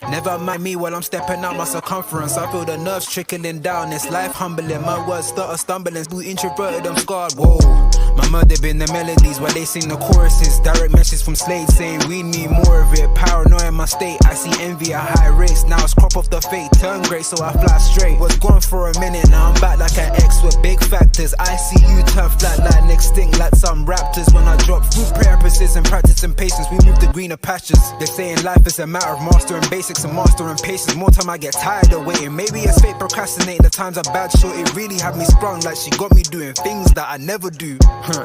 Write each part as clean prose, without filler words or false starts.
Never mind me while I'm stepping out my circumference. I feel the nerves trickling down, it's life humbling. My words stutter stumbling, too introverted, I'm scarred. Whoa, my murder been the melodies while they sing the choruses. Direct message from slaves saying we need more of it. Paranoia in my state, I see envy at high rates. Now it's crop off the fate, turn great so I fly straight. Was gone for a minute, now I'm back like an X with big factors. I see you turn flat like extinct like some raptors. When I drop through prayer, precision, practice and patience, we move to greener pastures. They're saying life is a matter of mastering basics and mastering patience. More time I get tired of waiting. Maybe it's fate procrastinating, the times are bad, so it really had me sprung. Like she got me doing things that I never do.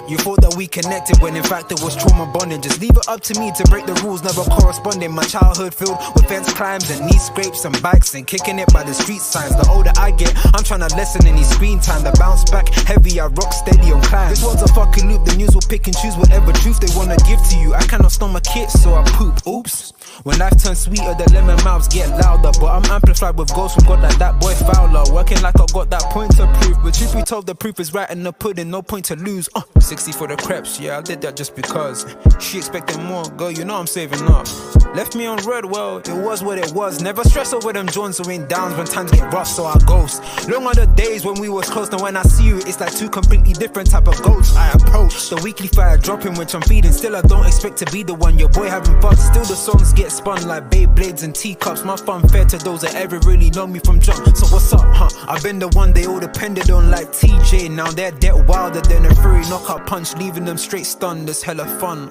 You thought that we connected when in fact it was trauma bonding. Just leave it up to me to break the rules, never corresponding. My childhood filled with fence climbs and knee scrapes and bikes and kicking it by the street signs. The older I get, I'm trying to lessen any screen time. The bounce back heavy, I rock steady on climb. This one's a fucking loop, the news will pick and choose whatever truth they wanna give to you. I cannot stomach it, so I poop. Oops. When life turns sweeter, the lemon mouths get louder. But I'm amplified with ghosts from God like that boy Fowler. Working like I got that point to prove. But truth be told, the proof is right in the pudding, no point to lose. 60 for the crepes, yeah, I did that just because. She expecting more, girl, you know I'm saving up. Left me on red, well, it was what it was. Never stress over them joints or in downs when times get rough, so I ghost. Long are the days when we was close, and when I see you, it's like two completely different type of ghosts. I approach the weekly fire dropping, which I'm feeding. Still, I don't expect to be the one. Your boy having fun, still the songs get spun like Beyblades and teacups. My fun fair to those that ever really know me from jump. So what's up, I've been the one they all depended on like TJ. Now they're dead wilder than a furry knockout punch, leaving them straight stunned. It's hella fun.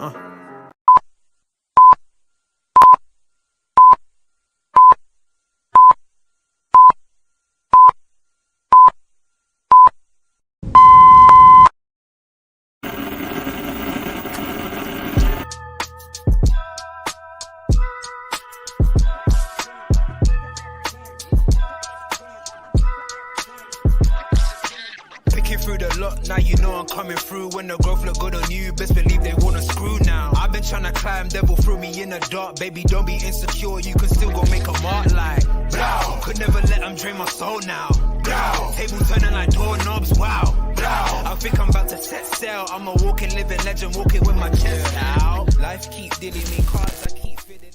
Through the lot, now you know I'm coming through. When the growth look good on you, best believe they wanna screw now. I've been trying to climb, devil threw me in the dark. Baby, don't be insecure, you can still go make a mark like blow. Could never let them drain my soul now. Blow. Table turning like doorknobs, wow. Blow. I think I'm about to set sail. I'm a walking, living legend, walking with my chest out. Life keep dealing me cards, I keep feeling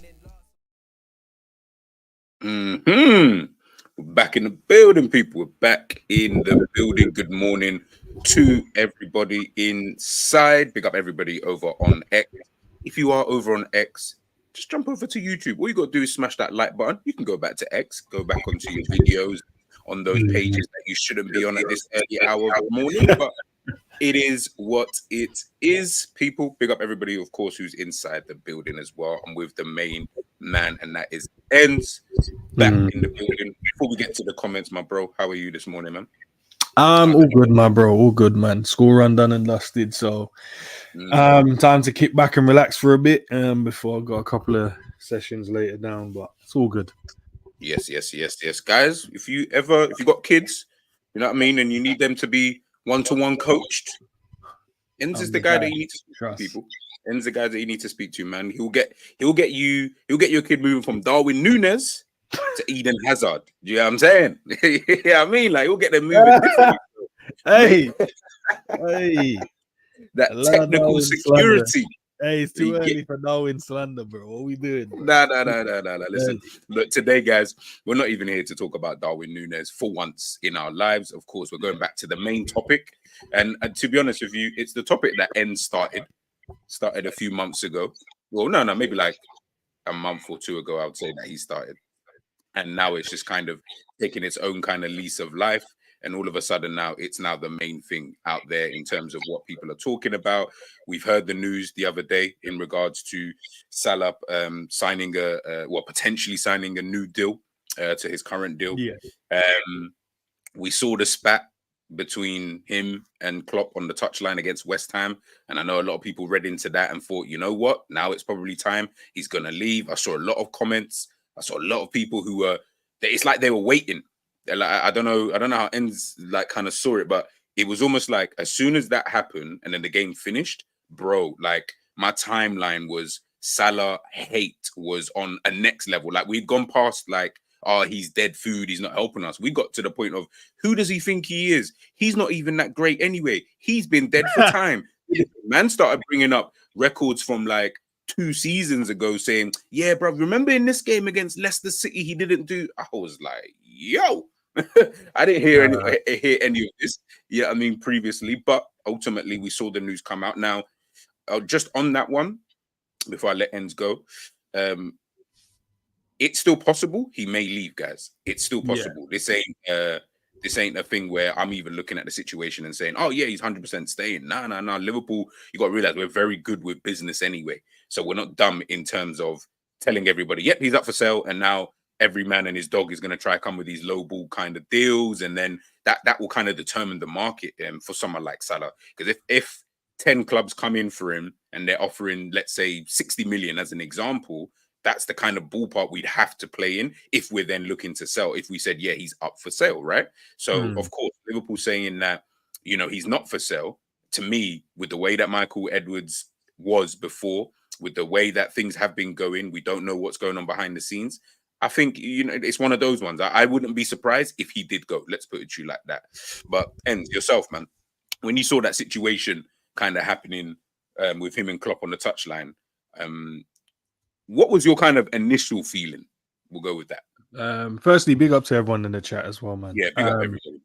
it. We're back in the building, people. We're back in the building. Good morning to everybody inside. Big up everybody over on X. If you are over on X, just jump over to YouTube. All you got to do is smash that like button. You can go back to X, go back onto your videos on those pages that you shouldn't be on at this early hour of the morning. But it is what it is, people. Big up everybody, of course, who's inside the building as well. I'm with the main man, and that is Ends back in the building. Before we get to the comments, my bro, how are you this morning, man? All good, my bro. All good, man. School run done and dusted, so time to kick back and relax for a bit before I got a couple of sessions later down, but it's all good. Yes, guys. If you got kids, you know what I mean, and you need them to be one-to-one coached, Ends is the guy that you need to speak to, people. Ends the guy that you need to speak to, man. He'll get your kid moving from Darwin Nunez to Eden Hazard. Do you know what I'm saying? Yeah, I mean, like, he'll get them moving. hey, that technical security. Slander. Hey, it's too early for Darwin slander, bro. What are we doing? Nah. Listen, look, today, guys, we're not even here to talk about Darwin Nunez for once in our lives. Of course, we're going back to the main topic. And to be honest with you, it's the topic that Ends started a few months ago. Well, no, maybe like a month or two ago, I would say that he started. And now it's just kind of taking its own kind of lease of life. And all of a sudden now it's now the main thing out there in terms of what people are talking about. We've heard the news the other day in regards to Salah potentially signing a new deal to his current deal. Yeah. We saw the spat between him and Klopp on the touchline against West Ham. And I know a lot of people read into that and thought, you know what? Now it's probably time. He's going to leave. I saw a lot of comments. I saw a lot of people who were, it's like they were waiting. Like, I don't know how Ends like kind of saw it, but it was almost like as soon as that happened and then the game finished, bro, like my timeline was Salah hate was on a next level. Like we'd gone past like, oh, he's dead food, he's not helping us. We got to the point of who does he think he is? He's not even that great anyway. He's been dead for time. Man started bringing up records from like 2 seasons ago saying, yeah, bro, remember in this game against Leicester City, he didn't do. I was like, yo, I didn't hear any of this. Yeah, I mean, previously, but ultimately we saw the news come out. Now, just on that one, before I let ends go, it's still possible he may leave, guys. It's still possible. This ain't a thing where I'm even looking at the situation and saying, oh yeah, he's 100% staying. Nah. Liverpool, you got to realize we're very good with business anyway. So we're not dumb in terms of telling everybody, yep, he's up for sale. And now every man and his dog is going to try come with these low ball kind of deals. And then that will kind of determine the market for someone like Salah. Because if 10 clubs come in for him and they're offering, let's say, 60 million as an example, that's the kind of ballpark we'd have to play in if we're then looking to sell. If we said, yeah, he's up for sale, right? So, of course, Liverpool saying that, he's not for sale, to me, with the way that Michael Edwards was before, with the way that things have been going, we don't know what's going on behind the scenes. I think, it's one of those ones. I wouldn't be surprised if he did go. Let's put it to you like that. But, Enz, yourself, man, when you saw that situation kind of happening with him and Klopp on the touchline, what was your kind of initial feeling? We'll go with that. Firstly, big up to everyone in the chat as well, man. Yeah, big up everybody.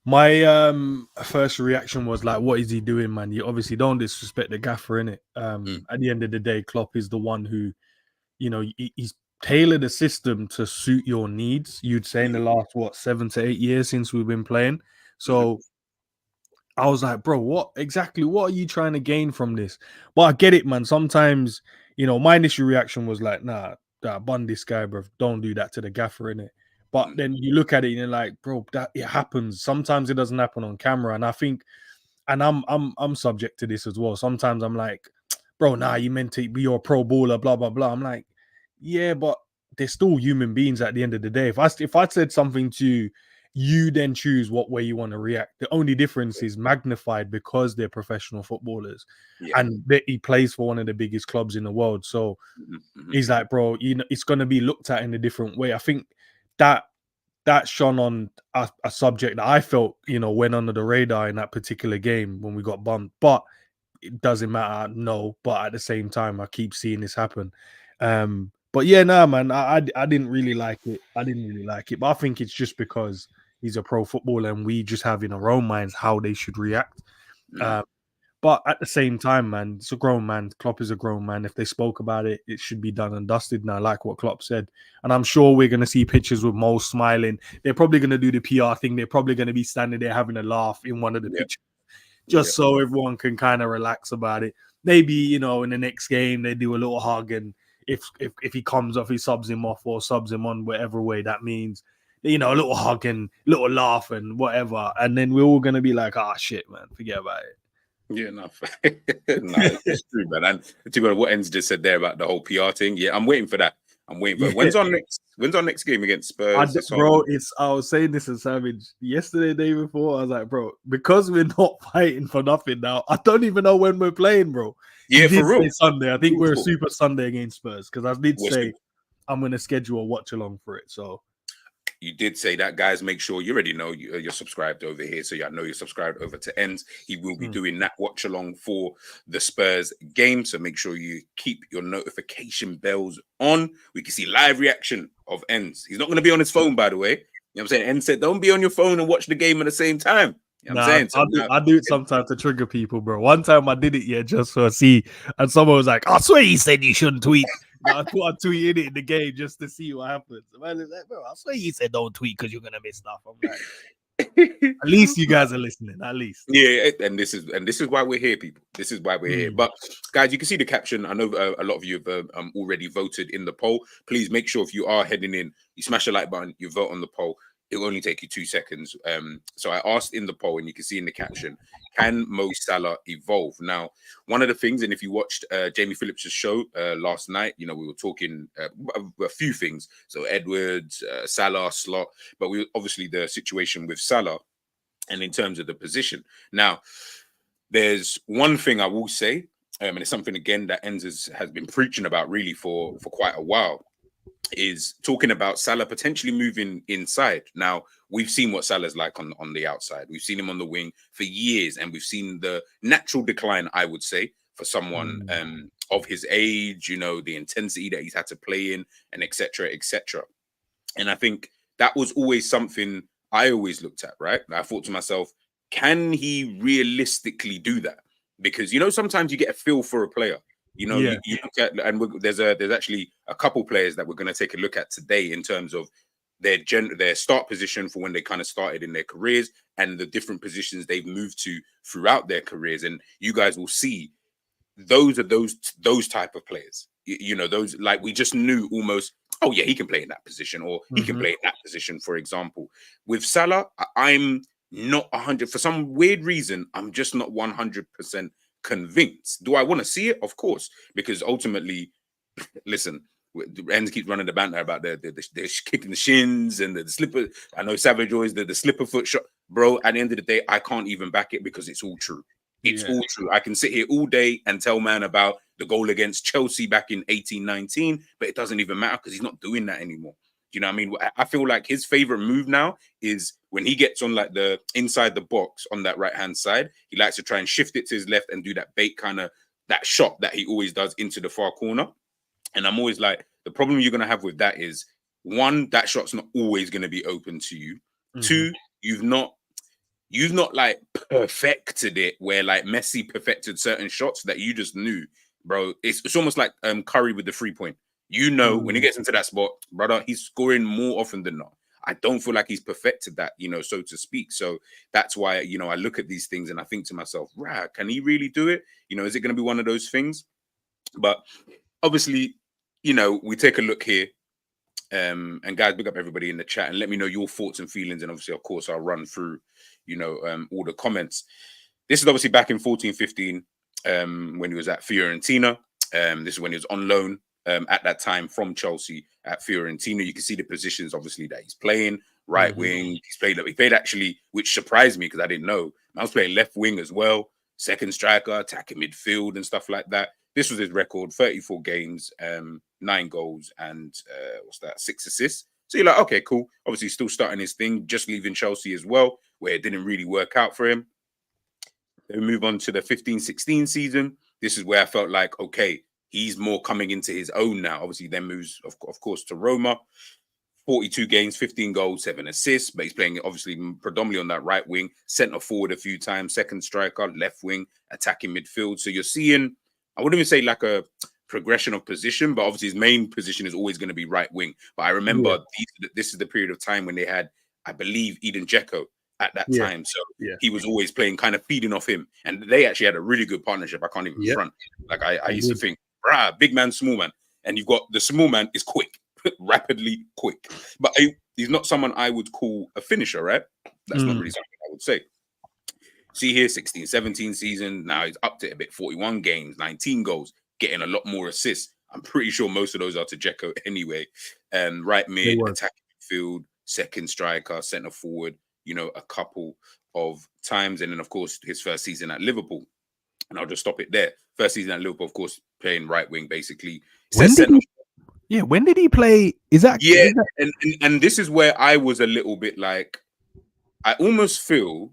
My first reaction was like, what is he doing, man? You obviously don't disrespect the gaffer, innit? At the end of the day, Klopp is the one who, he's tailored a system to suit your needs. You'd say in the last, 7 to 8 years since we've been playing. So I was like, bro, what are you trying to gain from this? But I get it, man. Sometimes, my initial reaction was like, nah, bun this guy, bro. Don't do that to the gaffer, innit? But then you look at it and you're like, bro, that it happens. Sometimes it doesn't happen on camera. And I think, and I'm subject to this as well. Sometimes I'm like, bro, nah, you meant to be your pro baller, blah, blah, blah. I'm like, yeah, but they're still human beings at the end of the day. If I said something to you, then choose what way you want to react. The only difference is magnified because they're professional footballers, and he plays for one of the biggest clubs in the world. So he's like, bro, it's going to be looked at in a different way. I think that shone on a subject that I felt, went under the radar in that particular game when we got bumped. But it doesn't matter, no. But at the same time, I keep seeing this happen. But yeah, nah, man, I didn't really like it. But I think it's just because he's a pro footballer and we just have in our own minds how they should react. But at the same time, man, it's a grown man. Klopp is a grown man. If they spoke about it, it should be done and dusted now, like what Klopp said. And I'm sure we're going to see pictures with Mo smiling. They're probably going to do the PR thing. They're probably going to be standing there having a laugh in one of the pictures, just so everyone can kind of relax about it. Maybe, in the next game, they do a little hug, and if he comes off, he subs him off or subs him on whatever way that means, a little hug and little laugh and whatever. And then we're all going to be like, shit, man, forget about it. Yeah, no, it's true, man. And to be honest, what Enz just said there about the whole PR thing, I'm waiting for that. When's our next game against Spurs? I was saying this in Savage yesterday, day before. I was like, bro, because we're not fighting for nothing now, I don't even know when we're playing, bro. Yeah, for real. Sunday. I think we're a super Sunday against Spurs, because I did say I'm going to schedule a watch along for it. So you did say that, guys. Make sure you already know you're subscribed over here, so I know you're subscribed over to Enz. He will be doing that watch along for the Spurs game, so make sure you keep your notification bells on. We can see live reaction of Enz. He's not going to be on his phone, by the way. You know what I'm saying? Enz said, don't be on your phone and watch the game at the same time. You know what I'm saying? I do it sometimes to trigger people, bro. One time I did it, just for see, and someone was like, I swear you said you shouldn't tweet. I thought I'd tweet it in the game just to see what happens. Man, it's like, bro, I swear you said don't tweet because you're gonna miss stuff. I'm like, at least you guys are listening. At least, yeah. And this is why we're here, people. This is why we're here. But guys, you can see the caption. I know a lot of you have already voted in the poll. Please make sure if you are heading in, you smash the like button, you vote on the poll. It will only take you 2 seconds. So I asked in the poll, and you can see in the caption, can Mo Salah evolve? Now, one of the things, and if you watched Jamie Phillips' show last night, we were talking a few things. So Edwards, Salah, Slot, but we obviously the situation with Salah and in terms of the position. Now, there's one thing I will say, and it's something, again, that Enz has been preaching about really for quite a while, is talking about Salah potentially moving inside. Now, we've seen what Salah's like on the outside. We've seen him on the wing for years, and we've seen the natural decline, I would say, for someone of his age, you know, the intensity that he's had to play in, and etc. etc. And I think that was always something I always looked at, right? I thought to myself, can he realistically do that? Because, you know, sometimes you get a feel for a player. You know, Yeah. you look at, and there's actually a couple players that we're going to take a look at today in terms of their start position for when they kind of started in their careers and the different positions they've moved to throughout their careers. And you guys will see those are those type of players. You know, those, like, we just knew almost, oh yeah, he can play in that position, or he can play in that position. For example, with Salah, I'm not 100, for some weird reason, I'm just not 100% convinced. Do I want to see it? Of course, because ultimately, listen, Enz keeps running the banter about the kicking the shins and the slipper. I know Savage always the slipper foot shot, bro. At the end of the day, I can't even back it because it's all true. It's all true. I can sit here all day and tell man about the goal against Chelsea back in 18-19, but it doesn't even matter because he's not doing that anymore. You know what I mean? I feel like his favorite move now is when he gets on like the inside the box on that right hand side, he likes to try and shift it to his left and do that bait kind of that shot that he always does into the far corner. And I'm always like, the problem you're going to have with that is, one, that shot's not always going to be open to you. Two, you've not like perfected it where like Messi perfected certain shots that you just knew, bro. It's almost like Curry with the 3-point. You know, when he gets into that spot, brother, he's scoring more often than not. I don't feel like he's perfected that, you know, so to speak. So that's why, you know, I look at these things and I think to myself, rah, can he really do it? You know, is it going to be one of those things? But obviously, you know, we take a look here. And guys, big up everybody in the chat and let me know your thoughts and feelings. And obviously, of course, I'll run through, you know, all the comments. This is obviously back in 14-15 when he was at Fiorentina. This is when he was on loan at that time from Chelsea at Fiorentina. You can see the positions, obviously, that he's playing. Right wing. He played actually, which surprised me because I didn't know. I was playing left wing as well. Second striker, attacking midfield and stuff like that. This was his record: 34 games, 9 goals, and 6 assists. So you're like, okay, cool. Obviously, still starting his thing, just leaving Chelsea as well, where it didn't really work out for him. Then we move on to the 15-16 season. This is where I felt like, okay, he's more coming into his own now. Obviously, then moves, of course, to Roma. 42 games, 15 goals, 7 assists, but he's playing obviously predominantly on that right wing, centre forward a few times, second striker, left wing, attacking midfield. So you're seeing, I wouldn't even say like a progression of position, but obviously his main position is always going to be right wing. But I remember this is the period of time when they had, I believe, Eden Dzeko at that time. So he was always playing, kind of feeding off him. And they actually had a really good partnership. I can't even front. Like I used to think, big man, small man. And you've got the small man is quick. Rapidly quick, but he's not someone I would call a finisher, right? That's not really something I would say. See here, 16-17 season, now he's upped it a bit, 41 games, 19 goals, getting a lot more assists. I'm pretty sure most of those are to Dzeko anyway. Right mid, attacking midfield, second striker, centre forward, you know, a couple of times. And then, of course, his first season at Liverpool. And I'll just stop it there. First season at Liverpool, of course, playing right wing, basically. When did he play? And this is where I was a little bit like, I almost feel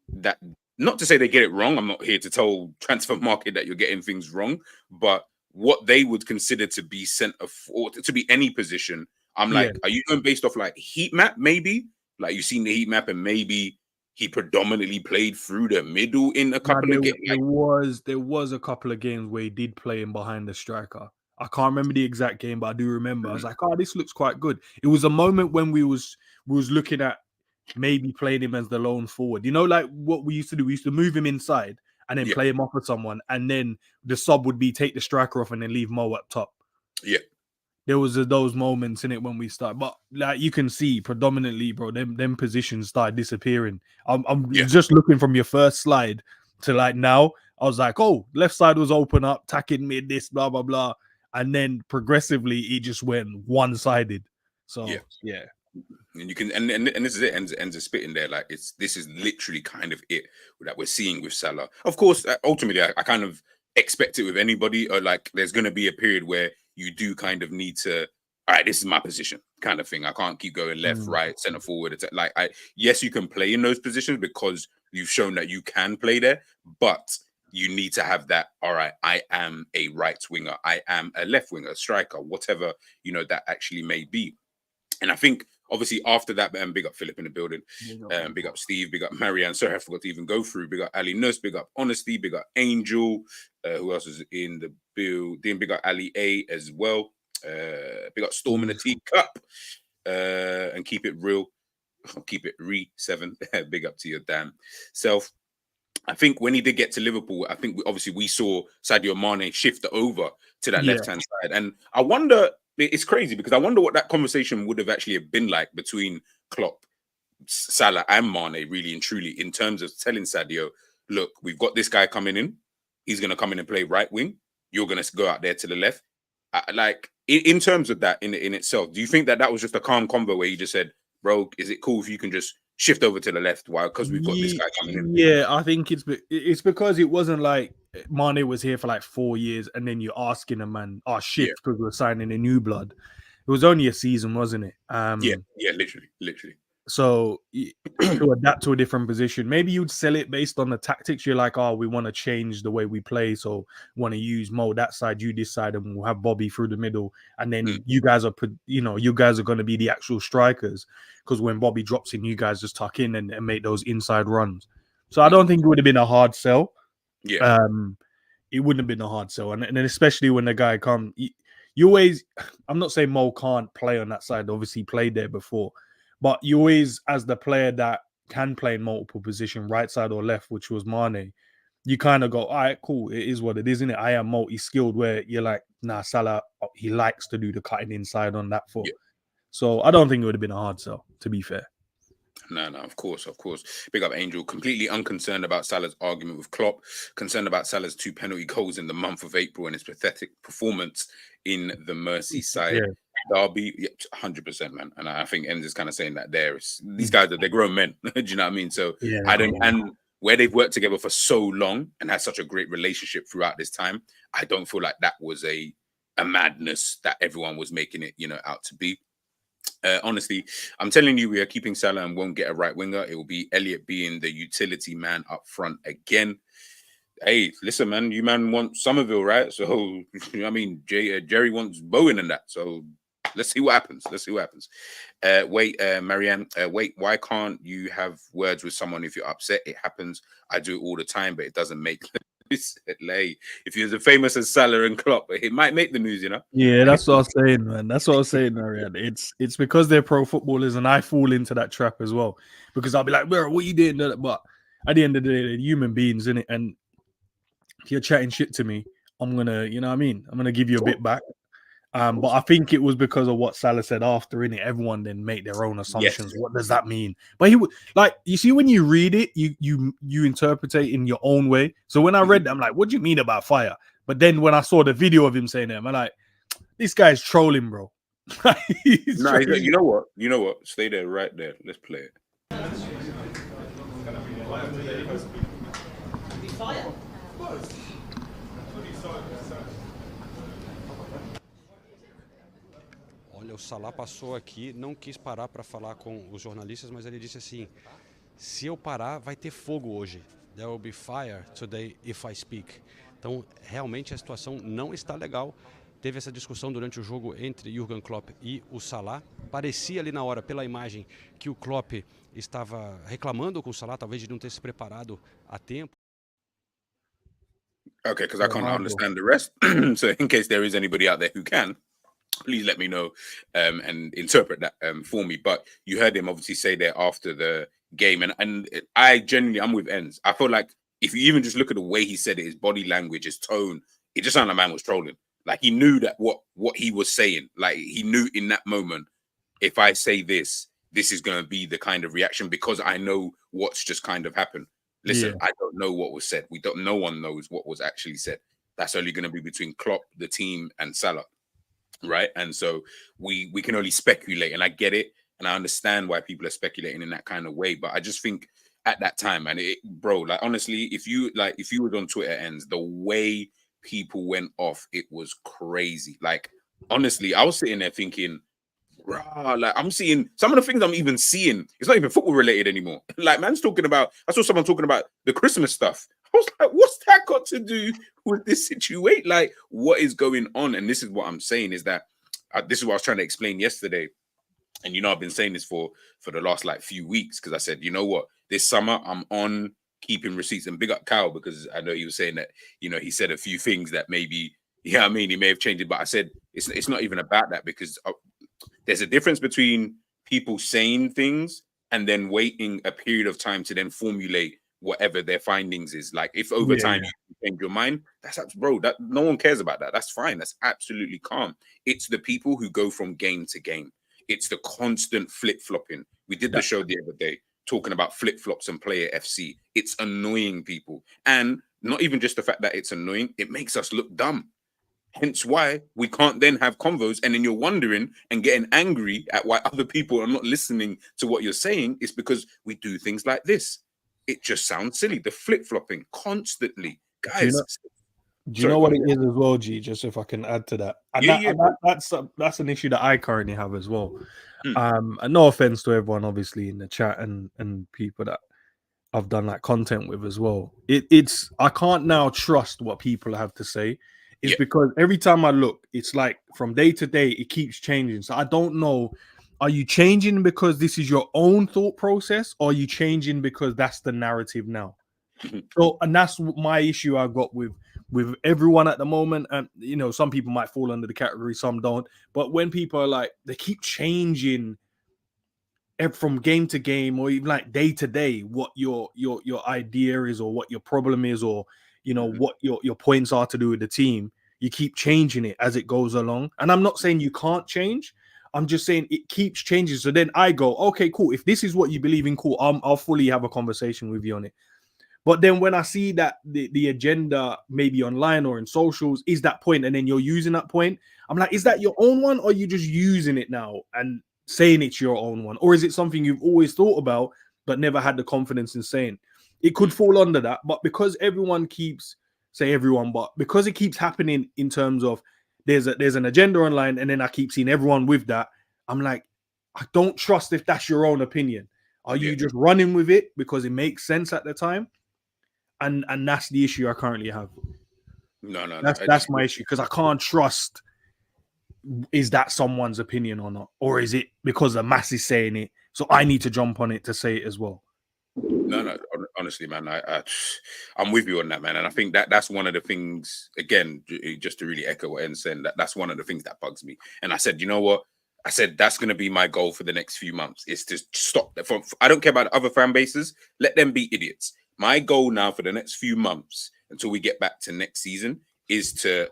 that, not to say they get it wrong, I'm not here to tell transfer market that you're getting things wrong, but what they would consider to be centre forward, to be any position, I'm like, are you going based off like heat map, maybe? Like you've seen the heat map and maybe he predominantly played through the middle in a couple of games. There was a couple of games where he did play in behind the striker. I can't remember the exact game, but I do remember. I was like, oh, this looks quite good. It was a moment when we was looking at maybe playing him as the lone forward. You know, like what we used to do? We used to move him inside and then play him off with someone. And then the sub would be take the striker off and then leave Mo up top. Yeah. There was those moments in it when we started. But like you can see predominantly, bro, them positions started disappearing. I'm just looking from your first slide to like now. I was like, oh, left side was open up, attacking mid, this, blah, blah, blah. And then progressively, it just went one-sided. So, yeah. And you can, and this is it, ends a spitting there. Like this is literally kind of it that we're seeing with Salah. Of course, ultimately, I kind of expect it with anybody, or like there's going to be a period where you do kind of need to, all right, this is my position kind of thing. I can't keep going left, right, centre forward. Yes, you can play in those positions because you've shown that you can play there, but you need to have that. All right, I am a right winger, I am a left winger, a striker, whatever that actually may be. And I think obviously after that, big up Philip in the building, big up Steve, big up Marianne. Sorry, I forgot to even go through. Big up Ali Nurse, big up Honesty, big up Angel. Who else is in the building? Big up Ali A as well. Big up Storm in the Teacup. And keep it real. Keep it re7. Big up to your damn self. I think when he did get to Liverpool, I think we saw Sadio Mane shift over to that left-hand side. And I wonder, it's crazy because I wonder what that conversation would have actually been like between Klopp, Salah and Mane, really and truly, in terms of telling Sadio, look, we've got this guy coming in. He's going to come in and play right wing. You're going to go out there to the left. In terms of that in itself, do you think that was just a calm convo where he just said, bro, is it cool if you can just shift over to the left because we've got this guy coming in? Yeah, I think it's because it wasn't like Mane was here for like 4 years and then you're asking a man, shift because we're signing a new blood. It was only a season, wasn't it? Yeah, literally. So to adapt to a different position, maybe you'd sell it based on the tactics. You're like, we want to change the way we play, so want to use Mo that side, you this side, and we'll have Bobby through the middle. And then you guys are going to be the actual strikers because when Bobby drops in, you guys just tuck in and make those inside runs. So I don't think it would have been a hard sell. Yeah. It wouldn't have been a hard sell, and then especially when the guy come, you always. I'm not saying Mo can't play on that side. Obviously, he played there before. But you always, as the player that can play in multiple position, right side or left, which was Mane, you kind of go, all right, cool. It is what it is, isn't it? I am multi-skilled where you're like, nah, Salah, he likes to do the cutting inside on that foot. Yeah. So I don't think it would have been a hard sell, to be fair. No, of course. Big up Angel. Completely unconcerned about Salah's argument with Klopp. Concerned about Salah's 2 penalty goals in the month of April and his pathetic performance in the Merseyside derby. 100%, man. And I think Enz is kind of saying that there. These guys they're grown men. Do you know what I mean? So I don't. And where they've worked together for so long and had such a great relationship throughout this time, I don't feel like that was a madness that everyone was making it, out to be. Honestly, I'm telling you, we are keeping Salah and won't get a right winger. It will be Elliott being the utility man up front again. Hey, listen, man, you man want Somerville, right? So, I mean, Jerry wants Bowen and that. So, let's see what happens. Marianne, why can't you have words with someone if you're upset? It happens. I do it all the time, but it doesn't make if you're as famous as Salah and Klopp, it might make the news, Yeah, that's what I was saying, man. That's what I was saying, Marianne. It's because they're pro footballers, and I fall into that trap as well. Because I'll be like, bro, what you doing? But at the end of the day, they're human beings, innit? And if you're chatting shit to me, I'm gonna, I'm gonna give you a bit back. But I think it was because of what Salah said after, innit? Everyone then make their own assumptions. Yes. What does that mean? But he would you see when you read it, you interpret it in your own way. So when I read that, I'm like, what do you mean about fire? But then when I saw the video of him saying that, I'm like, this guy's trolling, bro. Trolling. You know what? Stay there, right there. Let's play it. O Salah passou aqui, não quis parar para falar com os jornalistas, mas ele disse assim, se eu parar, vai ter fogo hoje. There will be fire today if I speak. Então, realmente a situação não está legal. Teve essa discussão durante o jogo entre Jürgen Klopp e o Salah. Parecia ali na hora, pela imagem, que o Klopp estava reclamando com o Salah, talvez de não ter se preparado a tempo. Okay, because I can't understand the rest. So in case there is anybody out there who can, please let me know and interpret that for me. But you heard him obviously say there after the game. And I'm with Enz. I feel like if you even just look at the way he said it, his body language, his tone, it just sounded like man was trolling. Like he knew that what he was saying. Like he knew in that moment, if I say this is going to be the kind of reaction because I know what's just kind of happened. Listen, I don't know what was said. No one knows what was actually said. That's only going to be between Klopp, the team, and Salah. Right. And so we can only speculate, and I get it. And I understand why people are speculating in that kind of way. But I just think at that time, and bro, like, honestly, if you were on Twitter ends, the way people went off, it was crazy. Like, honestly, I was sitting there thinking, rah, like I'm seeing some of the things I'm even seeing. It's not even football related anymore. Like, man's talking about, I saw someone talking about the Christmas stuff. was like, what's that got to do with this situation? Like, what is going on? And this is what I'm saying is that this is what I was trying to explain yesterday. And I've been saying this for the last like few weeks, because I said, you know what, this summer I'm on keeping receipts. And big up Cal, because I know he was saying that, he said a few things that maybe, I mean, he may have changed it, but I said it's not even about that, because there's a difference between people saying things and then waiting a period of time to then formulate whatever their findings is. Like, if over time you change your mind, that's bro, that no one cares about that. That's fine. That's absolutely calm. It's the people who go from game to game. It's the constant flip-flopping. We did the show the other day talking about flip-flops and player FC. It's annoying people. And not even just the fact that it's annoying, it makes us look dumb. Hence why we can't then have convos, and then you're wondering and getting angry at why other people are not listening to what you're saying. It's because we do things like this. It just sounds silly. The flip-flopping constantly. Guys. Do you know what it is as well, G? Just if I can add to that. And that's an issue that I currently have as well. And no offense to everyone, obviously, in the chat and people that I've done like content with as well. It's I can't now trust what people have to say. It's because every time I look, it's like from day to day, it keeps changing. So I don't know. Are you changing because this is your own thought process, or are you changing because that's the narrative now? So, and that's my issue I've got with everyone at the moment. And some people might fall under the category, some don't. But when people are like, they keep changing from game to game, or even like day to day, what your idea is, or what your problem is, or what your points are to do with the team. You keep changing it as it goes along. And I'm not saying you can't change. I'm just saying it keeps changing. So then I go, okay, cool. If this is what you believe in, cool. I'll fully have a conversation with you on it. But then when I see that the agenda, maybe online or in socials, is that point, and then you're using that point, I'm like, is that your own one, or are you just using it now and saying it's your own one? Or is it something you've always thought about but never had the confidence in saying? It could fall under that, but because everyone keeps, but because it keeps happening in terms of there's an agenda online, and then I keep seeing everyone with that, I'm like, I don't trust if that's your own opinion. Are you just running with it because it makes sense at the time? And that's the issue I currently have. No. That's my issue, because I can't trust, is that someone's opinion or not? Or is it because the mass is saying it, so I need to jump on it to say it as well? No, honestly, man, I'm with you on that, man. And I think that's one of the things, again, just to really echo what En's saying, that's one of the things that bugs me. And I said, you know what? I said, that's going to be my goal for the next few months, is to stop that. I don't care about other fan bases. Let them be idiots. My goal now for the next few months, until we get back to next season, is to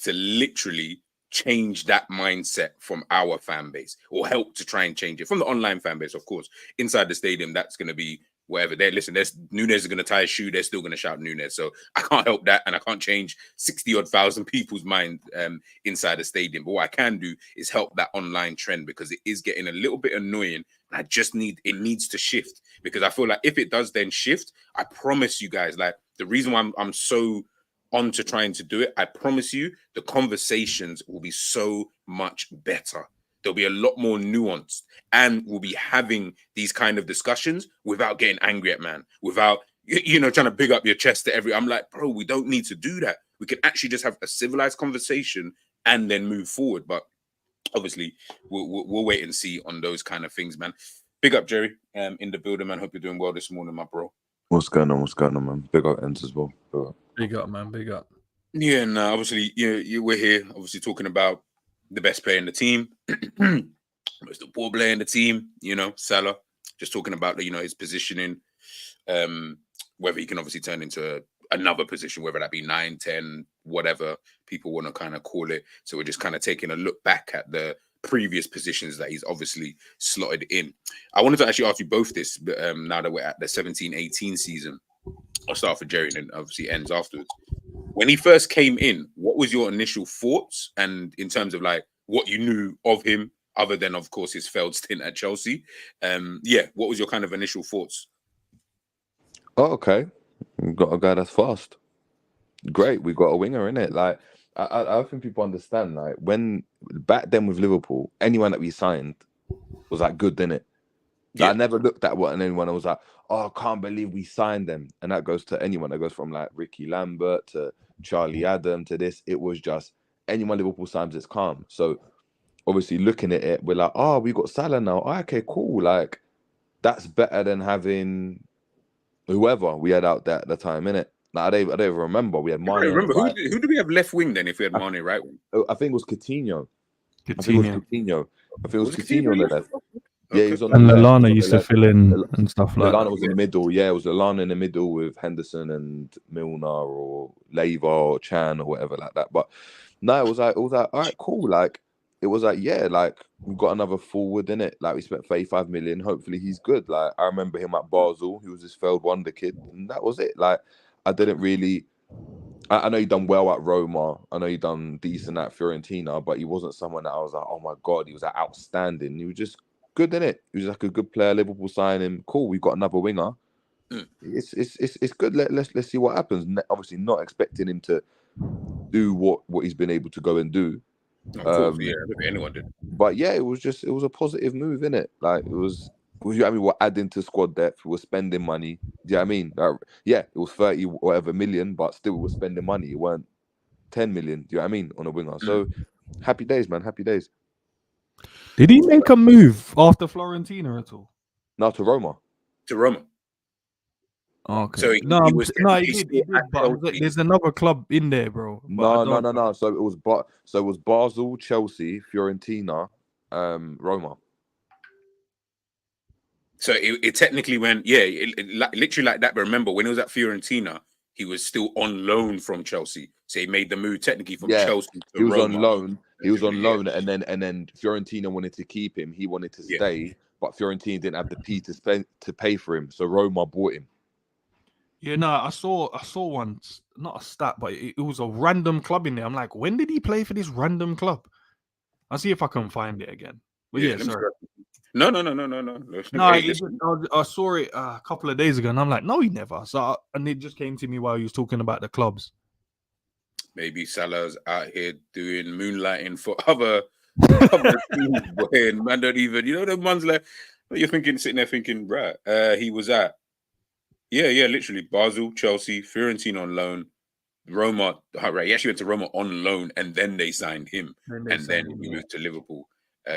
literally change that mindset from our fan base, or help to try and change it from the online fan base. Of course, inside the stadium, that's going to be whatever. There's Nunez is going to tie a shoe, they're still going to shout Nunez. So I can't help that, and I can't change 60-odd thousand people's mind inside the stadium. But what I can do is help that online trend, because it is getting a little bit annoying. I just it needs to shift, because I feel like if it does then shift, I promise you guys, like, the reason why I'm so on to trying to do it, I promise you, the conversations will be so much better. There'll be a lot more nuanced, and we'll be having these kind of discussions without getting angry at man, without, trying to big up your chest to I'm like, bro, we don't need to do that. We can actually just have a civilized conversation and then move forward. But obviously, we'll wait and see on those kind of things, man. Big up, Jerry, in the building, man. Hope you're doing well this morning, my bro. What's going on, man? Big up, Ends as well. Big up, man. Big up. Yeah, and obviously, we're here, obviously, talking about the best player in the team, most important player in the team, Salah. Just talking about, his positioning, whether he can obviously turn into another position, whether that be 9, 10, whatever people want to kind of call it. So we're just kind of taking a look back at the previous positions that he's obviously slotted in. I wanted to actually ask you both this, but now that we're at the 17-18 season. I'll start for Jerry and then obviously Ends afterwards. When he first came in, what was your initial thoughts, and in terms of like what you knew of him, other than of course his failed stint at Chelsea? What was your kind of initial thoughts? Oh, okay. We've got a guy that's fast. Great. We've got a winger in it. Like, I don't think people understand, like, when back then with Liverpool, anyone that we signed was like good, didn't it? Like, I never looked at what anyone was like, oh, I can't believe we signed them. And that goes to anyone. That goes from like Ricky Lambert to Charlie Adam to this. It was just anyone Liverpool signs, it's calm. So obviously looking at it, we're like, oh, we got Salah now. Oh, okay, cool. Like that's better than having whoever we had out there at the time, innit? Like, I don't even remember. We had Mane. I remember who did we have left wing then? If we had Mane right wing, I think it was Coutinho. I think it was Coutinho. Was Coutinho on the left. Okay. Yeah, he was on and the left. Lallana used to fill in and stuff like Lallana that. was in the middle. Yeah, it was Lallana in the middle with Henderson and Milner or Leiva or Chan or whatever like that. But no, it was like, all right, cool. Like, it was like, yeah, like we've got another forward in it. Like we spent 35 million. Hopefully he's good. Like I remember him at Basel. He was this failed wonder kid, and that was it. Like I didn't really. I know he done well at Roma. I know he done decent at Fiorentina, but he wasn't someone that I was like, oh my god, he was like, outstanding. He was just good in it. He was like a good player. Liverpool sign him. Cool. We've got another winger. It's good. Let's see what happens. Obviously, not expecting him to do what he's been able to go and do. Of course, yeah, anyone did. But yeah, it was a positive move, innit? Like it was. You know what I mean? We're adding to squad depth. We're spending money. Do you know what I mean? Yeah, it was 30 whatever million, but still we're spending money. It weren't 10 million. Do you know what I mean? On a winger. So happy days, man. Happy days. Did he make a move after Fiorentina at all? No, to Roma. To Roma. Okay. So he did. But there's another club in there, bro. No. So it was Basel, Chelsea, Fiorentina, Roma. So it technically went, literally like that. But remember, when he was at Fiorentina, he was still on loan from Chelsea. So he made the move technically from Chelsea to he was Roma. on loan. He was on loan, and then Fiorentina wanted to keep him. He wanted to stay, but Fiorentina didn't have the P to pay for him. So Roma bought him. Yeah, no, I saw one, not a stat, but it was a random club in there. I'm like, when did he play for this random club? I'll see if I can find it again. But sorry. No. No, I saw it a couple of days ago, and I'm like, no, he never. And it just came to me while he was talking about the clubs. Maybe Salah's out here doing moonlighting for other teams, and man don't even, the ones like you're sitting there thinking, right? He was at, literally Basel, Chelsea, Fiorentina on loan, Roma. Right, he actually went to Roma on loan, and then they signed him, and then he moved to Liverpool.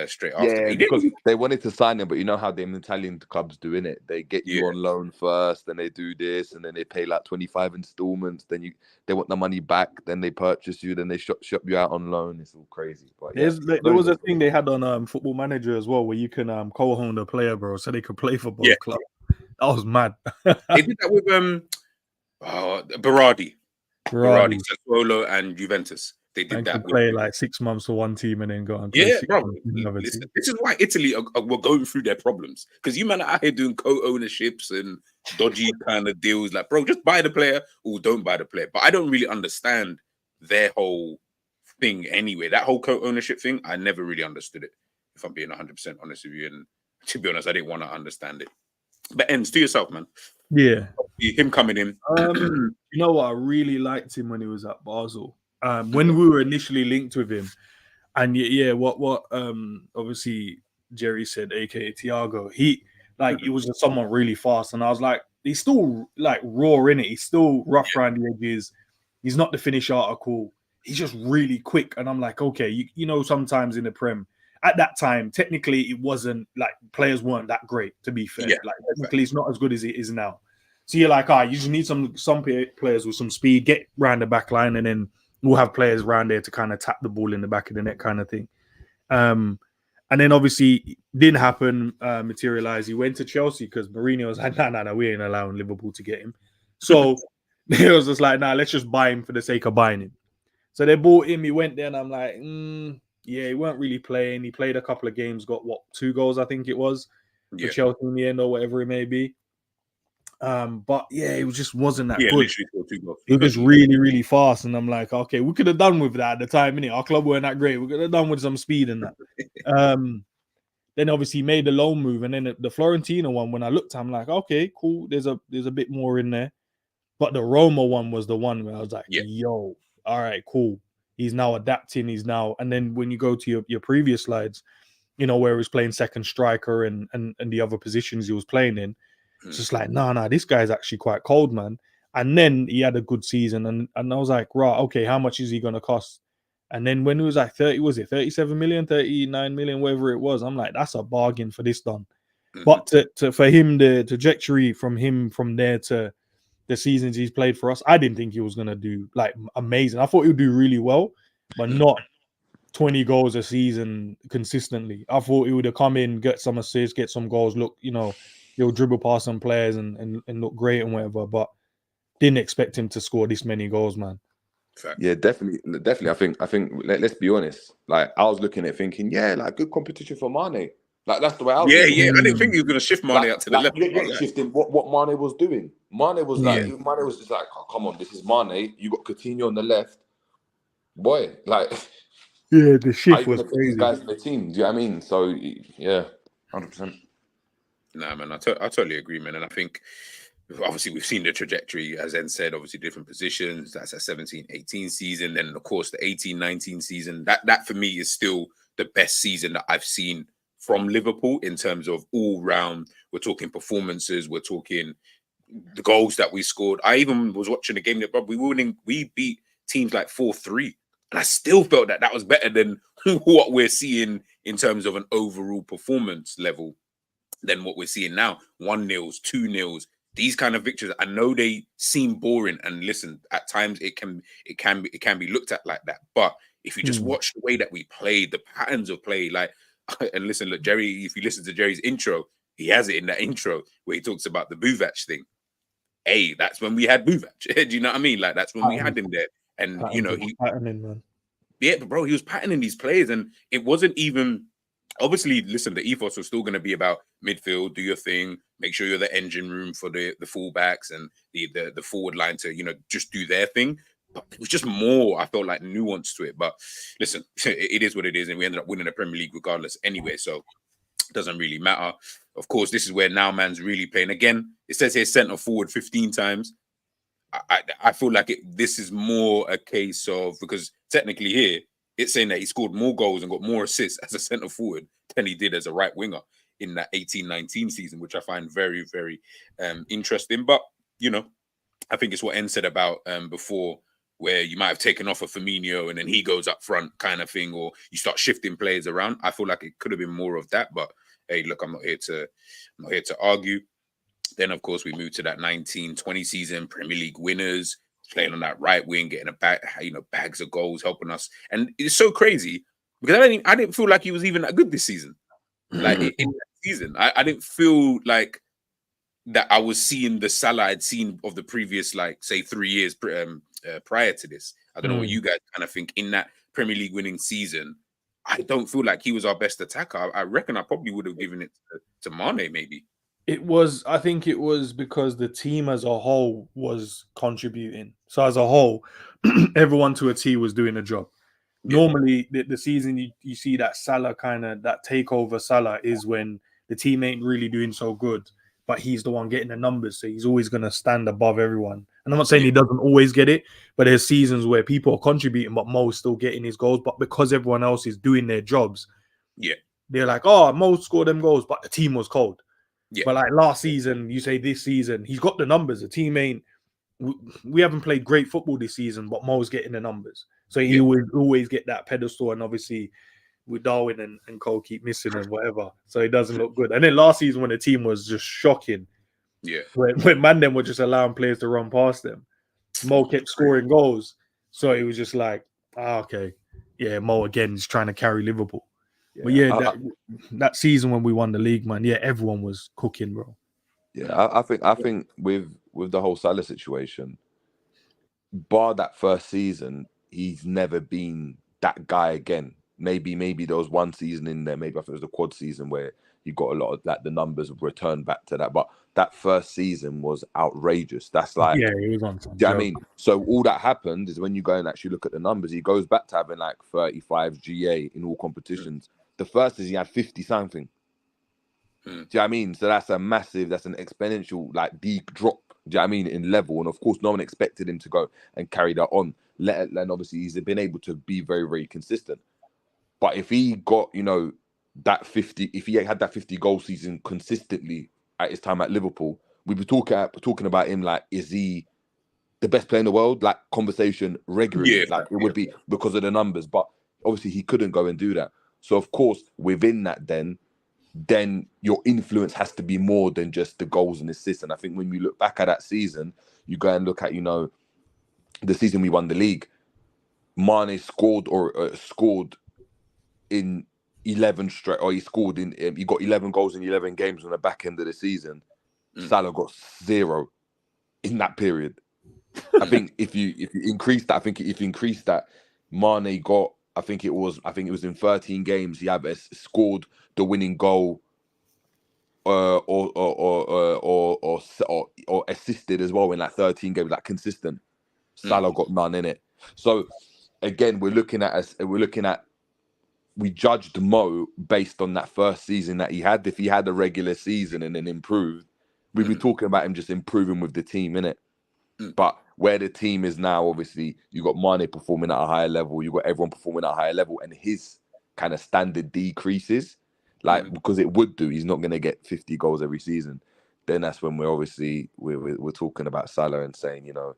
Straight after. Yeah, because they wanted to sign him, but you know how them Italian clubs do, innit? They get you on loan first, then they do this, and then they pay like 25 installments. Then they want the money back, then they purchase you, then they shop you out on loan. It's all crazy. But there was a thing they had on Football Manager as well, where you can co-own a player, bro, so they could play for both clubs. That was mad. They did that with Berardi, Sassuolo, and Juventus. They did that. Play like 6 months for one team and then go on. Bro. Listen, this is why Italy were going through their problems, because you man are out here doing co-ownerships and dodgy kind of deals. Like, bro, just buy the player or don't buy the player. But I don't really understand their whole thing anyway. That whole co-ownership thing, I never really understood it. If I'm being 100% honest with you, and to be honest, I didn't want to understand it. But ends to yourself, man. Yeah, him coming in. You know what? I really liked him when he was at Basel. When we were initially linked with him, and what obviously Jerry said, aka Thiago, he was just someone really fast, and I was like, he's still like raw in it. He's still rough around the edges. He's not the finished article. He's just really quick, and I'm like, okay, you know, sometimes in the Prem at that time, technically, it wasn't like players weren't that great. To be fair, like technically, it's not as good as it is now. So you're like, you just need some players with some speed, get round the back line, and then we'll have players around there to kind of tap the ball in the back of the net kind of thing. And then obviously it didn't happen, materialize. He went to Chelsea because Mourinho was like, no, we ain't allowing Liverpool to get him. So it was just like, let's just buy him for the sake of buying him. So they bought him. He went there and I'm like, he weren't really playing. He played a couple of games, got 2 goals, I think it was, for Chelsea in the end or whatever it may be. But it just wasn't that good. It was really, really fast, and I'm like, okay, we could have done with that at the time, innit? Our club weren't that great. We could have done with some speed and that. Then obviously made the loan move, and then the Fiorentina one. When I looked, I'm like, okay, cool. There's a bit more in there, but the Roma one was the one where I was like, yo, all right, cool. He's now adapting. And then when you go to your previous slides, you know, where he was playing second striker and the other positions he was playing in. It's just like, nah, this guy's actually quite cold, man. And then he had a good season, and I was like, right, okay, how much is he gonna cost? And then when it was like 37 million, 39 million, whatever it was, I'm like, that's a bargain for this done. But for him, the trajectory from there to the seasons he's played for us, I didn't think he was gonna do like amazing. I thought he would do really well, but not 20 goals a season consistently. I thought he would have come in, get some assists, get some goals, look, he'll dribble past some players and look great and whatever, but didn't expect him to score this many goals, man. Yeah, definitely. I think. Let's be honest. Like, I was looking at thinking, yeah, like good competition for Mane. Like, that's the way I was. Yeah. I didn't think he was going to shift Mane up to the left. Shifting what Mane was doing. Mane was Mane was just like, oh, come on, this is Mane. You got Coutinho on the left, boy. Like, yeah, the shift was crazy. These guys in the team. Do you know what I mean? So yeah, 100%. Nah, man, I totally agree, man, and I think. Obviously, we've seen the trajectory, as Ed said, obviously different positions. That's a 17-18 season. Then, of course, the 18-19 season. That for me is still the best season that I've seen from Liverpool in terms of all round. We're talking performances. We're talking the goals that we scored. I even was watching a game that we beat teams like 4-3. And I still felt that was better than what we're seeing in terms of an overall performance level than what we're seeing now. 1-0s, 2-0s. These kind of victories, I know they seem boring, and listen, at times it can be looked at like that. But if you just watch the way that we played, the patterns of play, like, and listen, look, Jerry, if you listen to Jerry's intro, he has it in that intro where he talks about the Buvac thing. Hey, that's when we had Buvac. Do you know what I mean? Like, that's when we had him there, and he patterning, man. Yeah, but bro, he was patterning these players, and it wasn't even. Obviously, listen, the ethos was still going to be about midfield, do your thing, make sure you're the engine room for the fullbacks and the forward line to, just do their thing. But it was just more, I felt like, nuance to it. But listen, it is what it is, and we ended up winning the Premier League regardless anyway, so it doesn't really matter. Of course, this is where now man's really playing. Again, it says here centre forward 15 times. I feel like this is more a case of, because technically here, it's saying that he scored more goals and got more assists as a centre forward than he did as a right winger in that 18-19 season, which I find very, very interesting. But, I think it's what En said about before, where you might have taken off a Firmino and then he goes up front kind of thing, or you start shifting players around. I feel like it could have been more of that. But, hey, look, I'm not here to argue. Then, of course, we moved to that 19-20 season, Premier League winners, playing on that right wing, getting bags of goals, helping us. And it's so crazy because I didn't feel like he was even that good this season. Like in that season, I didn't feel like that I was seeing the Salah I'd seen of the previous, like, say, 3 years prior to this. I don't know what you guys kind of think. In that Premier League winning season, I don't feel like he was our best attacker. I reckon I probably would have given it to Mane, maybe. I think it was because the team as a whole was contributing. So as a whole, everyone to a T was doing a job. Yeah. Normally, the season you see that Salah that takeover Salah is when the team ain't really doing so good, but he's the one getting the numbers. So he's always going to stand above everyone. And I'm not saying he doesn't always get it, but there's seasons where people are contributing, but Mo's still getting his goals. But because everyone else is doing their jobs, they're like, oh, Mo scored them goals, but the team was cold. Yeah. But like last season, you say this season, he's got the numbers. The team ain't. We haven't played great football this season, but Mo's getting the numbers. So he will always get that pedestal. And obviously, with Darwin and Cole keep missing and whatever, so it doesn't look good. And then last season, when the team was just shocking, when Mandem were just allowing players to run past them, Mo kept scoring goals. So it was just like, okay, Mo again is trying to carry Liverpool. Yeah. But that season when we won the league, man, everyone was cooking, bro. Yeah, I think with the whole Salah situation, bar that first season, he's never been that guy again. Maybe there was one season in there, maybe I think it was the quad season where he got a lot of the numbers returned back to that. But that first season was outrageous. That's like, he was on some. Do you know what I mean? So all that happened is when you go and actually look at the numbers, he goes back to having like 35 GA in all competitions. The first is he had 50 something. Do you know what I mean? So that's an exponential, like, deep drop. Do you know what I mean? In level. And of course, no one expected him to go and carry that on. And obviously, he's been able to be very, very consistent. But if he got, that 50, if he had that 50 goal season consistently at his time at Liverpool, we were talking about him like, is he the best player in the world? Like conversation regularly, like it would be because of the numbers, but obviously he couldn't go and do that. So of course, within that, then your influence has to be more than just the goals and assists. And I think when you look back at that season, you go and look at, you know, the season we won the league, Mane scored in 11 straight, or he got 11 goals in 11 games on the back end of the season. Salah got 0 in that period. I think if you increase that, Mane got, I think it was in 13 games he either scored the winning goal or assisted as well in like 13 games, like consistent. Salah got none in it. So again, we judged Mo based on that first season that he had. If he had a regular season and then improved, we'd be talking about him just improving with the team, innit? But where the team is now, obviously, you got Mane performing at a higher level, you got everyone performing at a higher level, and his kind of standard decreases, like because it would do. He's not going to get 50 goals every season. Then that's when we're talking about Salah and saying, you know,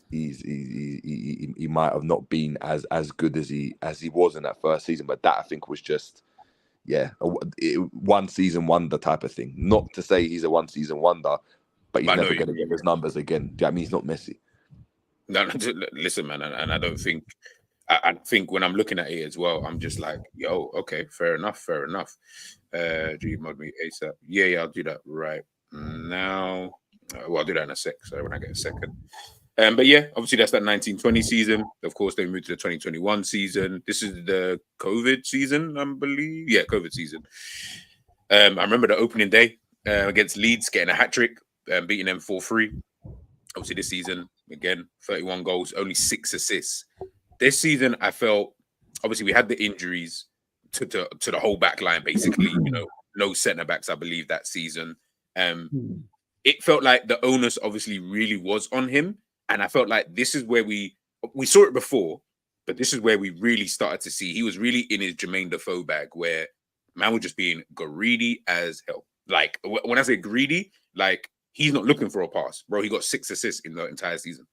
he might have not been as good as he was in that first season. But that I think was just one season wonder type of thing. Not to say he's a one season wonder, but he's never going to get those numbers again. Do you know what I mean? He's not Messi. No, listen, man, and I don't think. I think when I'm looking at it as well, I'm just like, yo, okay, fair enough. Do you mod me ASAP? Yeah, I'll do that right now. Well, I'll do that in a sec. So when I get a second. But yeah, obviously that's that 1920 season. Of course, they moved to the 2021 season. This is the COVID season, I believe. Yeah, COVID season. I remember the opening day against Leeds, getting a hat trick, beating them 4-3. Obviously, this season, again, 31 goals, only 6 assists. This season, I felt, obviously, we had the injuries to the whole back line, basically. You know, no centre-backs, I believe, that season. It felt like the onus, obviously, really was on him. And I felt like this is where we saw it before, but this is where we really started to see he was really in his Jermaine Defoe bag, where man was just being greedy as hell. Like, when I say greedy, like, he's not looking for a pass, bro. He got 6 assists in the entire season.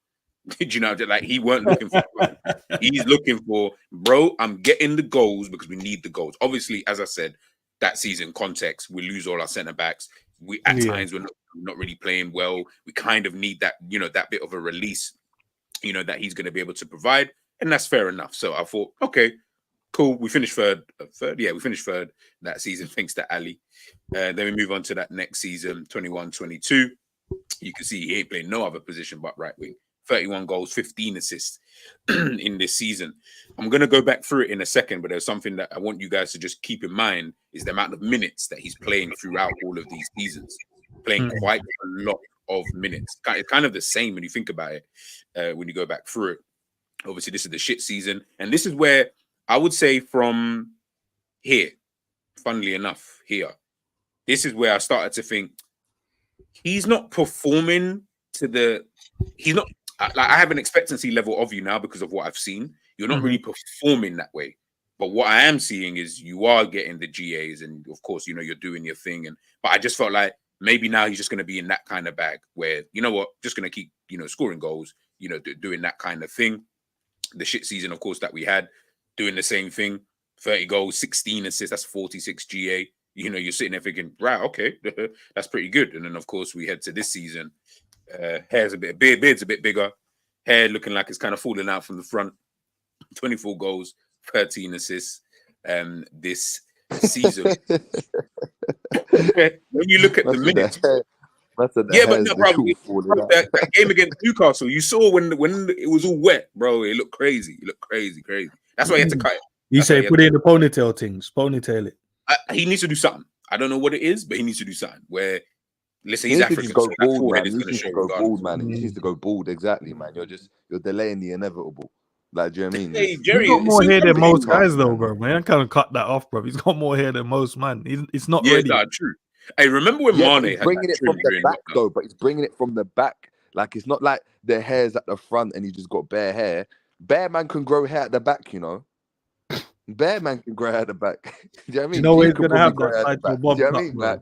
Did you know that? Like, he weren't looking for it. He's looking for, bro, I'm getting the goals because we need the goals. Obviously, as I said, that season context, we lose all our centre backs. We at times we're not really playing well. We kind of need that, you know, that bit of a release, you know, that he's going to be able to provide, and that's fair enough. So I thought, okay, cool. We finished third. We finished third that season thanks to Ali. Then we move on to that next season, 21-22. You can see he ain't playing no other position but right wing. 31 goals, 15 assists in this season. I'm going to go back through it in a second, but there's something that I want you guys to just keep in mind is the amount of minutes that he's playing throughout all of these seasons. Playing quite a lot of minutes. It's kind of the same when you think about it, when you go back through it. Obviously, this is the shit season. And this is where I would say from here, funnily enough, this is where I started to think he's not performing he's not, like, I have an expectancy level of you now because of what I've seen. You're not really performing that way. But what I am seeing is you are getting the GAs, and of course, you know, you're doing your thing. But I just felt like maybe now he's just going to be in that kind of bag where, you know what, just going to keep, you know, scoring goals, you know, doing that kind of thing. The shit season, of course, that we had, doing the same thing, 30 goals, 16 assists, that's 46 GA. You know, you're sitting there thinking, right, okay, that's pretty good. And then, of course, we head to this season. Hair's a bit, beard's a bit bigger. Hair looking like it's kind of falling out from the front. 24 goals, 13 assists this season. When you look at the minutes, but no, bro, that game against Newcastle, you saw when it was all wet, bro. It looked crazy. That's why he had to cut it. You say put it in the ponytail things, ponytail it. He needs to do something. I don't know what it is, but he needs to do something. Where, listen, he's African. Go bald, man. He needs to go bald, man. He needs to go bald. Exactly, man. You're delaying the inevitable. Like, do you know what I mean? Hey, Jerry, he's got more hair than most guys, though, bro. Man, I can't cut that off, bro. He's got more hair than most, man. It's not ready. Yeah, true. Hey, remember when Mane he's bringing it from the back, though? But he's bringing it from the back. Like, it's not like the hair's at the front and he just got bare hair. Bare man can grow hair at the back, you know. Bare man can grow hair at the back. Do you know what I mean? You know where he's gonna have that side to bob. Do you know what I mean? Like,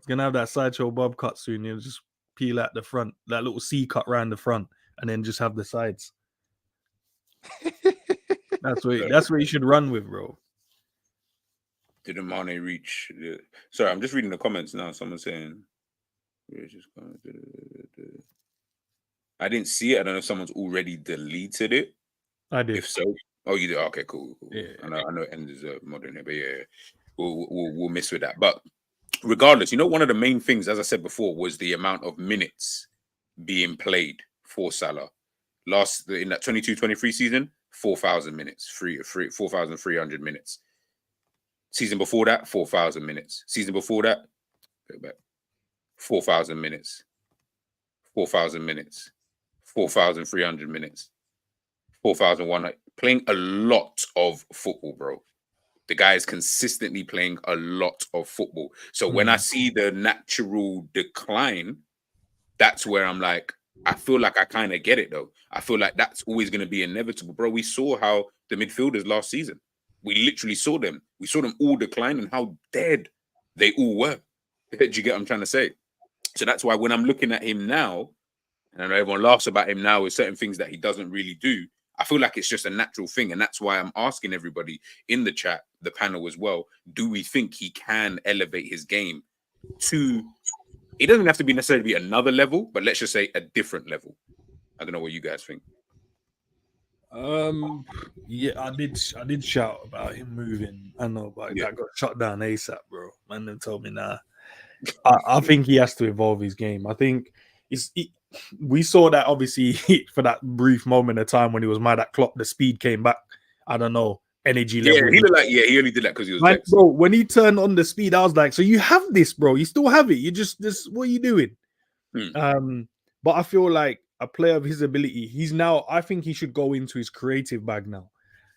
He's gonna have that sideshow bob cut soon. He'll just peel out the front, that little C cut round the front, and then just have the sides. That's what you should run with, bro. Didn't Mane reach? Sorry, I'm just reading the comments now. Someone's saying, I didn't see it. I don't know if someone's already deleted it. I did. If so, oh, you did. Okay, cool. Yeah. I know. End is modern here, but yeah, we'll miss with that. But regardless, one of the main things, as I said before, was the amount of minutes being played for Salah. In that 22-23 season, 4,000 minutes, 4,300 minutes. Season before that, 4,000 minutes. Season before that, 4,000 minutes. 4,000 minutes. 4,300 minutes. 4,100. Playing a lot of football, bro. The guy is consistently playing a lot of football. So when I see the natural decline, that's where I'm like, I feel like I kind of get it, though. I feel like that's always going to be inevitable, bro. We saw how the midfielders last season, we literally saw them. We saw them all decline and how dead they all were. Do you get what I'm trying to say? So that's why when I'm looking at him now, and I know everyone laughs about him now with certain things that he doesn't really do, I feel like it's just a natural thing. And that's why I'm asking everybody in the chat, the panel as well, do we think he can elevate his game to, it doesn't have to be necessarily be another level, but let's just say a different level. I don't know what you guys think. Yeah, I did shout about him moving. I know, but that got shut down ASAP, bro. Man, them told me nah. I think he has to evolve his game. I think we saw that obviously for that brief moment of time when he was mad at Klopp, the speed came back. I don't know, energy level. Yeah, he looked like he only did that because he was vexed. Bro, when he turned on the speed, I was like, so you have this, bro. You still have it. You just what are you doing? But I feel like a player of his ability, I think he should go into his creative bag now.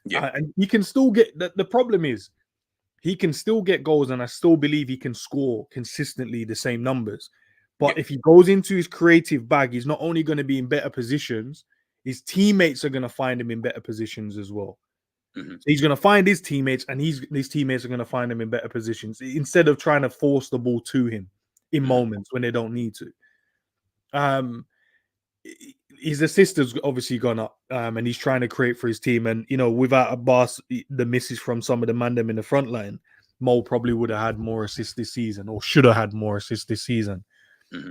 Yeah. And he can still get, the problem is, he can still get goals, and I still believe he can score consistently the same numbers. But if he goes into his creative bag, he's not only going to be in better positions, his teammates are going to find him in better positions as well. So he's going to find his teammates, and his teammates are going to find him in better positions instead of trying to force the ball to him in moments when they don't need to. His assist has obviously gone up, and he's trying to create for his team. And without a boss, the misses from some of the mandem in the front line, Mo probably would have had more assists this season, or should have had more assists this season.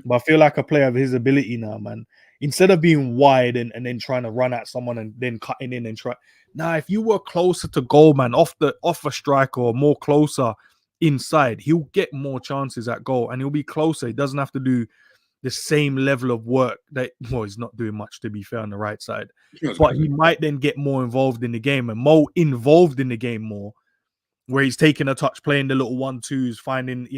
But I feel like a player of his ability now, man, instead of being wide and then trying to run at someone and then cutting in and try. Now, if you were closer to goal, man, off a striker or more closer inside, he'll get more chances at goal and he'll be closer. He doesn't have to do the same level of work he's not doing much, to be fair, on the right side. But he might then get more involved in the game, and Mo involved in the game more, where he's taking a touch, playing the little 1-2s, finding,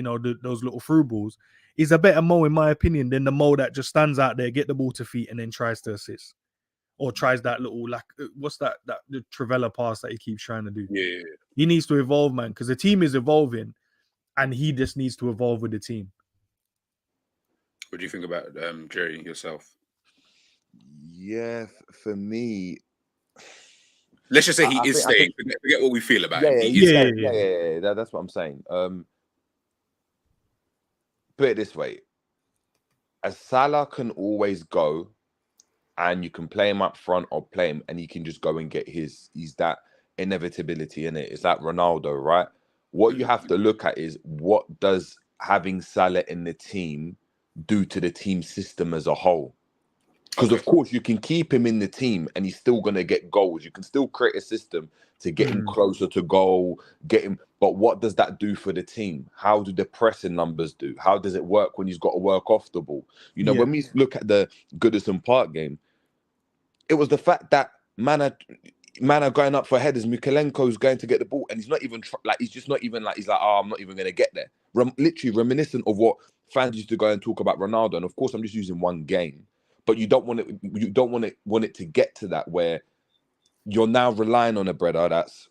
those little through balls. Is a better Mo, in my opinion, than the Mo that just stands out there, get the ball to feet, and then tries to assist. Or tries that little, what's that the Trivella pass that he keeps trying to do. Yeah. He needs to evolve, man, because the team is evolving, and he just needs to evolve with the team. What do you think about Jerry, yourself? Yeah, for me, let's just say he is staying. Forget what we feel about him. Yeah. That's what I'm saying. Put it this way: as Salah can always go, and you can play him up front or play him, and he can just go and get his. He's that inevitability in it. It's like Ronaldo, right? What you have to look at is what does having Salah in the team do to the team system as a whole. Because of course you can keep him in the team and he's still going to get goals. You can still create a system to get him closer to goal, get him. But what does that do for the team? How do the pressing numbers do? How does it work when he's got to work off the ball? When we look at the Goodison Park game, it was the fact that man are going up for headers. Mikalenko's going to get the ball and he's not even he's like, oh, I'm not even going to get there. Literally reminiscent of what fans used to go and talk about Ronaldo. And of course, I'm just using one game. But you don't want it. You don't want it to get to that where you're now relying on a brother that's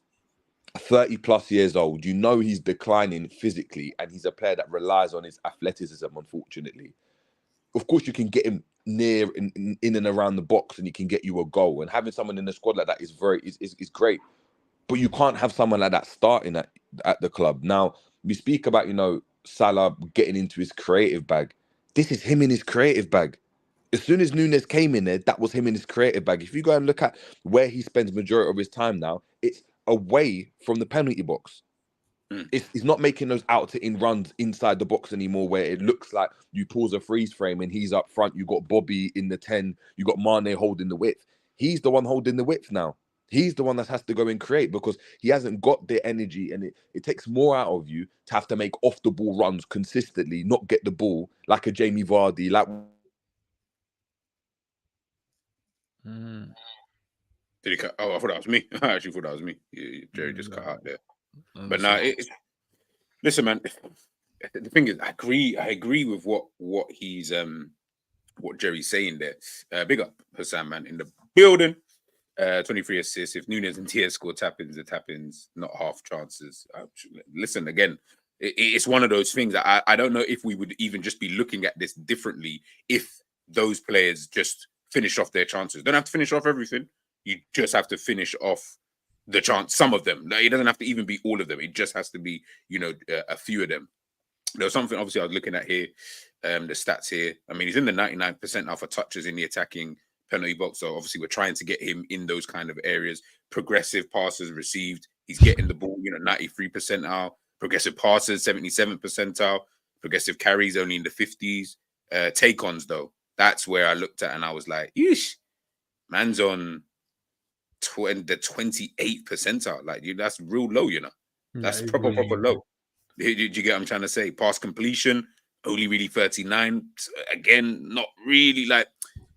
30 plus years old. He's declining physically, and he's a player that relies on his athleticism. Unfortunately, of course, you can get him near in and around the box, and he can get you a goal. And having someone in the squad like that is great. But you can't have someone like that starting at the club. Now we speak about Salah getting into his creative bag. This is him in his creative bag. As soon as Nunez came in there, that was him in his creative bag. If you go and look at where he spends majority of his time now, it's away from the penalty box. He's not making those out-to-in runs inside the box anymore, where it looks like you pause a freeze frame and he's up front. You got Bobby in the 10. You got Mane holding the width. He's the one holding the width now. He's the one that has to go and create because he hasn't got the energy, and it takes more out of you to have to make off-the-ball runs consistently, not get the ball like a Jamie Vardy, like. Did he cut? Oh, I thought that was me. I actually thought that was me. Jerry just cut out there. But now, listen, man. The thing is, I agree with what he's what Jerry's saying there. Big up Hassan, man, in the building. 23 assists. If Nunez and Diaz score tap-ins, the tap-ins, not half chances. Listen, again, it's one of those things that I don't know if we would even just be looking at this differently if those players just finish off their chances. Don't have to finish off everything. You just have to finish off the chance, some of them. It doesn't have to even be all of them. It just has to be, a few of them. There was something, obviously, I was looking at here, the stats here. I mean, he's in the 99% now for touches in the attacking penalty box. So obviously, we're trying to get him in those kind of areas. Progressive passes received. He's getting the ball, 93 percentile. Progressive passes, 77th percentile. Progressive carries only in the 50s. Take-ons, though, that's where I looked at and I was like, yeesh, man's on the 28th percentile. Like, that's real low, That's proper low. Did you get what I'm trying to say? Pass completion, only really 39. Again, not really like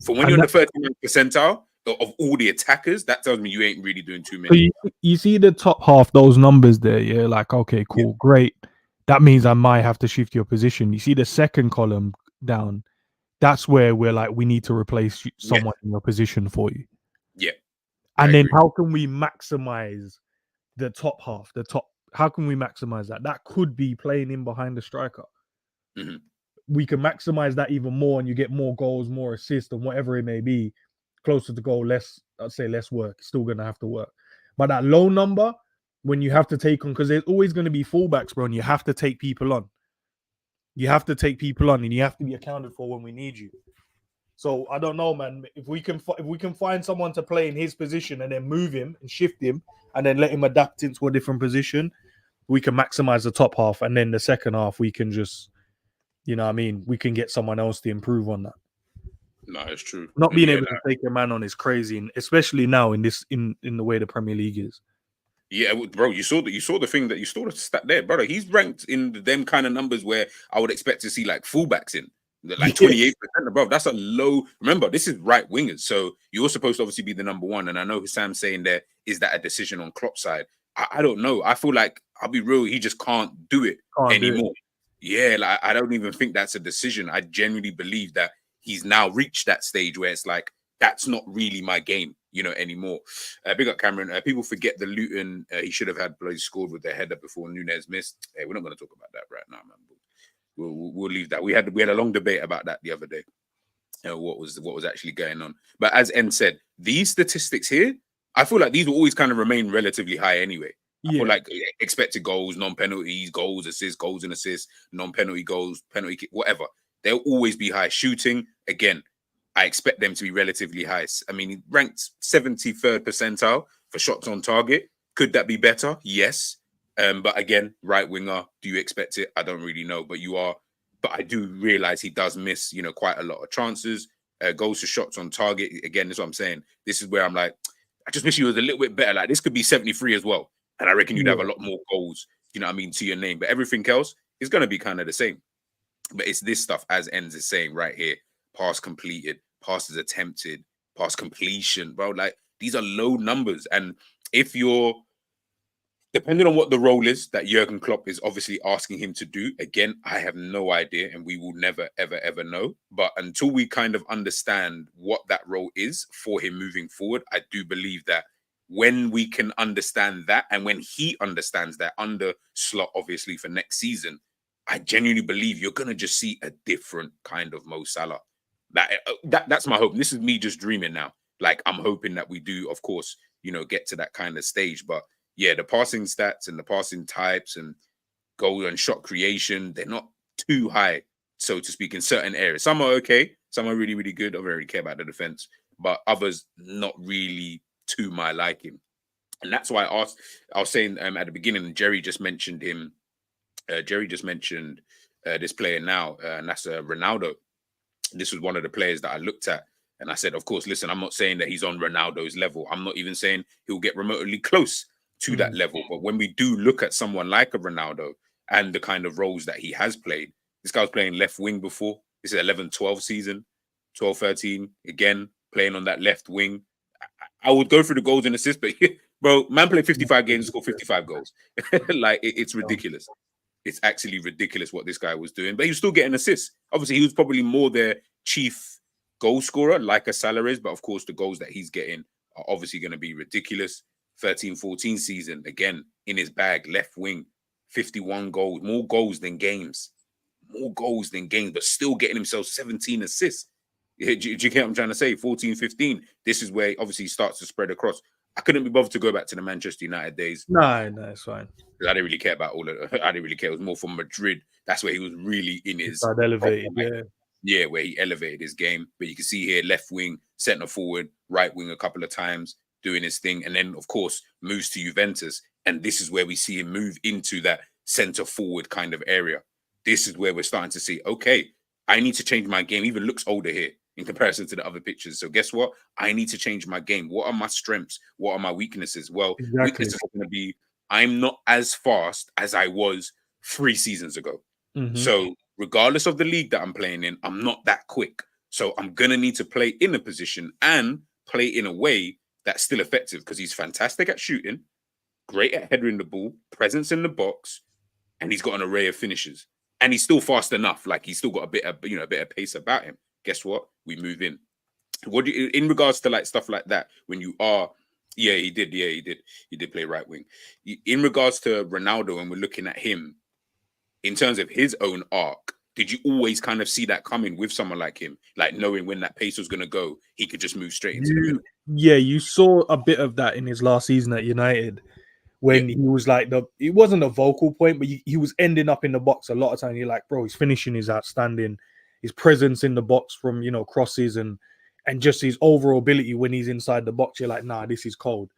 for when you're in the 39th percentile of all the attackers, that tells me you ain't really doing too many. So you see the top half, those numbers there, yeah? Like, okay, cool, great. That means I might have to shift your position. You see the second column down, that's where we're like, we need to replace someone in your position for you. Yeah. And then how can we maximize the top half, how can we maximize that? That could be playing in behind the striker. Mm-hmm. We can maximize that even more, and you get more goals, more assists, and whatever it may be. Closer to goal, I'd say less work. Still going to have to work. But that low number, when you have to take on, because there's always going to be fullbacks, bro, and you have to take people on. You have to take people on, and you have to be accounted for when we need you. So I don't know, man. If we can find someone to play in his position and then move him and shift him and then let him adapt into a different position, we can maximize the top half, and then the second half we can just, we can get someone else to improve on that. No, it's true. Not being able to take a man on is crazy, and especially now in the way the Premier League is. Yeah, bro, you saw the stat there, brother. He's ranked in them kind of numbers where I would expect to see like fullbacks in. Like 28%, bro. That's a low. Remember, this is right wingers, so you're supposed to obviously be the number one. And I know Sam's saying there, is that a decision on Klopp's side? I don't know. I feel like, I'll be real, he just can't do it anymore. Yeah, like I don't even think that's a decision. I genuinely believe that he's now reached that stage where it's like, that's not really my game, anymore. Big up Cameron. People forget the Luton. He should have had bloody scored with their header before Nunez missed. Hey, we're not going to talk about that right now, man. We'll leave that. We had a long debate about that the other day. What was actually going on. But as N said, these statistics here, I feel like these will always kind of remain relatively high anyway. I feel like expected goals, non-penalties, goals and assists, non-penalty goals, penalty kick, whatever. They'll always be high. Shooting, again, I expect them to be relatively high. I mean, he ranked 73rd percentile for shots on target. Could that be better? Yes. But again, right winger, do you expect it? I don't really know, but I do realize he does miss, quite a lot of chances. Goals to shots on target. Again, that's what I'm saying. This is where I'm like, I just wish he was a little bit better. Like, this could be 73 as well. And I reckon you'd have a lot more goals, to your name. But everything else is going to be kind of the same. But it's this stuff, as Enz is saying right here. Pass completed, passes attempted, pass completion, bro. Like, these are low numbers. And if you're, depending on what the role is that Jurgen Klopp is obviously asking him to do, again, I have no idea, and we will never, ever, ever know. But until we kind of understand what that role is for him moving forward, I do believe that when we can understand that, and when he understands that under Slot, obviously, for next season, I genuinely believe you're going to just see a different kind of Mo Salah. That's my hope. This is me just dreaming now. Like, I'm hoping that we do, of course, get to that kind of stage. But yeah, the passing stats and the passing types and goal and shot creation, they're not too high, so to speak, in certain areas. Some are okay, some are really, really good. I don't really care about the defense, but others not really to my liking. And that's why I was saying at the beginning, and Jerry just mentioned him. Jerry just mentioned this player now, and that's Ronaldo. This was one of the players that I looked at, and I said, of course, listen, I'm not saying that he's on Ronaldo's level. I'm not even saying he'll get remotely close to that level. But when we do look at someone like a Ronaldo and the kind of roles that he has played, this guy was playing left wing before. This is 11-12 season, 12-13, again, playing on that left wing. I would go through the goals and assists, but bro, man played 55 games and scored 55 goals. Like, it's ridiculous. It's actually ridiculous what this guy was doing, but he was still getting assists. Obviously, he was probably more their chief goal scorer, like a Salah is, but of course, the goals that he's getting are obviously going to be ridiculous. 13-14 season, again, in his bag, left wing, 51 goals, more goals than games, but still getting himself 17 assists. Do you get what I'm trying to say? 14-15, this is where obviously he starts to spread across. I couldn't be bothered to go back to the Manchester United days. No, it's fine. I didn't really care about all of it. I didn't really care. It was more from Madrid. That's where he was really in his elevated, where he elevated his game. But you can see here, left wing, centre forward, right wing a couple of times, doing his thing. And then, of course, moves to Juventus. And this is where we see him move into that centre forward kind of area. This is where we're starting to see, okay, I need to change my game. Even looks older here in comparison to the other pictures. So guess what? I need to change my game. What are my strengths? What are my weaknesses? Well, weaknesses are going to be, I'm not as fast as I was 3 seasons ago. So regardless of the league that I'm playing in, I'm not that quick. So I'm going to need to play in a position and play in a way that's still effective, because he's fantastic at shooting, great at headering the ball, presence in the box, and he's got an array of finishes. And he's still fast enough. Like, he's still got a bit of pace about him. Guess what? We move in. What do you, in regards to like stuff like that, when you are, he did play right wing. In regards to Ronaldo, and we're looking at him in terms of his own arc, did you always kind of see that coming with someone like him, like knowing when that pace was going to go, he could just move straight into the middle? Yeah, you saw a bit of that in his last season at United, when he was like it wasn't a vocal point, but he was ending up in the box a lot of time. You're like, bro, his finishing is outstanding. His presence in the box from, crosses and just his overall ability when he's inside the box, you're like, nah, this is cold.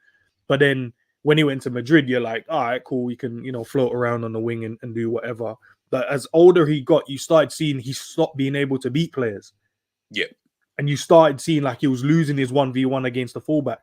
But then when he went to Madrid, you're like, all right, cool. You can, float around on the wing and do whatever. But as older he got, you started seeing he stopped being able to beat players. Yeah. And you started seeing like he was losing his 1v1 against the fullbacks.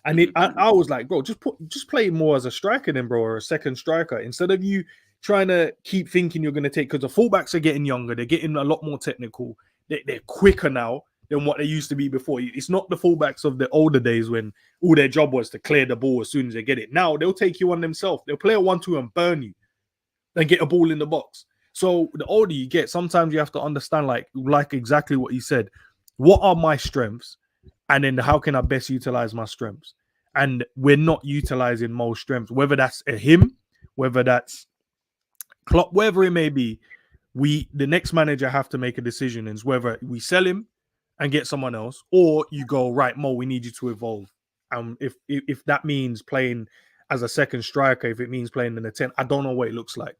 And I was like, bro, just play more as a striker then, bro, or a second striker, instead of you trying to keep thinking you're going to take, because the fullbacks are getting younger. They're getting a lot more technical. They're quicker now than what they used to be before. It's not the fullbacks of the older days when all their job was to clear the ball as soon as they get it. Now they'll take you on themselves. They'll play a 1-2 and burn you, then get a ball in the box. So the older you get, sometimes you have to understand, like exactly what you said. What are my strengths? And then how can I best utilize my strengths? And we're not utilizing most strengths, whether that's him, whether that's Klopp, wherever it may be. The next manager have to make a decision, and whether we sell him and get someone else, or you go, right, Mo, we need you to evolve. If that means playing as a second striker, if it means playing in a 10, I don't know what it looks like,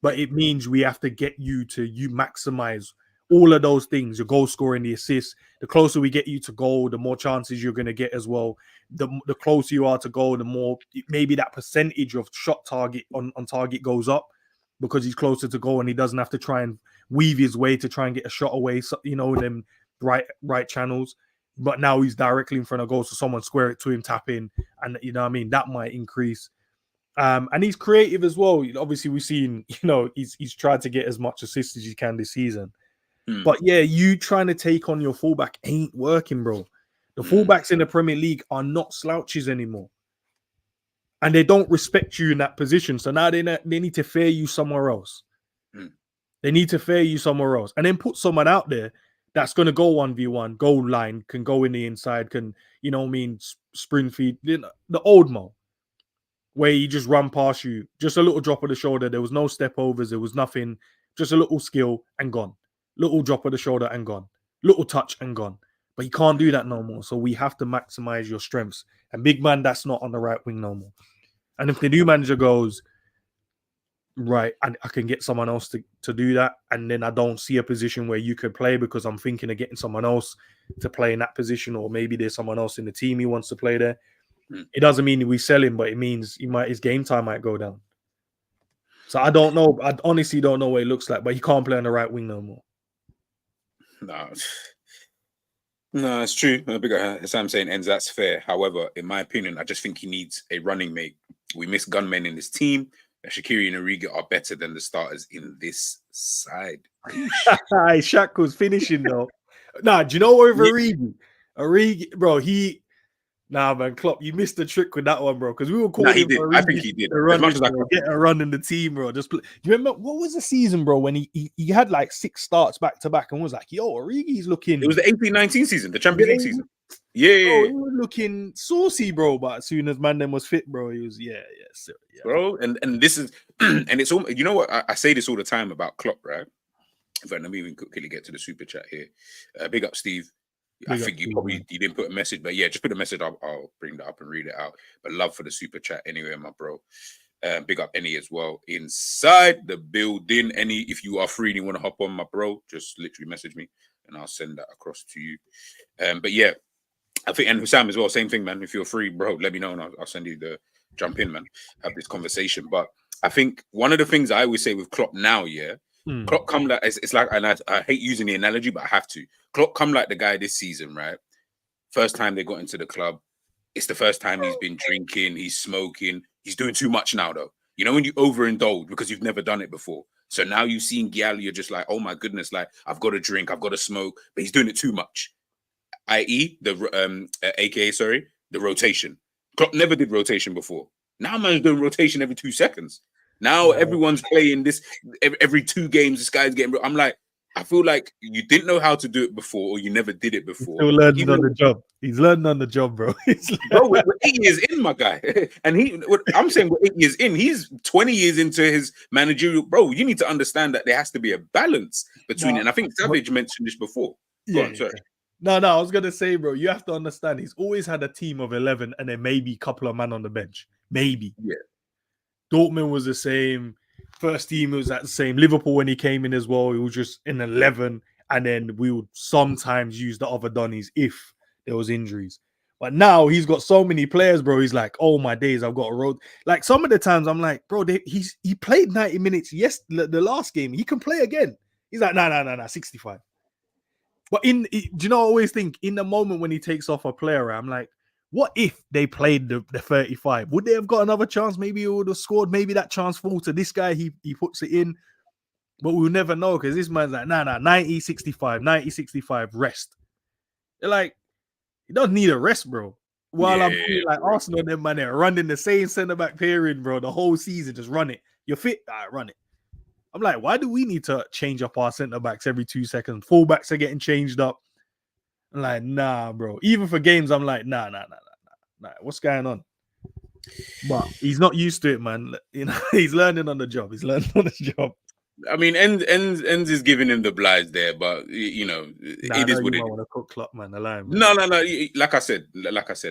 but it means we have to get you maximize all of those things, your goal scoring, the assists. The closer we get you to goal, the more chances you're going to get as well. The closer you are to goal, the more maybe that percentage of shot target on target goes up, because he's closer to goal and he doesn't have to try and weave his way to try and get a shot away, them right channels. But now he's directly in front of goal, so someone square it to him, tap in, and that might increase. And he's creative as well. Obviously, we've seen, he's tried to get as much assists as he can this season. But yeah, you trying to take on your fullback ain't working, bro. The fullbacks in the Premier League are not slouches anymore. And they don't respect you in that position. So now they need to fare you somewhere else. They need to fare you somewhere else. And then put someone out there that's going to go 1v1, goal line, can go in the inside, can, sprint feed. The old Mo, where he just run past you, just a little drop of the shoulder. There was no step overs. There was nothing. Just a little skill and gone. Little drop of the shoulder and gone. Little touch and gone. But you can't do that no more. So we have to maximize your strengths. And big man, that's not on the right wing no more. And if the new manager goes, right, and I can get someone else to do that, and then I don't see a position where you could play because I'm thinking of getting someone else to play in that position, or maybe there's someone else in the team he wants to play there. It doesn't mean we sell him, but it means his game time might go down. So I don't know. I honestly don't know what it looks like, but he can't play on the right wing no more. No, it's true. As I'm saying, ends that's fair. However, in my opinion, I just think he needs a running mate. We miss gunmen in this team. Shaqiri and Origi are better than the starters in this side. Shaq was finishing though. Nah, do you know what with Origi? Origi, bro, Nah, man, Klopp, you missed the trick with that one, bro. Because we were calling him for I think he did. As much as I could get a run in the team, bro. Just play. You remember what was the season, bro, when he had like 6 starts back to back and was like, yo, Origi's looking. It was the 18-19 season, the Champions League season. Yeah, bro, he was looking saucy, bro. But as soon as Mandem was fit, bro, he was bro. And this is and it's all, you know what, I say this all the time about Klopp, right? In fact, let me even quickly get to the super chat here. Big up, Steve. I think you didn't put a message, but yeah, just put a message up. I'll bring that up and read it out. But love for the super chat anyway, my bro. Big up Any as well inside the building. Any, if you are free and you want to hop on, my bro, just literally message me and I'll send that across to you. But yeah, I think, and Hussam as well, same thing, man. If you're free, bro, let me know and I'll send you the jump in, man. Have this conversation. But I think one of the things I always say with Klopp now, Klopp come like it's like, and I hate using the analogy, but I have to. Klopp come like the guy this season, right? First time they got into the club, it's the first time he's been drinking, he's smoking, he's doing too much now, though. You know when you overindulge because you've never done it before. So now you've seen Gyal, you're just like, oh my goodness, like I've got to drink, I've got to smoke, but he's doing it too much. I.e., the rotation. Klopp never did rotation before. Now man's doing rotation every 2 seconds. Now everyone's playing this every 2 games. This guy's getting. I'm like, I feel like you didn't know how to do it before, or you never did it before. He's still learning on the job. He's learning on the job, bro. Bro, we're 8 years in, my guy, and I'm saying we're 8 years in. He's 20 years into his managerial. Bro, you need to understand that there has to be a balance between it. And I think Savage mentioned this before. Go on, sorry. No, I was gonna say, bro, you have to understand. He's always had a team of 11, and then maybe a couple of men on the bench. Maybe. Yeah. Dortmund was the same. First team was at the same. Liverpool, when he came in as well, he was just in 11. And then we would sometimes use the other Donnies if there was injuries. But now he's got so many players, bro. He's like, oh, my days, I've got a road. Like some of the times I'm like, bro, he played 90 minutes. Yes, the last game. He can play again. He's like, nah, 65. But do you know, I always think in the moment when he takes off a player, I'm like, what if they played the 35? Would they have got another chance? Maybe he would have scored. Maybe that chance falls to this guy. He puts it in. But we'll never know because this man's like, nah, 90, 65, 90, 65, rest. They're like, he doesn't need a rest, bro. While I'm feeling like Arsenal, them man, they're running the same centre-back pairing, bro, the whole season. Just run it. You're fit? All right, run it. I'm like, why do we need to change up our centre-backs every 2 seconds? Fullbacks are getting changed up. I'm like, nah, bro. Even for games, I'm like, nah. What's going on? But he's not used to it, man. You know, he's learning on the job. I mean, Ends is giving him the blights there, but you know, it is what it is. Want to cook Klopp, man. Man. No. Like I said,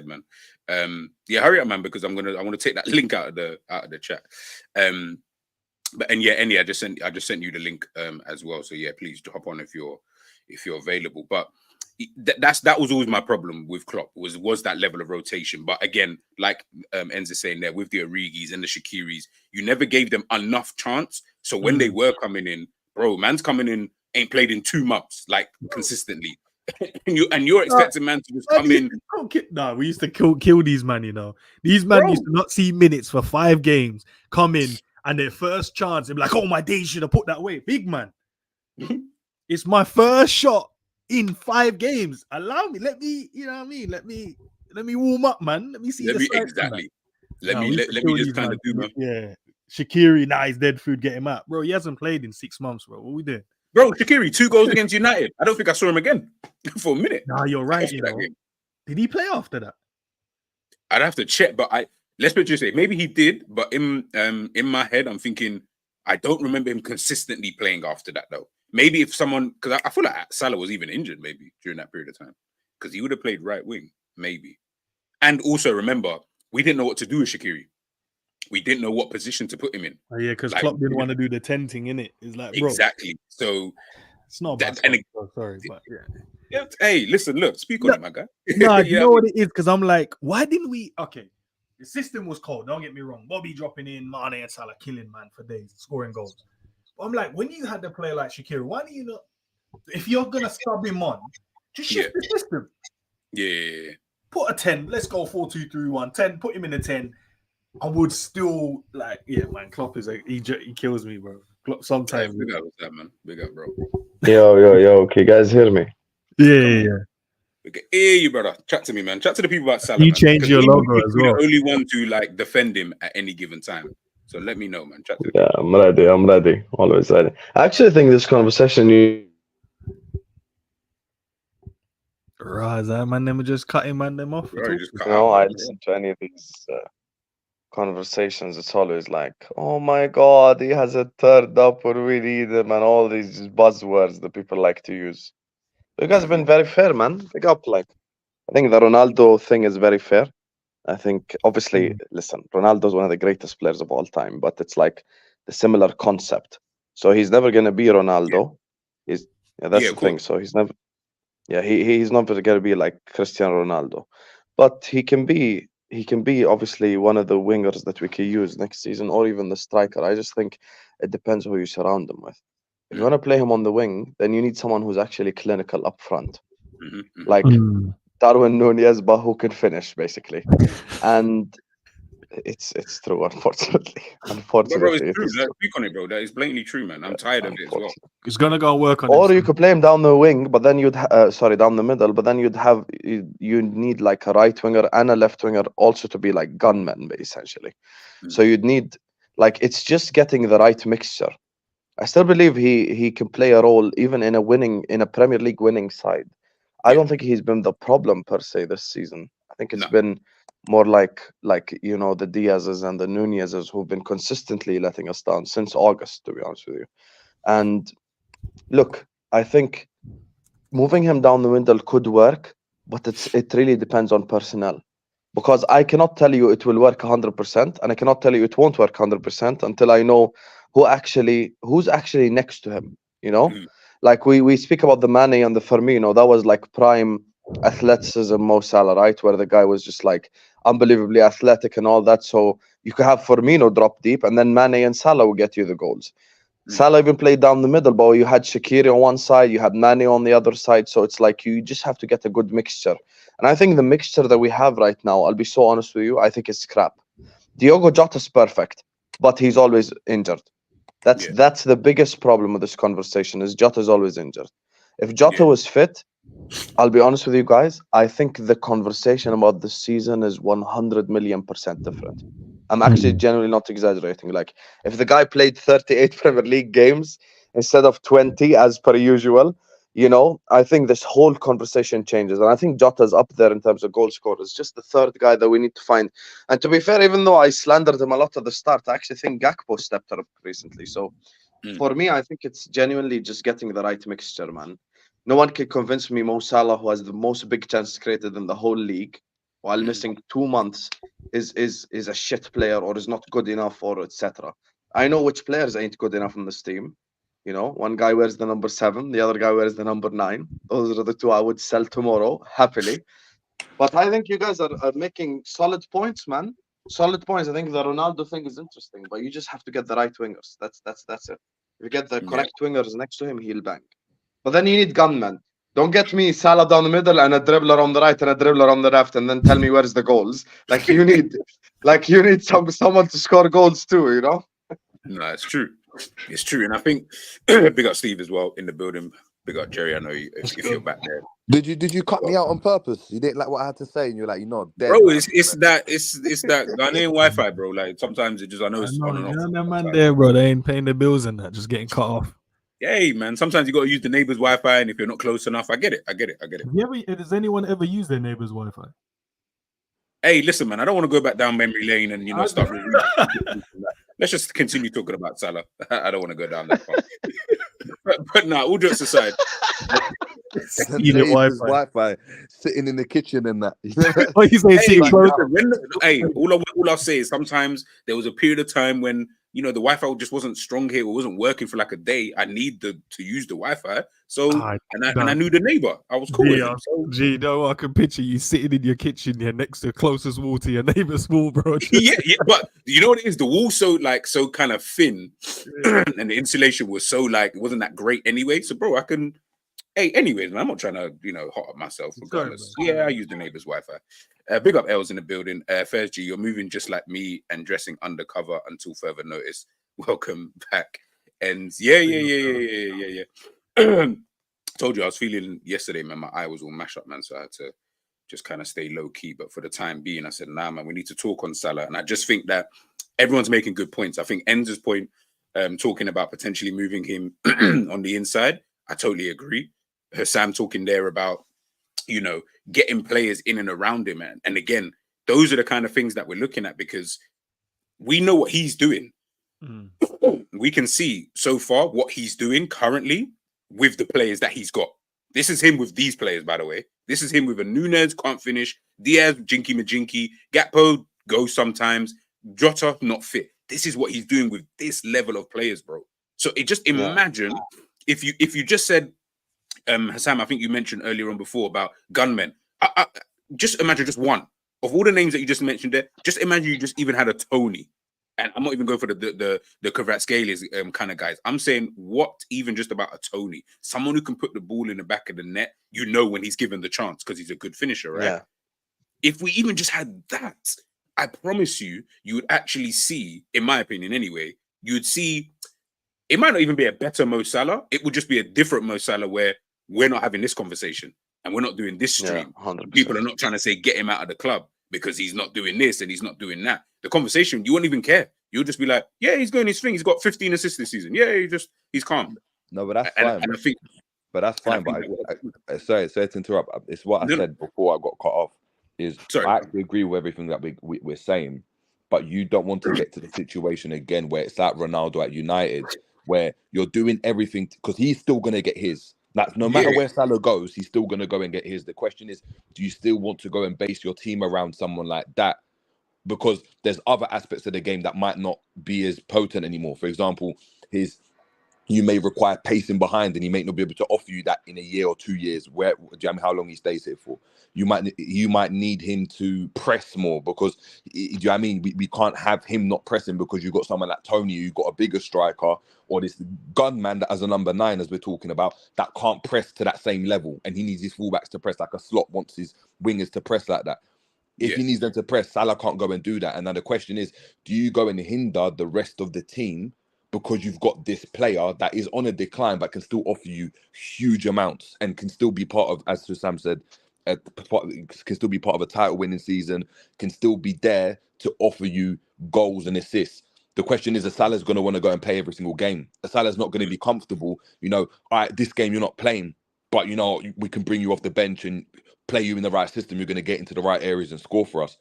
man. Hurry up, man, because I want to take that link out of the chat. But I just sent you the link as well. So yeah, please hop on if you're available. But that was always my problem with Klopp was that level of rotation. But again, like Enzo saying there, with the Origis and the Shaqiris, you never gave them enough chance. So when they were coming in, bro, man's coming in, ain't played in 2 months, like consistently. and you're expecting man to just come in. No, we used to kill these man, you know. These man used to not see minutes for 5 games, come in, and their first chance, they'd be like, oh my days, should have put that way. Big man. It's my first shot in 5 games. Allow me, let me, you know what I mean? Let me warm up, man. Let me see exactly. Let me just kind of do, man. Yeah. Shaqiri, he's dead food, get him out. Bro, he hasn't played in 6 months, bro. What we doing? Bro, Shaqiri, 2 goals against United. I don't think I saw him again for a minute. Nah, you're right, you know. Did he play after that? I'd have to check, but let's put it this way, maybe he did, but in my head, I'm thinking I don't remember him consistently playing after that though. Maybe if someone, because I feel like Salah was even injured maybe during that period of time, because he would have played right wing, maybe. And also remember, we didn't know what to do with Shaqiri. we didn't know what position to put him in. Oh, yeah, because Klopp didn't want to do the tenting in it. It's like, bro, exactly. So it's not bad. Sorry, but yeah. Hey, listen, look, speak on it, my guy. No, you know what it is? Because I'm like, why didn't we? Okay, the system was cold. Don't get me wrong. Bobby dropping in, Mane and Salah killing man for days, scoring goals. But I'm like, when you had to play like Shaqiri, why do you not? If you're gonna sub him on, just shift the system. Yeah. Put a 10. Let's go 4-2-3-1. 10. Put him in a 10. I would still like, yeah, man. Klopp is like he kills me, bro. Klopp, sometimes. Big up, man. Big up, bro. Yo. Can you guys hear me? Yeah. We can hear you, brother. Chat to me, man. Chat to the people about Salah. You change your logo as well. The only one to like defend him at any given time. So let me know, man. Chat to yeah, I'm ready. Always ready. I actually think this conversation Raza, man, them just cutting them off. I listen to any of these conversations. It's always like, oh my god, he has a third up when we need him, and all these buzzwords that people like to use. You guys have been very fair, man. Big up, like, I think the Ronaldo thing is very fair. I think, obviously, listen, Ronaldo's one of the greatest players of all time, but it's like the similar concept. So he's never going to be Ronaldo. That's the thing. So he's never, he's not going to be like Cristiano Ronaldo, but he can be obviously one of the wingers that we can use next season, or even the striker. I just think it depends who you surround him with. If you want to play him on the wing, then you need someone who's actually clinical up front. Like Darwin Nunez, but who can finish, basically. And it's true, unfortunately. Bro, it's true. Speak on it, bro. That is blatantly true, man. I'm tired of it as well. He's gonna go work on it. Or you could play him down the wing, but then you'd down the middle, but then you need like a right winger and a left winger also to be like gunmen, essentially. So you'd need, like, it's just getting the right mixture. I still believe he can play a role even in a Premier League winning side. I don't think he's been the problem per se this season. I think it's been more like the Diaz's and the Nunez's who've been consistently letting us down since August, to be honest with you. And look, I think moving him down the middle could work, but it really depends on personnel. Because I cannot tell you it will work 100%, and I cannot tell you it won't work 100% until I know who's actually next to him, Like we speak about the Mane and the Firmino, that was like prime athleticism Mo Salah, right? Where the guy was just like unbelievably athletic and all that. So you could have Firmino drop deep, and then Mane and Salah will get you the goals. Salah even played down the middle, but you had Shaqiri on one side, you had Mane on the other side. So it's like you just have to get a good mixture. And I think the mixture that we have right now, I'll be so honest with you, I think it's crap. Diogo Jota's perfect, but he's always injured. That's the biggest problem with this conversation, is Jota's always injured. If Jota was fit, I'll be honest with you guys, I think the conversation about this season is 100,000,000% different. I'm actually genuinely not exaggerating. Like, if the guy played 38 Premier League games instead of 20 as per usual, I think this whole conversation changes. And I think Jota's up there in terms of goal scorers, just the third guy that we need to find. And to be fair, even though I slandered him a lot at the start, I actually think Gakpo stepped up recently. So for me, I think it's genuinely just getting the right mixture, man. No one can convince me Mo Salah, who has the most big chances created in the whole league, while missing 2 months, is a shit player or is not good enough, or etc. I know which players ain't good enough in this team. One guy wears the number 7, the other guy wears the number 9. Those are the two I would sell tomorrow, happily. But I think you guys are making solid points, man. Solid points. I think the Ronaldo thing is interesting, but you just have to get the right wingers. That's it. If you get the correct wingers next to him, he'll bang. But then you need gunmen. Don't get me Salah down the middle and a dribbler on the right and a dribbler on the left, and then tell me where's the goals. Like you need someone to score goals too, No, it's true. It's true. And I think big up Steve as well in the building. Big up Jerry. I know you, if you're back there. Did you cut me out on purpose? You didn't like what I had to say, and you're like, dead. Bro, it's that Ghanaian Wi-Fi, bro. Like sometimes it just I know it's on and off. That man there, bro. They ain't paying the bills and that, just getting cut off. Hey man, sometimes you got to use the neighbor's Wi-Fi, and if you're not close enough, I get it. Does anyone ever use their neighbor's Wi-Fi? Hey, listen, man, I don't want to go back down memory lane and start. Let's just continue talking about Salah. I don't want to go down that path. but nah, all jokes aside, neighbor's Wi-Fi, sitting in the kitchen and that. What you say? All I'll say is sometimes there was a period of time when the Wi-Fi just wasn't strong here, or wasn't working for like a day. I need to use the Wi-Fi, so and I knew the neighbor. I was cool with him. So. I can picture you sitting in your kitchen next to the closest wall to your neighbor's wall, bro. yeah, but you know what it is? The wall so kind of thin, and the insulation was so it wasn't that great anyway. So, bro, I can. Hey, anyways, man, I'm not trying to, hot up myself regardless. Sorry, I use the neighbor's Wi-Fi. Big up Els in the building. Fairs G, you're moving just like me and dressing undercover until further notice. Welcome back. And yeah. Told you I was feeling yesterday, man, my eye was all mashed up, man. So I had to just kind of stay low key. But for the time being, I said, nah, man, we need to talk on Salah. And I just think that everyone's making good points. I think Enz's point, talking about potentially moving him on the inside, I totally agree. Sam talking there about, getting players in and around him. And again, those are the kind of things that we're looking at, because we know what he's doing. We can see so far what he's doing currently with the players that he's got. This is him with these players, by the way. This is him with a Nunez, can't finish. Diaz, jinky majinky. Gakpo goes sometimes. Jota, not fit. This is what he's doing with this level of players, bro. So imagine if you just said, Hassam, I think you mentioned earlier on before about gunmen. I just imagine just one. Of all the names that you just mentioned there, just imagine you just even had a Tony. And I'm not even going for the Kvaratskhelia kind of guys. I'm saying what even just about a Tony. Someone who can put the ball in the back of the net, when he's given the chance, because he's a good finisher, right? Yeah. If we even just had that, I promise you would actually see, in my opinion anyway, you would see, it might not even be a better Mo Salah. It would just be a different Mo Salah where we're not having this conversation and we're not doing this stream. Yeah, people are not trying to say, get him out of the club because he's not doing this and he's not doing that. The conversation, you won't even care. You'll just be like, yeah, he's doing his thing. He's got 15 assists this season. Yeah, he's calm. No, but that's fine. And I think, but that's fine. But sorry to interrupt. It's what I said before I got cut off. I actually agree with everything that we're saying, but you don't want to get to the situation again where it's like Ronaldo at United, where you're doing everything because he's still going to get his. Like, no matter where Salah goes, he's still going to go and get his. The question is, do you still want to go and base your team around someone like that? Because there's other aspects of the game that might not be as potent anymore. For example, you may require pacing behind, and he may not be able to offer you that in a year or 2 years. Where, do you know how long he stays here for? You might need him to press more because, do you know what I mean? We can't have him not pressing because you've got someone like Tony, you've got a bigger striker, or this gunman that as a number 9, as we're talking about, that can't press to that same level, and he needs his fullbacks to press like a slot, wants his wingers to press like that. If he needs them to press, Salah can't go and do that. And now the question is, do you go and hinder the rest of the team because you've got this player that is on a decline but can still offer you huge amounts and can still be part of, as Sam said, can still be part of a title-winning season, can still be there to offer you goals and assists. The question is, Salah's going to want to go and play every single game. Salah's not going to be comfortable. All right, this game you're not playing, but we can bring you off the bench and play you in the right system. You're going to get into the right areas and score for us.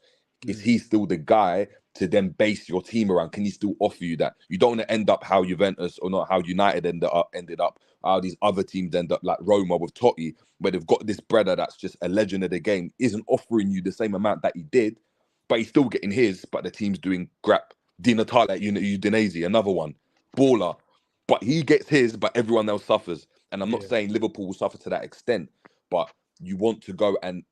Is he still the guy to then base your team around? Can he still offer you that? You don't want to end up how Juventus or not how United ended up, how these other teams end up like Roma with Totti, where they've got this brother that's just a legend of the game, isn't offering you the same amount that he did, but he's still getting his, but the team's doing crap. Di Natale at Udinese, another one, baller, but he gets his, but everyone else suffers. And I'm not saying Liverpool will suffer to that extent, but you want to go and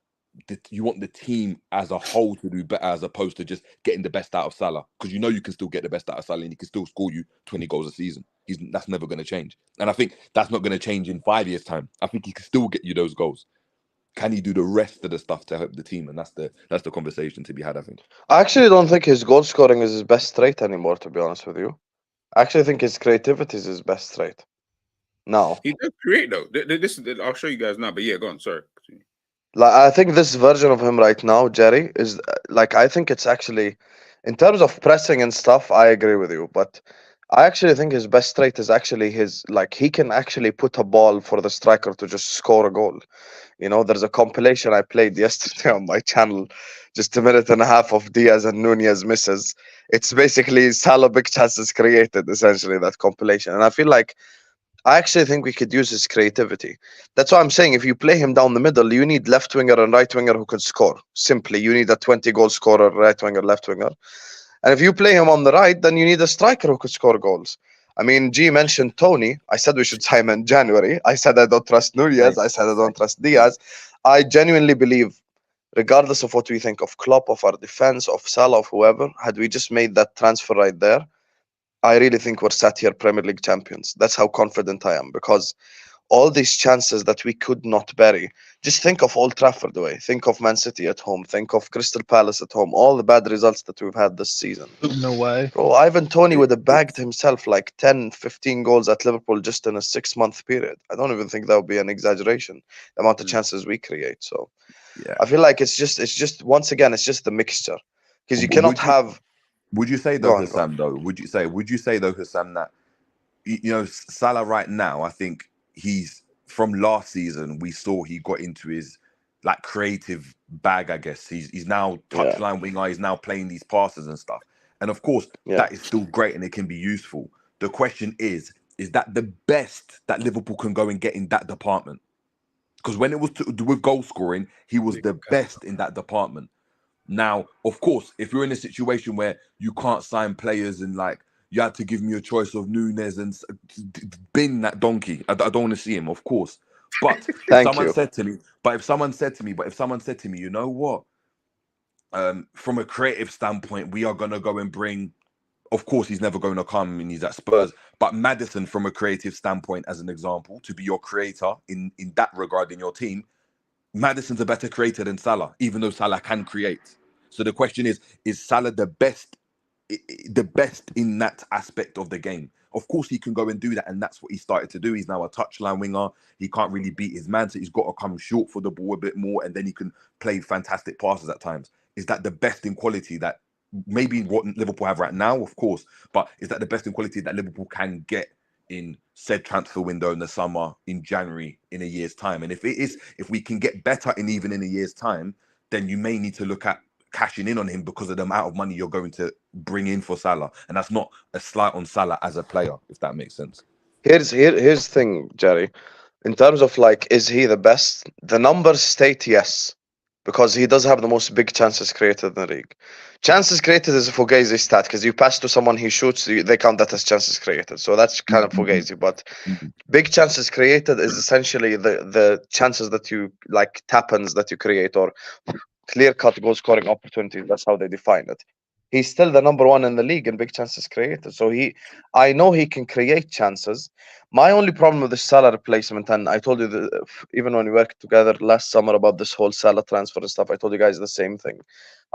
you want the team as a whole to do better as opposed to just getting the best out of Salah, because you can still get the best out of Salah and he can still score you 20 goals a season. That's never going to change. And I think that's not going to change in 5 years' time. I think he can still get you those goals. Can he do the rest of the stuff to help the team? And that's the conversation to be had, I think. I actually don't think his goal scoring is his best trait anymore, to be honest with you. I actually think his creativity is his best trait. No. He does create, though. I'll show you guys now, but yeah, go on, sorry. Like, I think this version of him right now, Jerry, is I think it's actually, in terms of pressing and stuff, I agree with you. But I actually think his best trait is actually he can actually put a ball for the striker to just score a goal. There's a compilation I played yesterday on my channel, just a minute and a half of Diaz and Nunez misses. It's basically Salah big chances created, essentially, that compilation. And I feel like I actually think we could use his creativity. That's why I'm saying if you play him down the middle, you need left winger and right winger who can score. Simply, you need a 20-goal scorer, right winger, left winger. And if you play him on the right, then you need a striker who could score goals. I mean, G mentioned Tony. I said we should sign him in January. I said I don't trust Nunez. I said I don't trust Diaz. I genuinely believe, regardless of what we think of Klopp, of our defense, of Salah, of whoever, had we just made that transfer right there, I really think we're sat here Premier League champions. That's how confident I am, because all these chances that we could not bury. Just think of Old Trafford away. Think of Man City at home. Think of Crystal Palace at home. All the bad results that we've had this season. No way. Bro, Ivan Toney would have bagged himself like 10, 15 goals at Liverpool just in a 6-month period. I don't even think that would be an exaggeration, the amount of chances we create. So Yeah. I feel like it's just once again, it's just the mixture. Because you cannot have. Would you say though, Hassam, though? Would you say though, Hassam, that Salah right now, I think he's from last season, we saw he got into his like creative bag, I guess. He's now touchline winger, he's now playing these passes and stuff. And of course, that is still great and it can be useful. The question is that the best that Liverpool can go and get in that department? Because when it was with goal scoring, he was the best in that department. Now, of course, if you're in a situation where you can't sign players and like you had to give me a choice of Nunez and bin that donkey, I don't want to see him, of course. But if someone said to me, you know what? From a creative standpoint, we are gonna go and bring. Of course, he's never going to come and he's at Spurs. But Maddison, from a creative standpoint, as an example, to be your creator in that regard in your team, Maddison's a better creator than Salah, even though Salah can create. So the question is Salah the best in that aspect of the game? Of course, he can go and do that, and that's what he started to do. He's now a touchline winger. He can't really beat his man, so he's got to come short for the ball a bit more, and then he can play fantastic passes at times. Is that the best in quality that maybe what Liverpool have right now? Of course, but is that the best in quality that Liverpool can get in said transfer window in the summer, in January, in a year's time? And if we can get better even in a year's time, then you may need to look at cashing in on him because of the amount of money you're going to bring in for Salah. And that's not a slight on Salah as a player, if that makes sense. Here's the thing, Jerry. In terms of like, is he the best? The numbers state yes, because he does have the most big chances created in the league. Chances created is a Fugazi stat, because you pass to someone, he shoots, they count that as chances created. So that's kind of Fugazi. But big chances created is essentially the chances that you like, tap-ins that you create, or clear-cut goal-scoring opportunities. That's how they define it. He's still the number one in the league in big chances created. So I know he can create chances. My only problem with the Salah replacement, and I told you even when we worked together last summer about this whole Salah transfer and stuff, I told you guys the same thing.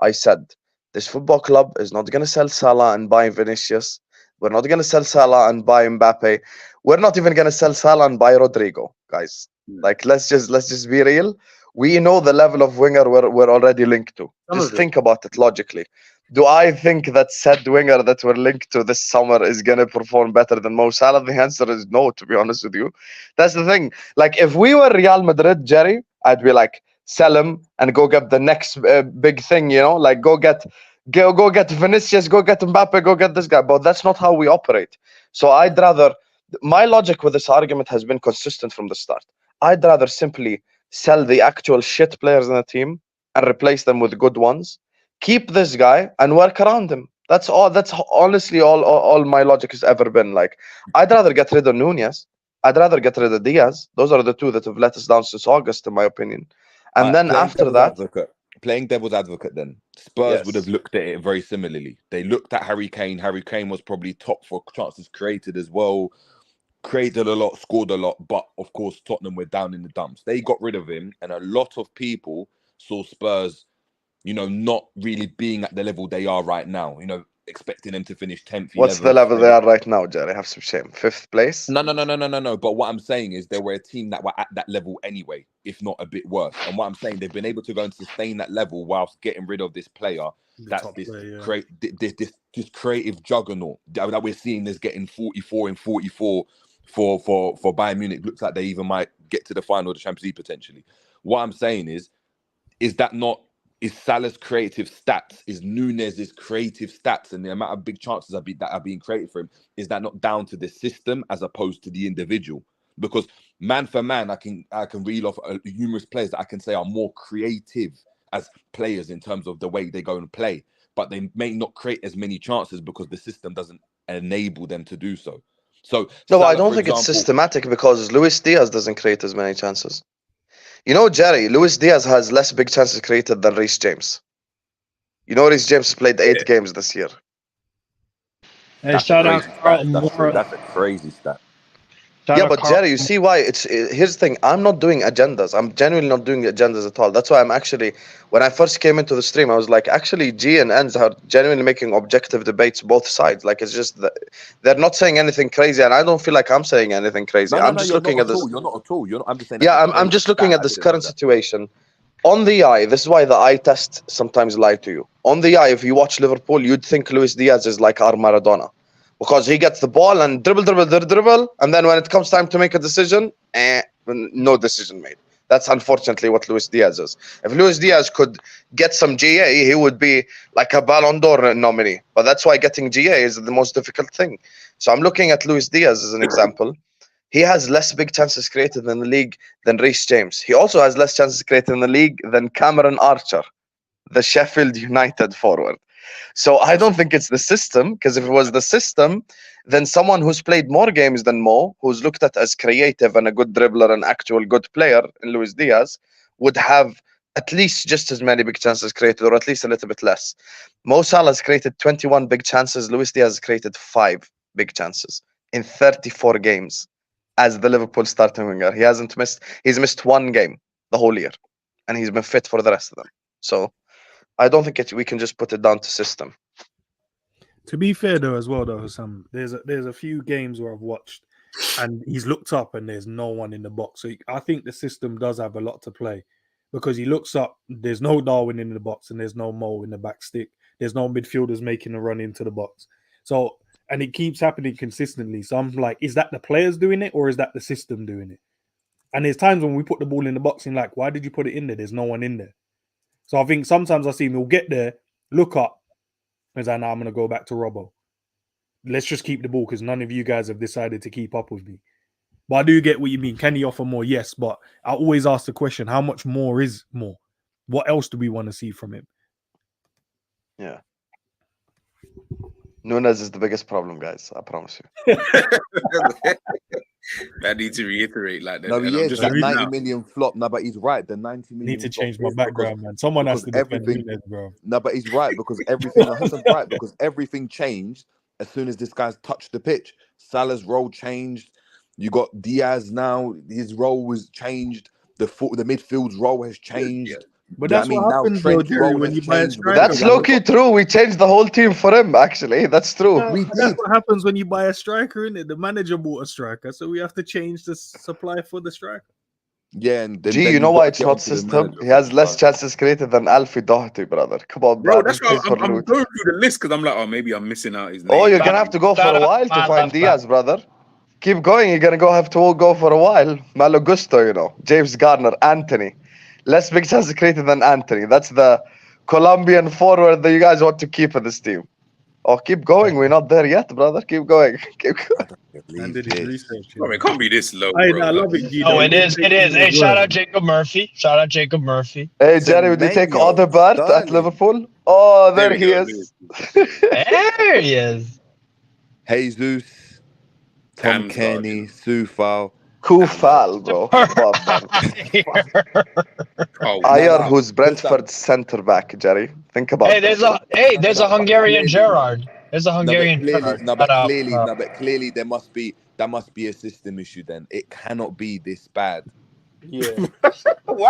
I said, this football club is not going to sell Salah and buy Vinicius. We're not going to sell Salah and buy Mbappe. We're not even going to sell Salah and buy Rodrigo, guys. Like, let's just be real. We know the level of winger we're already linked to. Just think about it logically. Do I think that said winger that we're linked to this summer is going to perform better than Mo Salah? The answer is no, to be honest with you. That's the thing. Like, if we were Real Madrid, Jerry, I'd be like, sell him and go get the next big thing, like go get Vinicius, go get Mbappe, go get this guy. But that's not how we operate. So I'd rather, my logic with this argument has been consistent from the start. I'd rather simply sell the actual shit players in the team and replace them with good ones. Keep this guy and work around him. That's all. That's honestly all my logic has ever been. Like, I'd rather get rid of Nunez. I'd rather get rid of Diaz. Those are the two that have let us down since August, in my opinion. And then after that, playing devil's advocate, then Spurs would have looked at it very similarly. They looked at Harry Kane. Harry Kane was probably top for chances created as well. Created a lot, scored a lot, but of course Tottenham were down in the dumps. They got rid of him, and a lot of people saw Spurs, not really being at the level they are right now. Expecting them to finish 10th. What's the level they are right now, Jerry? Have some shame. 5th place? No. But what I'm saying is they were a team that were at that level anyway, if not a bit worse. And what I'm saying, they've been able to go and sustain that level whilst getting rid of this player. That's this creative juggernaut that we're seeing is getting 44 and 44 for Bayern Munich. Looks like they even might get to the final of the Champions League potentially. What I'm saying is that not is Salah's creative stats, is Nunez's creative stats, and the amount of big chances that are being created for him, is that not down to the system as opposed to the individual? Because man for man, I can reel off numerous players that I can say are more creative as players in terms of the way they go and play, but they may not create as many chances because the system doesn't enable them to do so. So no, Salah, I don't think it's systematic because Luis Diaz doesn't create as many chances. You know, Jerry, Luis Diaz has less big chances created than Reece James. You know, Reece James played 8 games this year. Hey, shout out That's a crazy stat. Yeah, but Jerry, you see why here's the thing. I'm not doing agendas. I'm genuinely not doing agendas at all. That's why I'm actually, when I first came into the stream, I was like, actually, G and N's are genuinely making objective debates both sides. Like, it's just that they're not saying anything crazy, and I don't feel like I'm saying anything crazy. I'm just looking at this. You're not at all. I'm just saying. Yeah, I'm just looking at this current situation. On the eye, this is why the eye test sometimes lie to you. On the eye, if you watch Liverpool, you'd think Luis Diaz is like our Maradona. Because he gets the ball and dribble, and then when it comes time to make a decision, no decision made. That's unfortunately what Luis Diaz is. If Luis Diaz could get some GA, he would be like a Ballon d'Or nominee. But that's why getting GA is the most difficult thing. So I'm looking at Luis Diaz as an example. He has less big chances created in the league than Reece James. He also has less chances created in the league than Cameron Archer, the Sheffield United forward. So I don't think it's the system, because if it was the system, then someone who's played more games than Mo, who's looked at as creative and a good dribbler and actual good player in Luis Diaz, would have at least just as many big chances created, or at least a little bit less. Mo Salah has created 21 big chances. Luis Diaz has created 5 big chances in 34 games as the Liverpool starting winger. He's missed 1 game the whole year, and he's been fit for the rest of them. So I don't think we can just put it down to system. To be fair, though, as well, there's a few games where I've watched, and he's looked up and there's no one in the box. So I think the system does have a lot to play, because he looks up, there's no Darwin in the box, and there's no Mo in the back stick. There's no midfielders making a run into the box. So, and it keeps happening consistently. So I'm like, is that the players doing it, or is that the system doing it? And there's times when we put the ball in the box and like, why did you put it in there? There's no one in there. So I think sometimes I see him, he'll get there, look up, and say, nah, I'm going to go back to Robbo. Let's just keep the ball because none of you guys have decided to keep up with me. But I do get what you mean. Can he offer more? Yes, but I always ask the question, how much more is more? What else do we want to see from him? Yeah. Nunez is the biggest problem, guys. I promise you. I need to reiterate like that. No, he is. That 90 million flop. No, but he's right. The 90 million. Need to change my background, man. Someone has to defend Nunez, bro. No, but he's right because everything. Hassan's right because everything changed as soon as this guy's touched the pitch. Salah's role changed. You got Diaz now. His role was changed. The midfield's role has changed. Yeah. But that's what happens, though, Jerry, when you buy a striker. That's low-key true. We changed the whole team for him, actually. That's true. That's what happens when you buy a striker, innit? The manager bought a striker, so we have to change the supply for the striker. Yeah, and then, you know why it's not system? He has less chances created than Alfie Doherty, brother. Come on, bro. That's why I'm going through the list because I'm like, oh, maybe I'm missing out his name. Oh, you're going to have to go for a while to find Diaz, brother. Keep going. You're going to have to go for a while. Malo Gusto, you know. James Garner, Anthony. Less big chances created than Anthony. That's the Colombian forward that you guys want to keep in this team. Oh, keep going. We're not there yet, brother. Keep going. Keep going. And did his research. I mean, it can't be this low, bro. I love it, Guido. Oh, it is. It is. Hey, shout out Jacob Murphy. Hey, Jerry, did you take Audebert at Liverpool? Oh, there he is. There he is. Jesus, Tom Kenny, Sufal. Kufal, bro. Ayer, who's Brentford's centre back, Jerry. Think about it. There's a Hungarian Gerrard. There's a Hungarian Gerrard. But clearly there must be a system issue then. It cannot be this bad. Yeah.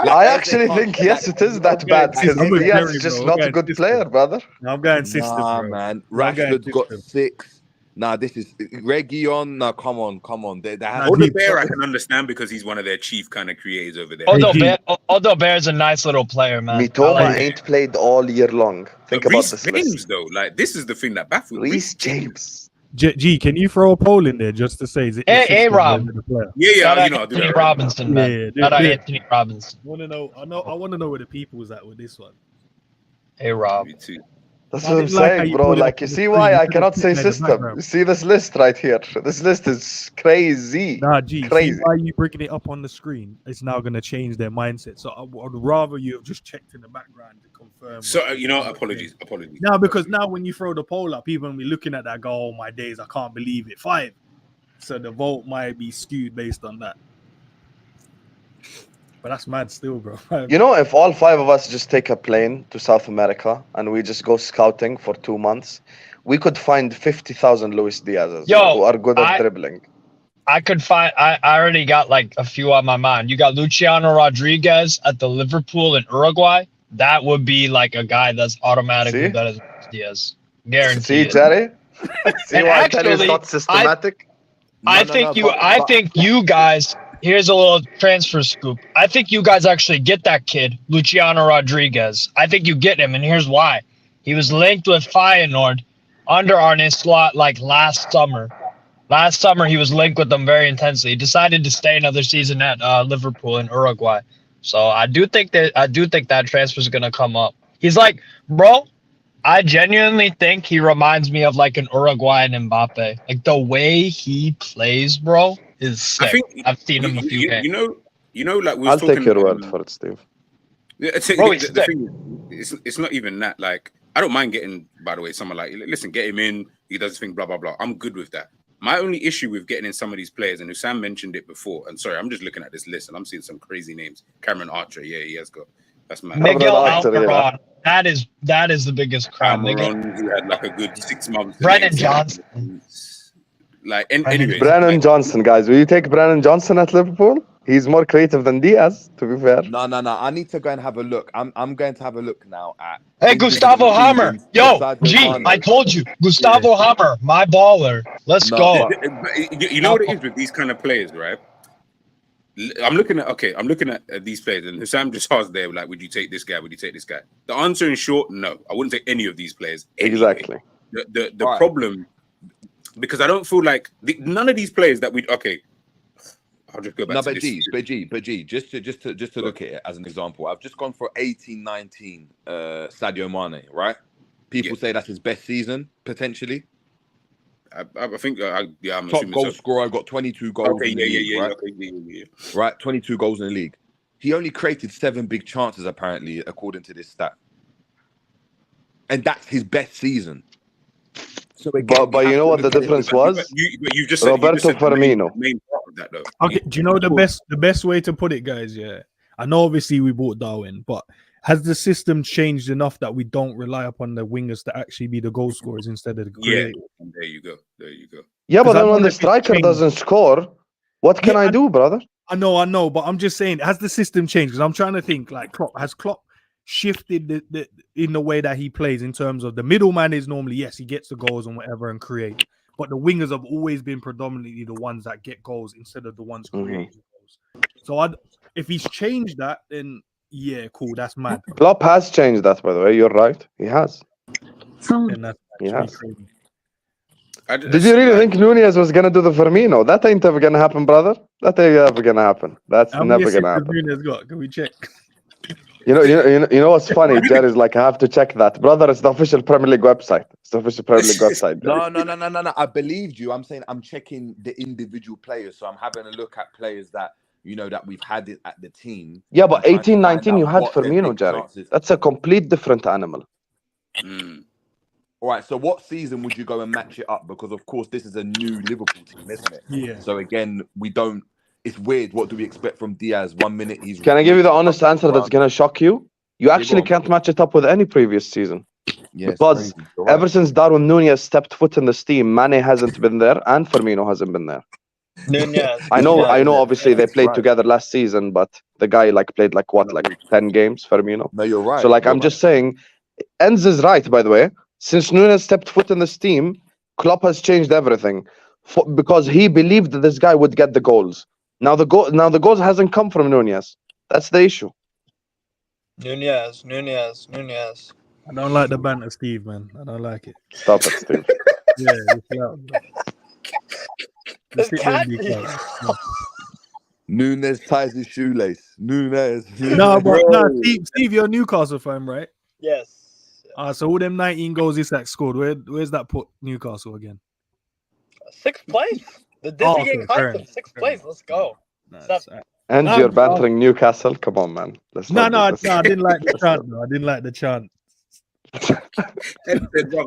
I actually think yes, it is that bad because Diaz is just not a good player, brother. I'm going system, bro. Man. Rashford's got 6. Nah, this is Reguilon. Nah, come on. Audebert I can understand because he's one of their chief kind of creators over there. Audebert a nice little player, man. Mitoma ain't played all year long. Think about this James, though, like this is the thing that baffles me. Reece James. G, can you throw a poll in there just to say? Is it Rob? Yeah, Anthony Robinson, man. Not Anthony Robinson. I want to know where the people was at with this one. Hey, Rob. Me too. That's I what I'm didn't like how saying, you bro. put it Like, up you on the see screen. why You I could have cannot put say that in the system. background. You see this list right here. This list is crazy. Nah, G, see Crazy. why you bringing it up on the screen? It's now going to change their mindset. So I'd rather you have just checked in the background to confirm. So apologies. Now, because now when you throw the poll up, people will be looking at that, go, "Oh my days, I can't believe it." 5. So the vote might be skewed based on that. But that's mad still, bro. You know, if all 5 of us just take a plane to South America and we just go scouting for 2 months, we could find 50,000 Luis Diaz's who are good at dribbling. I could find. I already got like a few on my mind. You got Luciano Rodriguez at the Liverpool in Uruguay. That would be like a guy that's automatically better than Diaz. Guaranteed. See, Jerry? See and why actually, Jerry's not systematic? I think you guys. Here's a little transfer scoop. I think you guys actually get that kid, Luciano Rodriguez. I think you get him, and here's why. He was linked with Feyenoord under Arne Slot like last summer. Last summer, he was linked with them very intensely. He decided to stay another season at Liverpool in Uruguay. So I do think that transfer is gonna come up. He's like, bro, I genuinely think he reminds me of like an Uruguayan Mbappe. Like the way he plays, bro, is sick. I think I've seen him a few games. You know, like we I'll was talking. take your word for it, Steve. The thing is, it's not even that. Like, I don't mind getting. By the way, someone like, listen, get him in. He does his thing, blah blah blah. I'm good with that. My only issue with getting in some of these players, and Sam mentioned it before, and sorry, I'm just looking at this list and I'm seeing some crazy names. Cameron Archer, yeah, he has got. That's mad. Miguel Almiron, that is the biggest crowd. Almiron, who had like a good 6 months. Brennan Johnson. Like, anyway. Brennan Johnson, guys. Will you take Brennan Johnson at Liverpool? He's more creative than Diaz, to be fair. No. I need to go and have a look. I'm going to have a look now at. Hey, Gustavo Hammer. Yo, G, I told you. Gustavo Hammer, my baller. Let's go. You know what it is with these kind of players, right? I'm looking at these players, and Sam just asked there, like, would you take this guy? Would you take this guy? The answer in short, no. I wouldn't take any of these players. Anyway. Exactly. The problem, because I don't feel like none of these players that we I'll just go back to this. But G, just to look at it as an example, I've just gone for 18-19 Sadio Mane, right? People say that's his best season, potentially. I think, I'm top goal scorer, got 22 goals in the league, right? Okay, right, 22 goals in the league. He only created 7 big chances, apparently, according to this stat. And that's his best season. So again, but you know what the difference was? You just Roberto Firmino. Main part of that, though. Okay, do you know the best way to put it, guys? Yeah, I know obviously we bought Darwin, but has the system changed enough that we don't rely upon the wingers to actually be the goal scorers instead of the creators? Yeah, there you go. Yeah, but then when the striker doesn't score, what can I do, brother? I know, but I'm just saying, has the system changed? Because I'm trying to think, like, has Klopp shifted in the way that he plays in terms of the middleman is normally, yes, he gets the goals and whatever and create, but the wingers have always been predominantly the ones that get goals instead of the ones creating goals. So if he's changed that, then yeah, cool, that's mad. Klopp has changed that, by the way. You're right, he has. He has. Did you really think Nunez was gonna do the Firmino? That ain't ever gonna happen, brother. That ain't ever gonna happen. That's never gonna happen. Nunez got? Can we check? You know what's funny? Jerry's like, I have to check that, brother. It's the official Premier League website. It's the official Premier League website. No. I believed you. I'm saying I'm checking the individual players, so I'm having a look at players that that we've had it at the team. Yeah, but 18-19, you had Firmino, Jerry. That's a complete different animal. All right, so what season would you go and match it up? Because of course this is a new Liverpool team, isn't it? Yeah. So again, it's weird. What do we expect from Diaz? 1 minute he's. Can I give you the honest answer that's gonna shock you? You actually can't match it up with any previous season. Yeah, because ever since Darwin Nunez stepped foot in this team, Mane hasn't been there and Firmino hasn't been there. Nunez. I know. Obviously, they played together last season, but the guy played 10 games. Firmino. No, you're right. So I'm just saying, Enz is right. By the way, since Nunez stepped foot in this team, Klopp has changed everything because he believed that this guy would get the goals. Now the goals hasn't come from Nunez. That's the issue. Nunez. I don't like the banter, Steve, man. I don't like it. Stop it, Steve. Yeah, it's loud. Nunez ties his shoelace. Nunez. No, Steve, you're a Newcastle fan, right? Yes. So all them 19 goals Isak scored, where's that put Newcastle again? 6th place. The dizzying heights of 6th place. Let's go. And you're bantering Newcastle. Come on, man. No, I didn't like the chant. No, I didn't like the chant.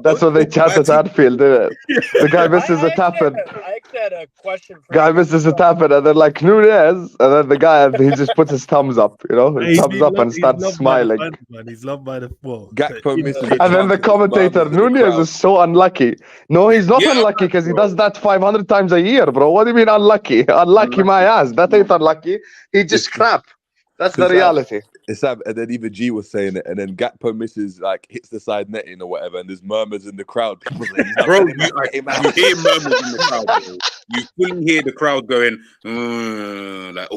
That's what they chant at Anfield, didn't it? The guy misses a tap in. I had a question for Guy misses a tap in, and then like Nunez, and then the guy he just puts his thumbs up, you know, his thumbs up and starts smiling. He's loved by the Gakpo misses and then the commentator, Nunez is so unlucky. No, he's not unlucky because he does that 500 times a year, bro. What do you mean unlucky? Unlucky my ass. That ain't unlucky. He just crap. That's the reality. It's sad, and then even G was saying it, and then Gakpo misses, like hits the side netting or whatever, and there's murmurs in the crowd. People say, bro, you hear murmurs in the crowd, bro. You fully hear the crowd going, like,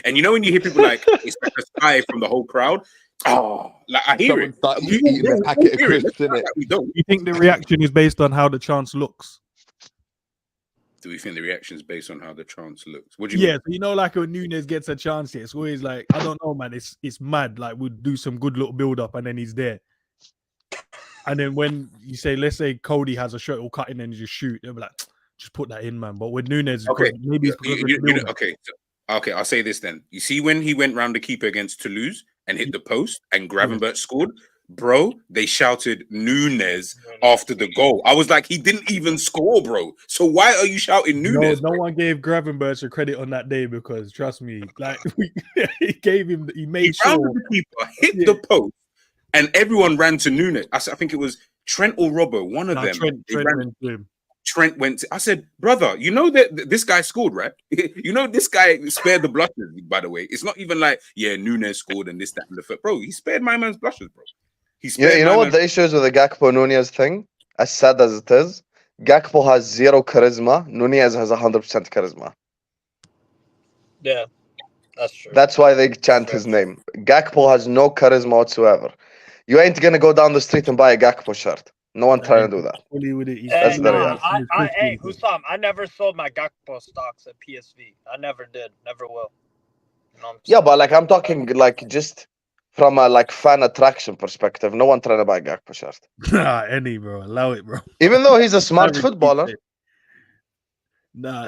and you know when you hear people like it's like a sigh from the whole crowd. Like I hear it. Eating a packet of crisps, innit? You think the reaction is based on how the chance looks? Do we think the reaction is based on how the chance looks? What do you mean? So you know, like when Nunez gets a chance here, it's always like, I don't know, man. It's mad. Like we'll do some good little build up, and then he's there. And then when you say, let's say Cody has a shot, he'll cut in and just shoot. They'll be like, just put that in, man. But with Nunez, maybe it's okay. I'll say this then. You see when he went round the keeper against Toulouse and hit the post, and Gravenberch scored. Bro, they shouted Nunez after the goal. I was like, he didn't even score, bro. So why are you shouting Nunez? No one gave Gravenberch a credit on that day because trust me, like he gave him. He made sure the keeper hit the post, and everyone ran to Nunez. I think it was Trent or Robbo, one of them. Trent went to. I said, brother, you know that this guy scored, right? You know this guy spared the blushes. By the way, it's not even like Nunez scored and this, that, and the foot, bro. He spared my man's blushes, bro. You know what the issue is with the Gakpo Nunez thing? As sad as it is, Gakpo has 0 charisma. Nunez has 100% charisma. Yeah, that's true. That's why they chant his name. Gakpo has no charisma whatsoever. You ain't gonna go down the street and buy a Gakpo shirt. No one trying to do that. That's the reality. Hey, Hussam, I never sold my Gakpo stocks at PSV. I never did. Never will. You know yeah, but like I'm talking like just from a like fan attraction perspective, no one trying to buy a Gakpo shirt. Any, bro. Allow it, bro. Even though he's a smart footballer.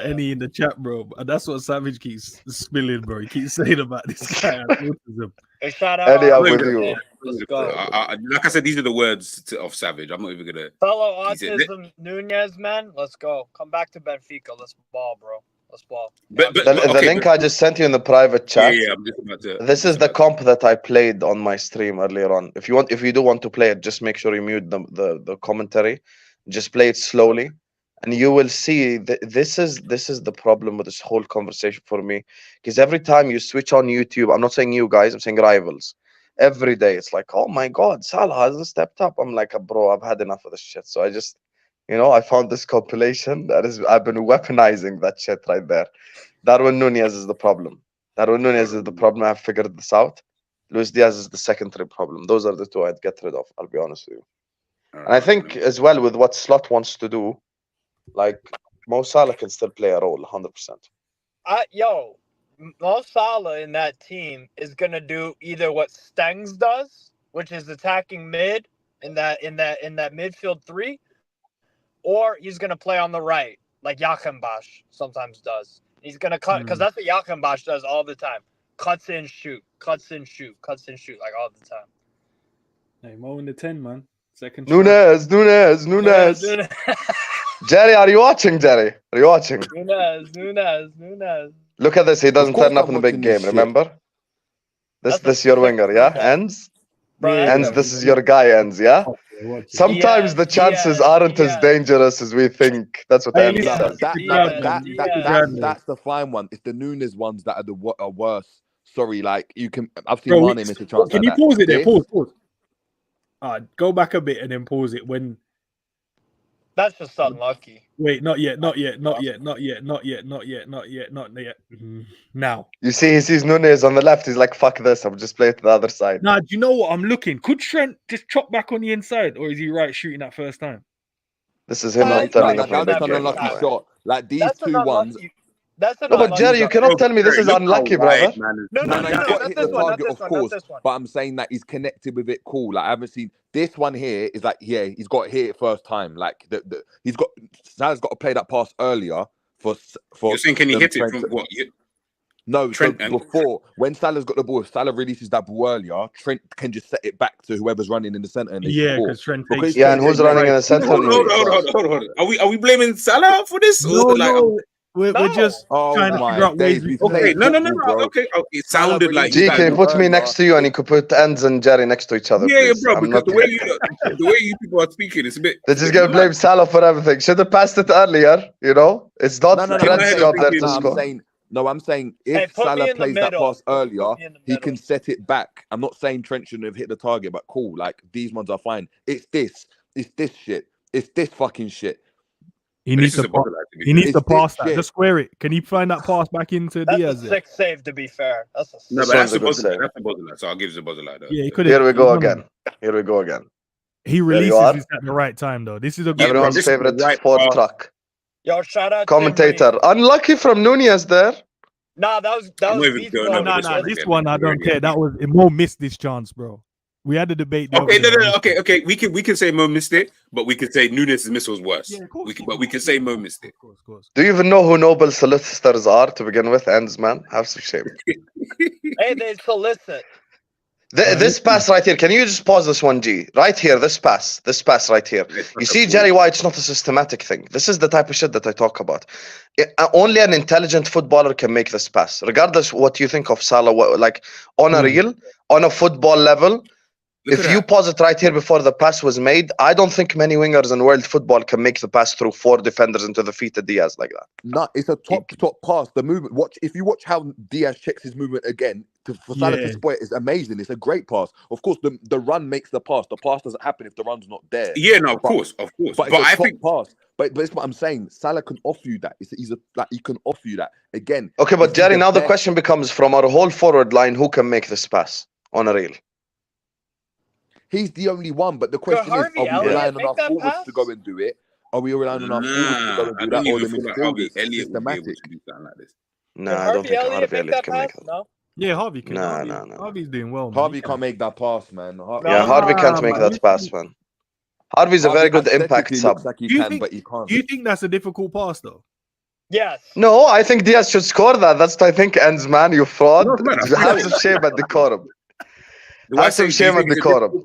Any in the chat, bro. That's what Savage keeps spilling, bro. He keeps saying about this guy. Hey, shout out. Eddie, I'm with you. Let's go. Like I said, these are the words of Savage. I'm not even gonna fellow autism Nunez, man. Let's go. Come back to Benfica. Let's ball, bro. Let's ball. The link I just sent you in the private chat. Yeah, I'm just about to. This is the comp that I played on my stream earlier on. If you do want to play it, just make sure you mute the commentary. Just play it slowly. And you will see that this is the problem with this whole conversation for me. Because every time you switch on YouTube, I'm not saying you guys, I'm saying rivals. Every day it's like, oh my God, Salah hasn't stepped up. I'm like, bro, I've had enough of this shit. So I just, I found this compilation I've been weaponizing that shit right there. Darwin Nunez is the problem. I've figured this out. Luis Diaz is the secondary problem. Those are the two I'd get rid of. I'll be honest with you. And I think as well with what Slot wants to do, like Mo Salah can still play a role 100%. Mo Salah in that team is gonna do either what Stengs does, which is attacking mid in that midfield 3, or he's gonna play on the right like Yakenbash sometimes does. He's gonna cut because that's what Yakenbash does all the time. Cuts in, shoot like all the time. Hey, Mo in the 10, man. Second. Nunez. Jerry, are you watching, Jerry? Are you watching? Nunez. Look at this. He doesn't turn up in the big game, remember? This your winger, yeah? Ends? Ends, this is your guy, Ends, yeah? Sometimes the chances aren't as dangerous as we think. That's what Ends says. That's the fine one. It's the Nunez ones that are worse. Sorry, like, I've seen one miss a chance. Can you pause it there? Pause. Go back a bit and then pause it when... That's just unlucky. Wait, not yet. Now. You see, he sees Nunez on the left. He's like, fuck this. I'll just play it to the other side. Nah, do you know what I'm looking? Could Trent just chop back on the inside? Or is he right shooting that first time? This is him not turning up. That's an unlucky shot. Like these two ones. That's an No, but unlucky Jerry, you one. cannot tell me this is Look how unlucky, wide, brother. man. No, he's not got to this hit the one, not target, this of one, not course. this one. But I'm saying that he's connected with it. Cool. Like I haven't seen this one here. Is like, yeah, he's got to hit it first time. Like he's got Salah's got to play that pass earlier for. You're saying can he hit it Trent from to- what? No, Trent so before when Salah's got the ball, if Salah releases that ball earlier, Trent can just set it back to whoever's running in the center and they Yeah, score. because Trent Because takes. Yeah, and who's running in the center? Hold on. Are we blaming Salah for this? No, Or like, no. We're just Oh trying to figure my out ways days, we we can. played okay, no. football, bro. Okay, it Salah sounded like releases G, you guys. can you put me earlier. next to you and you could put Enz and Jerry next to each other, Yeah, please? bro. I'm Because not. the way you people are speaking, it's a bit. They're just gonna blame Salah for everything. Should have passed it earlier. You know, it's not No, Trent's saying- job there to no, score. I'm saying Hey, if put me Salah in the plays that middle. pass earlier, Put me in the he middle. can set it back. I'm not saying Trent shouldn't have hit the target, but cool. Like these ones are fine. It's this shit. It's this fucking shit. He But needs this is to a pass. bother, like, He needs It's to pass this that. shit. Just square it. Can you find that pass back into That's Diaz? a sick save, to be fair. That's a sick No, This but one's that's a a good bother. save. That's a bother. So I'll give it a bother. Yeah, he could. Here we go again. Here we go again. He you releases are. this at the right time, though. This is a good. Yeah, bro, Everyone's this is the favorite right Ford pass. truck. Yo, shout out Commentator. Unlucky from Nunez there. Nah, that was I'm not even these going were- over Nah. one This again. one I don't care. That was Mo missed this chance, bro. We had a debate. the Okay, other day. no. Okay. We can say Mo missed it, but we can say Nunez's miss was worse. Yeah, of course. But we can say Mo missed it. Of course. Do you even know who noble solicitors are to begin with, Enz, man? Have some shame. Hey, they solicit. This pass right here, can you just pause this one, G? Right here, this pass right here. You see, Jerry, why it's not a systematic thing. This is the type of shit that I talk about. Only an intelligent footballer can make this pass, regardless what you think of Salah. Like on a real, on a football level, if you pause it right here before the pass was made, I don't think many wingers in world football can make the pass through 4 defenders into the feet of Diaz like that. No, it's a top pass. The movement. If you watch how Diaz checks his movement again, for Salah to spoil it is amazing. It's a great pass. Of course, the run makes the pass. The pass doesn't happen if the run's not there. Yeah, no, of course. But I think pass. But it's what I'm saying. Salah can offer you that. He can offer you that again. Okay, but Jerry, now the question becomes from our whole forward line, who can make this pass on a reel? He's the only one, but the question is, are we relying on our forwards to go and do it? Are we relying on our forwards to go and do that, or the midfielders? Elliott would be able Systematic. to do something like this. No, I don't think Harvey Elliott can make it. No. Yeah, Harvey can. No. Harvey's doing well. Man. Harvey can't make that pass, man. Yeah, Harvey can't make that pass, man. Harvey's a very good impact sub. Looks like he can, but he can't. Do you think that's a difficult pass, though? Yes. No, I think Diaz should score that. That's what I think ends, man. You fraud. Have some shame at decorum. Have some shame at decorum.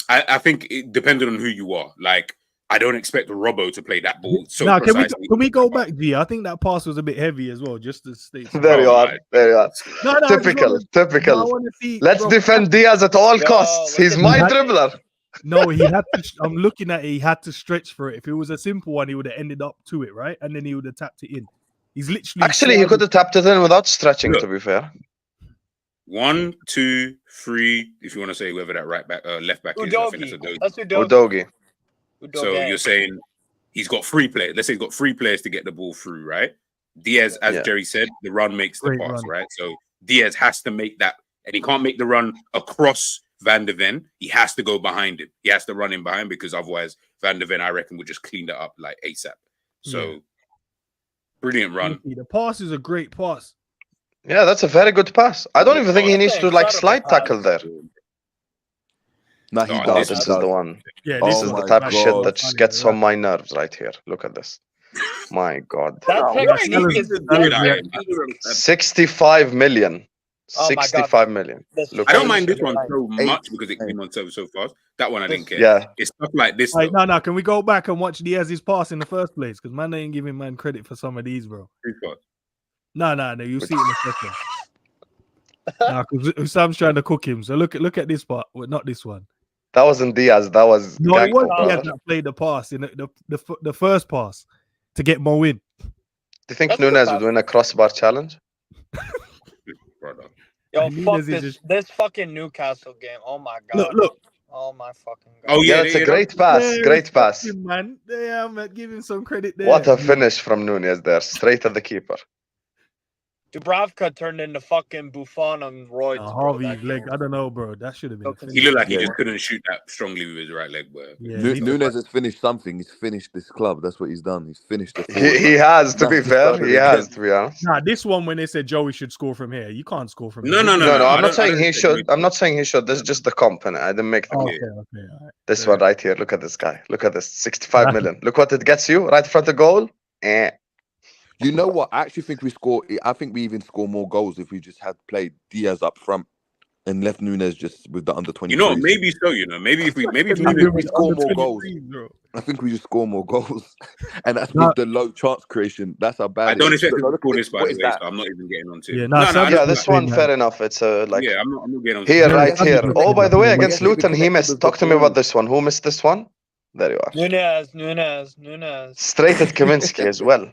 I think it depended on who you are. Like, I don't expect Robbo to play that ball so precisely. Can we go back, G? I think that pass was a bit heavy as well, just to state. There you are. No, Typical. Let's bro, defend Diaz at all costs. He's my dribbler. No, he had to. I'm looking at it. He had to stretch for it. If it was a simple one, he would have ended up to it, right? And then he would have tapped it in. He's literally. Actually, he could have tapped it in without stretching, to be fair. 1, 2, 3. If you want to say whether that left back is, I think that's Udogie. So you're saying he's got 3 players. Let's say he's got 3 players to get the ball through, right? Diaz, as Jerry said, the run makes the pass, right? So Diaz has to make that, and he can't make the run across Van de Ven. He has to go behind him. He has to run in behind because otherwise Van de Ven, I reckon, would just clean that up like ASAP. So brilliant run. The pass is a great pass. Yeah, that's a very good pass. I don't even think he needs to slide tackle there. No, he does. This is the one. Yeah, this is the type of shit that just gets on my nerves right here. Look at this. My God. That technique is 65 million. 65 million. I don't mind this one so much because it came on so fast. That one I didn't care. Yeah. It's stuff like this. No. Can we go back and watch Diaz's pass in the first place? Because man, they ain't giving man credit for some of these, bro. No. You'll see it in a second. Because Husam's trying to cook him. So look at this part. Well, not this one. That wasn't Diaz. That was no. It was Diaz that played the pass in the first pass to get Mo in. Do you think Nunez would win a crossbar challenge? Yo, fuck this fucking Newcastle game. Oh my God. Look. Oh my fucking God. Oh yeah, it's a great pass. Great pass. Man, I'm giving some credit there. What a finish from Nunez there, straight at the keeper. Dubravka turned into fucking Buffon on roids, bro. Harvey's leg, I don't know, bro. That should have been. He looked like he Yeah. just couldn't shoot that strongly with his right leg, bro. Yeah, Nunez has finished something. He's finished this club. That's what he's done. He's finished the He has, to be fair. He has, to be honest. Nah, this one when they said Joey should score from here, you can't score from No, here. No, I'm not I saying don't he should. I'm not saying he should. This is just the comp, and I didn't make the Okay, comp. okay, all right. This one right here. Look at this guy. Look at this. 65 million. Look what it gets you right in front of goal. You know what? I actually think we score. I think we even score more goals if we just had played Diaz up front and left Nunez just with the under 20. You know, maybe so. You know, maybe if we score more goals. I think we just score more goals, and that's with the low chance creation. That's how bad. I don't expect to score this, by the way, that? so I'm not even getting onto Yeah, it. Yeah, this one fair enough. It's like yeah, I'm not getting onto here, it. right here. Oh, by the way, against Luton, he missed. with Talk to the me about ball. this one. Who missed this one? There you are. Nunez. Straight at Kaminsky as well.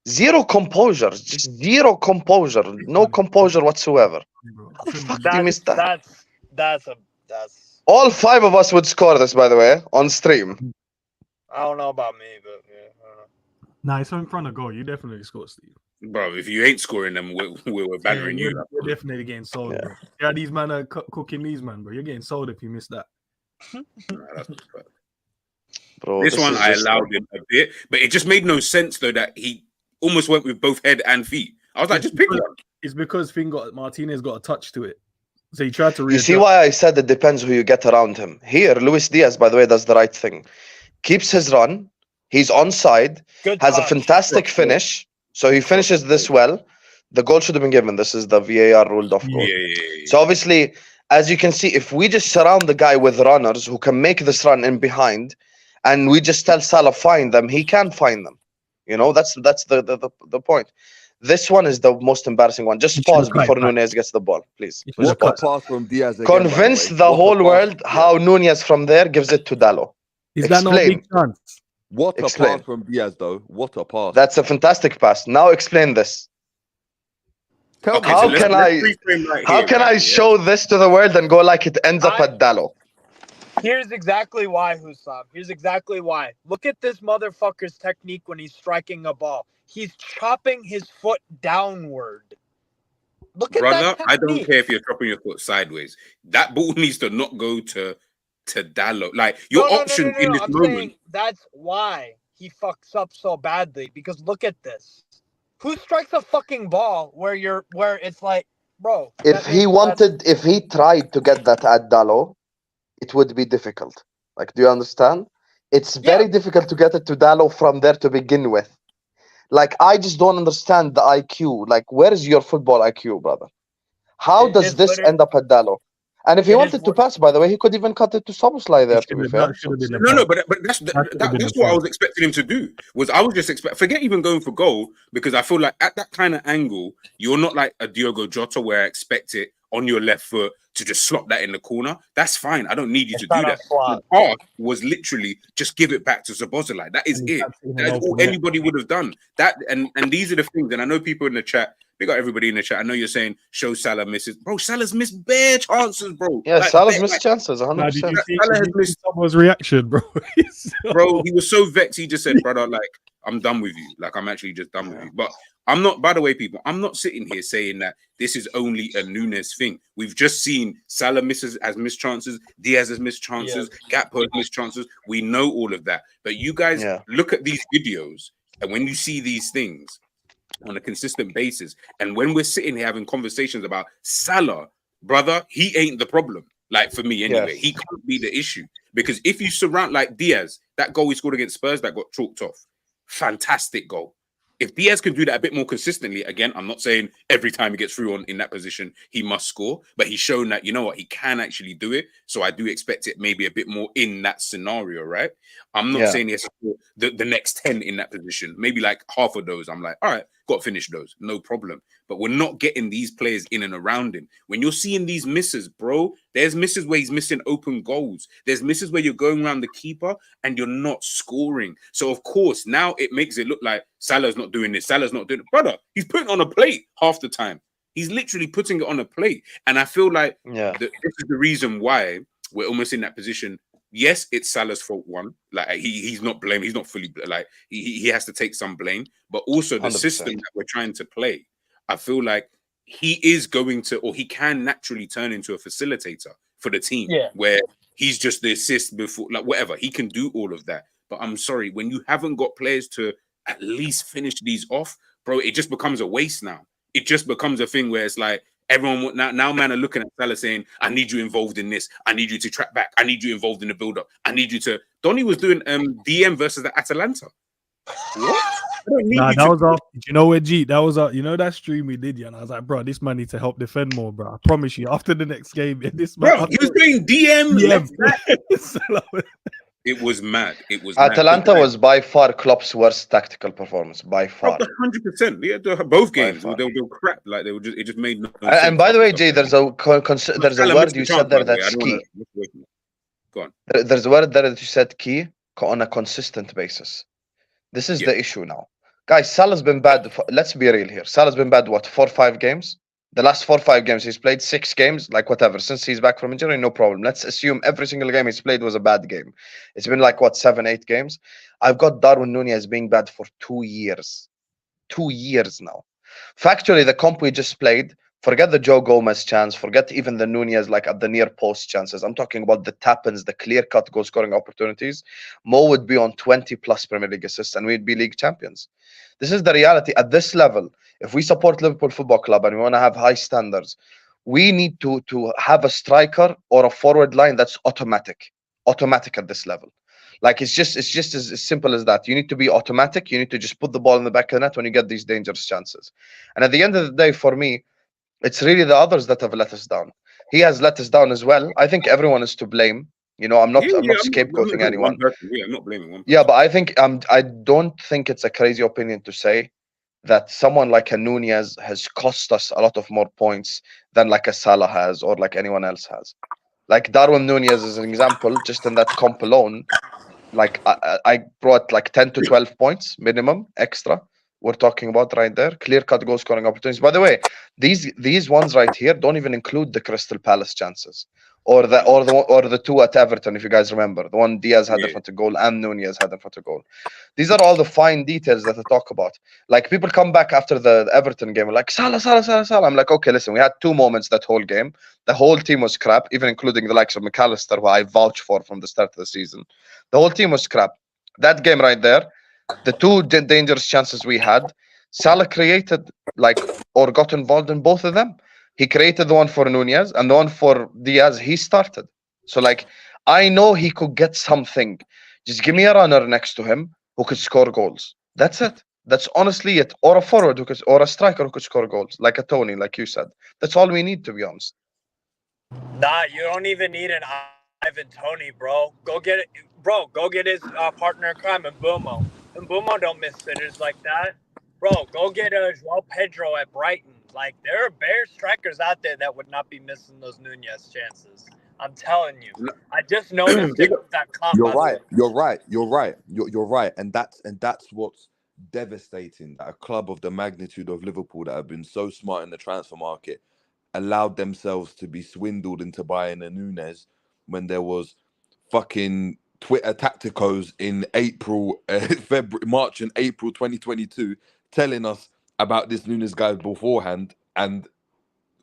Zero composure, just zero composure, no composure whatsoever. How the fuck did you miss that? That's All 5 of us would score this, by the way, on stream. I don't know about me, but yeah, I don't know. Nah, it's in front of goal. You definitely scored, Steve. Bro, if you ain't scoring them, we're bantering you. You're definitely getting sold, bro. Yeah, these men are cooking these, man, bro. You're getting sold if you miss that. Bro, this one I allowed him a bit, but it just made no sense though that he almost went with both head and feet. I was like, just pick one. It's because Martinez got a touch to it. So he tried to You see why I said it depends who you get around him. Here, Luis Diaz, by the way, does the right thing. Keeps his run. He's onside. Has a fantastic finish. So he finishes this well. The goal should have been given. This is the VAR ruled off goal. So obviously, as you can see, if we just surround the guy with runners who can make this run in behind, and we just tell Salah find them, he can find them. You know, that's the point. This one is the most embarrassing one. Just pause before Nunez gets the ball, please. What a pass from Diaz again, Convince the whole world how Nunez from there gives it to Dallo. Is that not a big chance? What a pass from Diaz, though. What a pass. That's a fantastic pass. Now explain this. How can I show this to the world and go like it ends up at Dallo? Here's exactly why, Hussam. Here's exactly why. Look at this motherfucker's technique when he's striking a ball. He's chopping his foot downward. Look at that technique. I don't care if you're chopping your foot sideways. That ball needs to not go to Dallo. Like your option in this moment. That's why he fucks up so badly. Because look at this. Who strikes a fucking ball where it's like, bro? If he tried to get that at Dallo, it would be difficult. Like, do you understand? It's very difficult to get it to Dallo from there to begin with. Like, I just don't understand the IQ. Like, where is your football IQ, brother? How does this end up at Dallo? And if he wanted to pass, by the way, he could even cut it to Szoboszlai there, to be fair. No, but that's what I was expecting him to do. I was just forget even going for goal, because I feel like at that kind of angle, you're not like a Diogo Jota where I expect it on your left foot to just slot that in the corner. That's fine. I don't need you to do that. The pass was literally just give it back to Szoboszlai. That is it. That's all anybody would have done. That and these are the things. And I know people in the chat. We got everybody in the chat. I know you're saying show Salah misses. Bro, Salah's missed bare chances, bro. Yeah, like, Salah's missed chances, 100%. Salah has missed someone's reaction, bro. Bro, he was so vexed. He just said, brother, like, I'm done with you. Like, I'm actually just done with you. But I'm not, by the way, people, I'm not sitting here saying that this is only a Nunez thing. We've just seen Salah has missed chances. Diaz has missed chances. Gakpo has missed chances. We know all of that. But you guys look at these videos, and when you see these things on a consistent basis, and when we're sitting here having conversations about Salah, brother, he ain't the problem. Like, for me anyway, he can't be the issue. Because if you surround, like Diaz, that goal he scored against Spurs that got chalked off, fantastic goal. If Diaz can do that a bit more consistently, again, I'm not saying every time he gets through in that position, he must score, but he's shown that, you know what, he can actually do it. So I do expect it maybe a bit more in that scenario, right? I'm not saying he has to score the next 10 in that position. Maybe like half of those, I'm like, all right, got to finish those, no problem. But we're not getting these players in and around him. When you're seeing these misses, bro, there's misses where he's missing open goals. There's misses where you're going around the keeper and you're not scoring. So, of course, now it makes it look like Salah's not doing this. Salah's not doing it. Brother, he's putting on a plate half the time. He's literally putting it on a plate. And I feel like this is the reason why we're almost in that position. Yes, it's Salah's fault. One, like he's not blamed. He's not fully like he has to take some blame. But also the 100%. System that we're trying to play. I feel like he is going to, or he can naturally turn into a facilitator for the team, where he's just the assist before, like whatever. He can do all of that. But I'm sorry, when you haven't got players to at least finish these off, bro, it just becomes a waste now. It just becomes a thing where it's like everyone now man are looking at Salah saying, I need you involved in this. I need you to track back. I need you involved in the build-up. I need you to... Donny was doing DM versus the Atalanta. What? Nah, that was off. You know where G? That was you know that stream we did, yeah. And I was like, bro, this man needs to help defend more, bro. I promise you. After the next game, this man, bro, he was doing DM. It was mad. It was Atalanta mad. was by far Klopp's worst tactical performance, by far. 100%. Yeah, both games they were crap. Like they were just, it just made no sense. And by the way, Jay, there's a word you said there that's key. Go on. There's a word there that you said key on a consistent basis. This is the issue now. Guys, Salah's been bad. Let's be real here. Salah's been bad, what, 4 or 5 games? The last 4 or 5 games, he's played 6 games, like whatever. Since he's back from injury, no problem. Let's assume every single game he's played was a bad game. It's been like, what, 7, 8 games? I've got Darwin Nunez being bad for 2 years. 2 years now. Factually, the comp we just played, forget the Joe Gomez chance, forget even the Nunez like at the near post chances. I'm talking about the tap-ins, the clear-cut goal-scoring opportunities. Mo would be on 20-plus Premier League assists, and we'd be league champions. This is the reality. At this level, if we support Liverpool Football Club and we want to have high standards, we need to have a striker or a forward line that's automatic at this level. Like it's just as simple as that. You need to be automatic. You need to just put the ball in the back of the net when you get these dangerous chances. And at the end of the day, for me, it's really the others that have let us down. He has let us down as well. I think everyone is to blame. You know, I'm not scapegoating anyone. I'm not blaming one person. Yeah, but I think I don't think it's a crazy opinion to say that someone like a Nunez has cost us a lot of more points than like a Salah has or like anyone else has. Like Darwin Nunez as an example, just in that comp alone, like I brought like 10 to 12 points minimum extra. We're talking about right there, clear-cut goal-scoring opportunities. By the way, these ones right here don't even include the Crystal Palace chances, or the 2 at Everton, if you guys remember, the one Diaz had in front of goal and Nunez had in front of goal. These are all the fine details that I talk about. Like people come back after the Everton game, like Salah. I'm like, okay, listen, we had 2 moments that whole game. The whole team was crap, even including the likes of McAllister, who I vouch for from the start of the season. The whole team was crap. That game right there. The 2 dangerous chances we had, Salah created or got involved in both of them. He created the one for Nunez and the one for Diaz. He started. So I know he could get something. Just give me a runner next to him who could score goals. That's it. That's honestly it. Or a forward or a striker who could score goals, like a Tony, like you said. That's all we need, to be honest. Nah, you don't even need an Ivan Tony, bro. Go get it, bro. Go get his partner in crime, Mbeumo. And Mbeumo don't miss sitters like that. Bro, go get João Pedro at Brighton. Like, there are bare strikers out there that would not be missing those Nunez chances. I'm telling you. I just noticed it with that comp. You're right. And that's what's devastating. That a club of the magnitude of Liverpool that have been so smart in the transfer market allowed themselves to be swindled into buying a Nunez when there was fucking Twitter tacticos in March and April 2022 telling us about this Nunez guy beforehand, and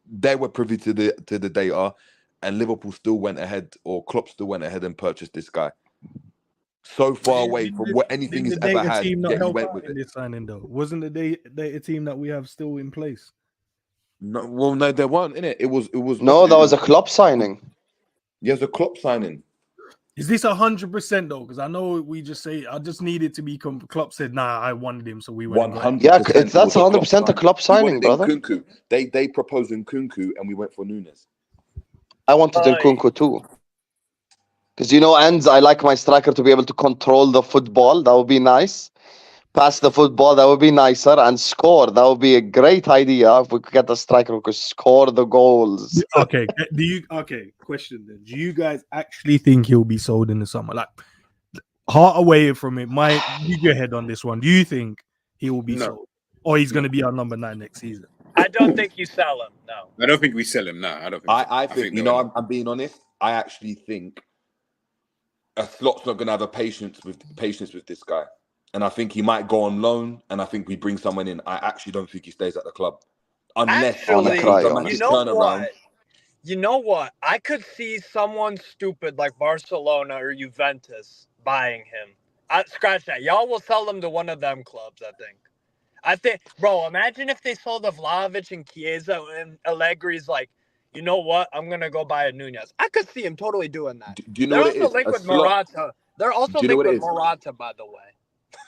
they were privy to the data, and Liverpool still went ahead, or Klopp still went ahead and purchased this guy. So far away from what anything he's ever had, yet he went with it. This signing though, wasn't the data team that we have still in place? No, well, no, there weren't in it. It was. No, that was a Klopp signing. Yeah, it was a Klopp signing. Is this 100% though? Because I know we just say I just need it to be. Klopp said, "Nah, I wanted him, so we went." 100%. Yeah, that's 100% a Klopp signing, brother. Nkunku. They proposed Nkunku, and we went for Nunez. I wanted Nkunku too, because ends. I like my striker to be able to control the football. That would be nice. Pass the football, that would be nicer, and score. That would be a great idea if we could get a striker who could score the goals. Okay. Question then. Do you guys actually think he'll be sold in the summer? Like, heart away from it. You go ahead on this one. Do you think he will be sold? Or he's going to be our number 9 next season? I don't think you sell him, no. I don't think we sell him, no. I don't think I think I'm being honest. I actually think a Slot's not going to have patience with this guy. And I think he might go on loan, and I think we bring someone in. I actually don't think he stays at the club. unless Actually, there's a dramatic you know turnaround. what? You know what? I could see someone stupid like Barcelona or Juventus buying him. Scratch that. Y'all will sell him to one of them clubs, I think, bro, imagine if they sold Vlahovic and Chiesa and Allegri's like, you know what? I'm going to go buy a Nunez. I could see him totally doing that. Do you know They're what it also is? linked A with slot. Morata. They're also Do you know linked what it with is? Morata, by the way.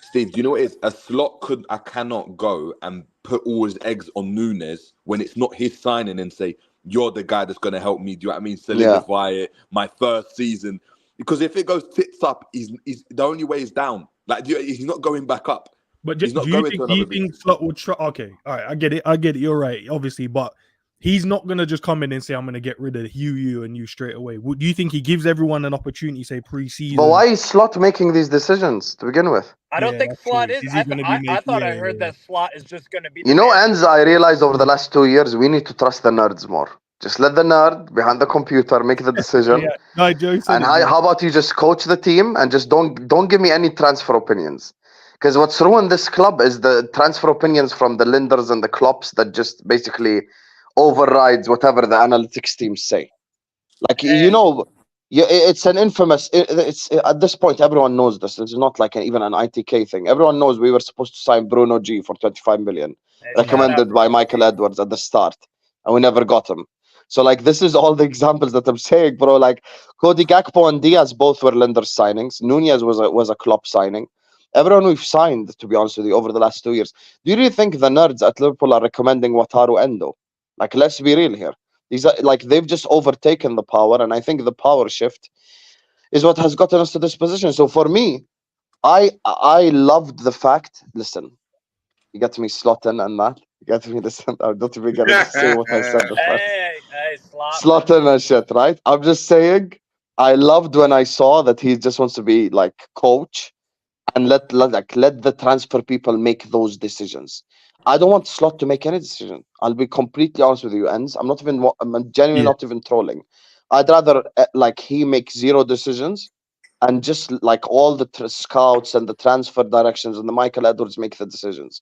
Steve, do you know what it is? A slot cannot go and put all his eggs on Nunez when it's not his signing and say, you're the guy that's going to help me, do you know what I mean? Solidify it, my first season. Because if it goes tits up, he's the only way is down. Like, he's not going back up. But he's not do going to you another think Slot would try? Okay, all right, I get it. You're right, obviously, but he's not gonna just come in and say, "I'm gonna get rid of you, and you straight away." Do you think he gives everyone an opportunity, say pre-season? But why is Slot making these decisions to begin with? I don't think Slot is. I thought I heard that Slot is just going to be. You know, Enz, I realized over the last 2 years we need to trust the nerds more. Just let the nerd behind the computer make the decision. No, Joe said and how about you just coach the team and just don't give me any transfer opinions? Because what's ruined this club is the transfer opinions from the Linders and the Klopps that just basically overrides whatever the analytics teams say. Like, you know, it's an infamous. It's at this point everyone knows this. It's not like even an ITK thing. Everyone knows we were supposed to sign Bruno G for 25 million, recommended by Michael Edwards at the start, and we never got him. So like, this is all the examples that I'm saying, bro. Like Cody Gakpo and Diaz both were Linders signings. Nunez was a Klopp signing. Everyone we've signed, to be honest with you, over the last 2 years. Do you really think the nerds at Liverpool are recommending Wataru Endo? Like, let's be real here. These are like, they've just overtaken the power, and I think the power shift is what has gotten us to this position. So for me, I loved the fact. Listen, you got me slotting and that. You got me listen. I don't even get to say what I said. Hey, slotting and shit, right? I'm just saying. I loved when I saw that he just wants to be like coach, and let the transfer people make those decisions. I don't want Slot to make any decision. I'll be completely honest with you, Enz. I'm genuinely not even trolling. I'd rather like he make zero decisions, and just like all the scouts and the transfer directions and the Michael Edwards make the decisions.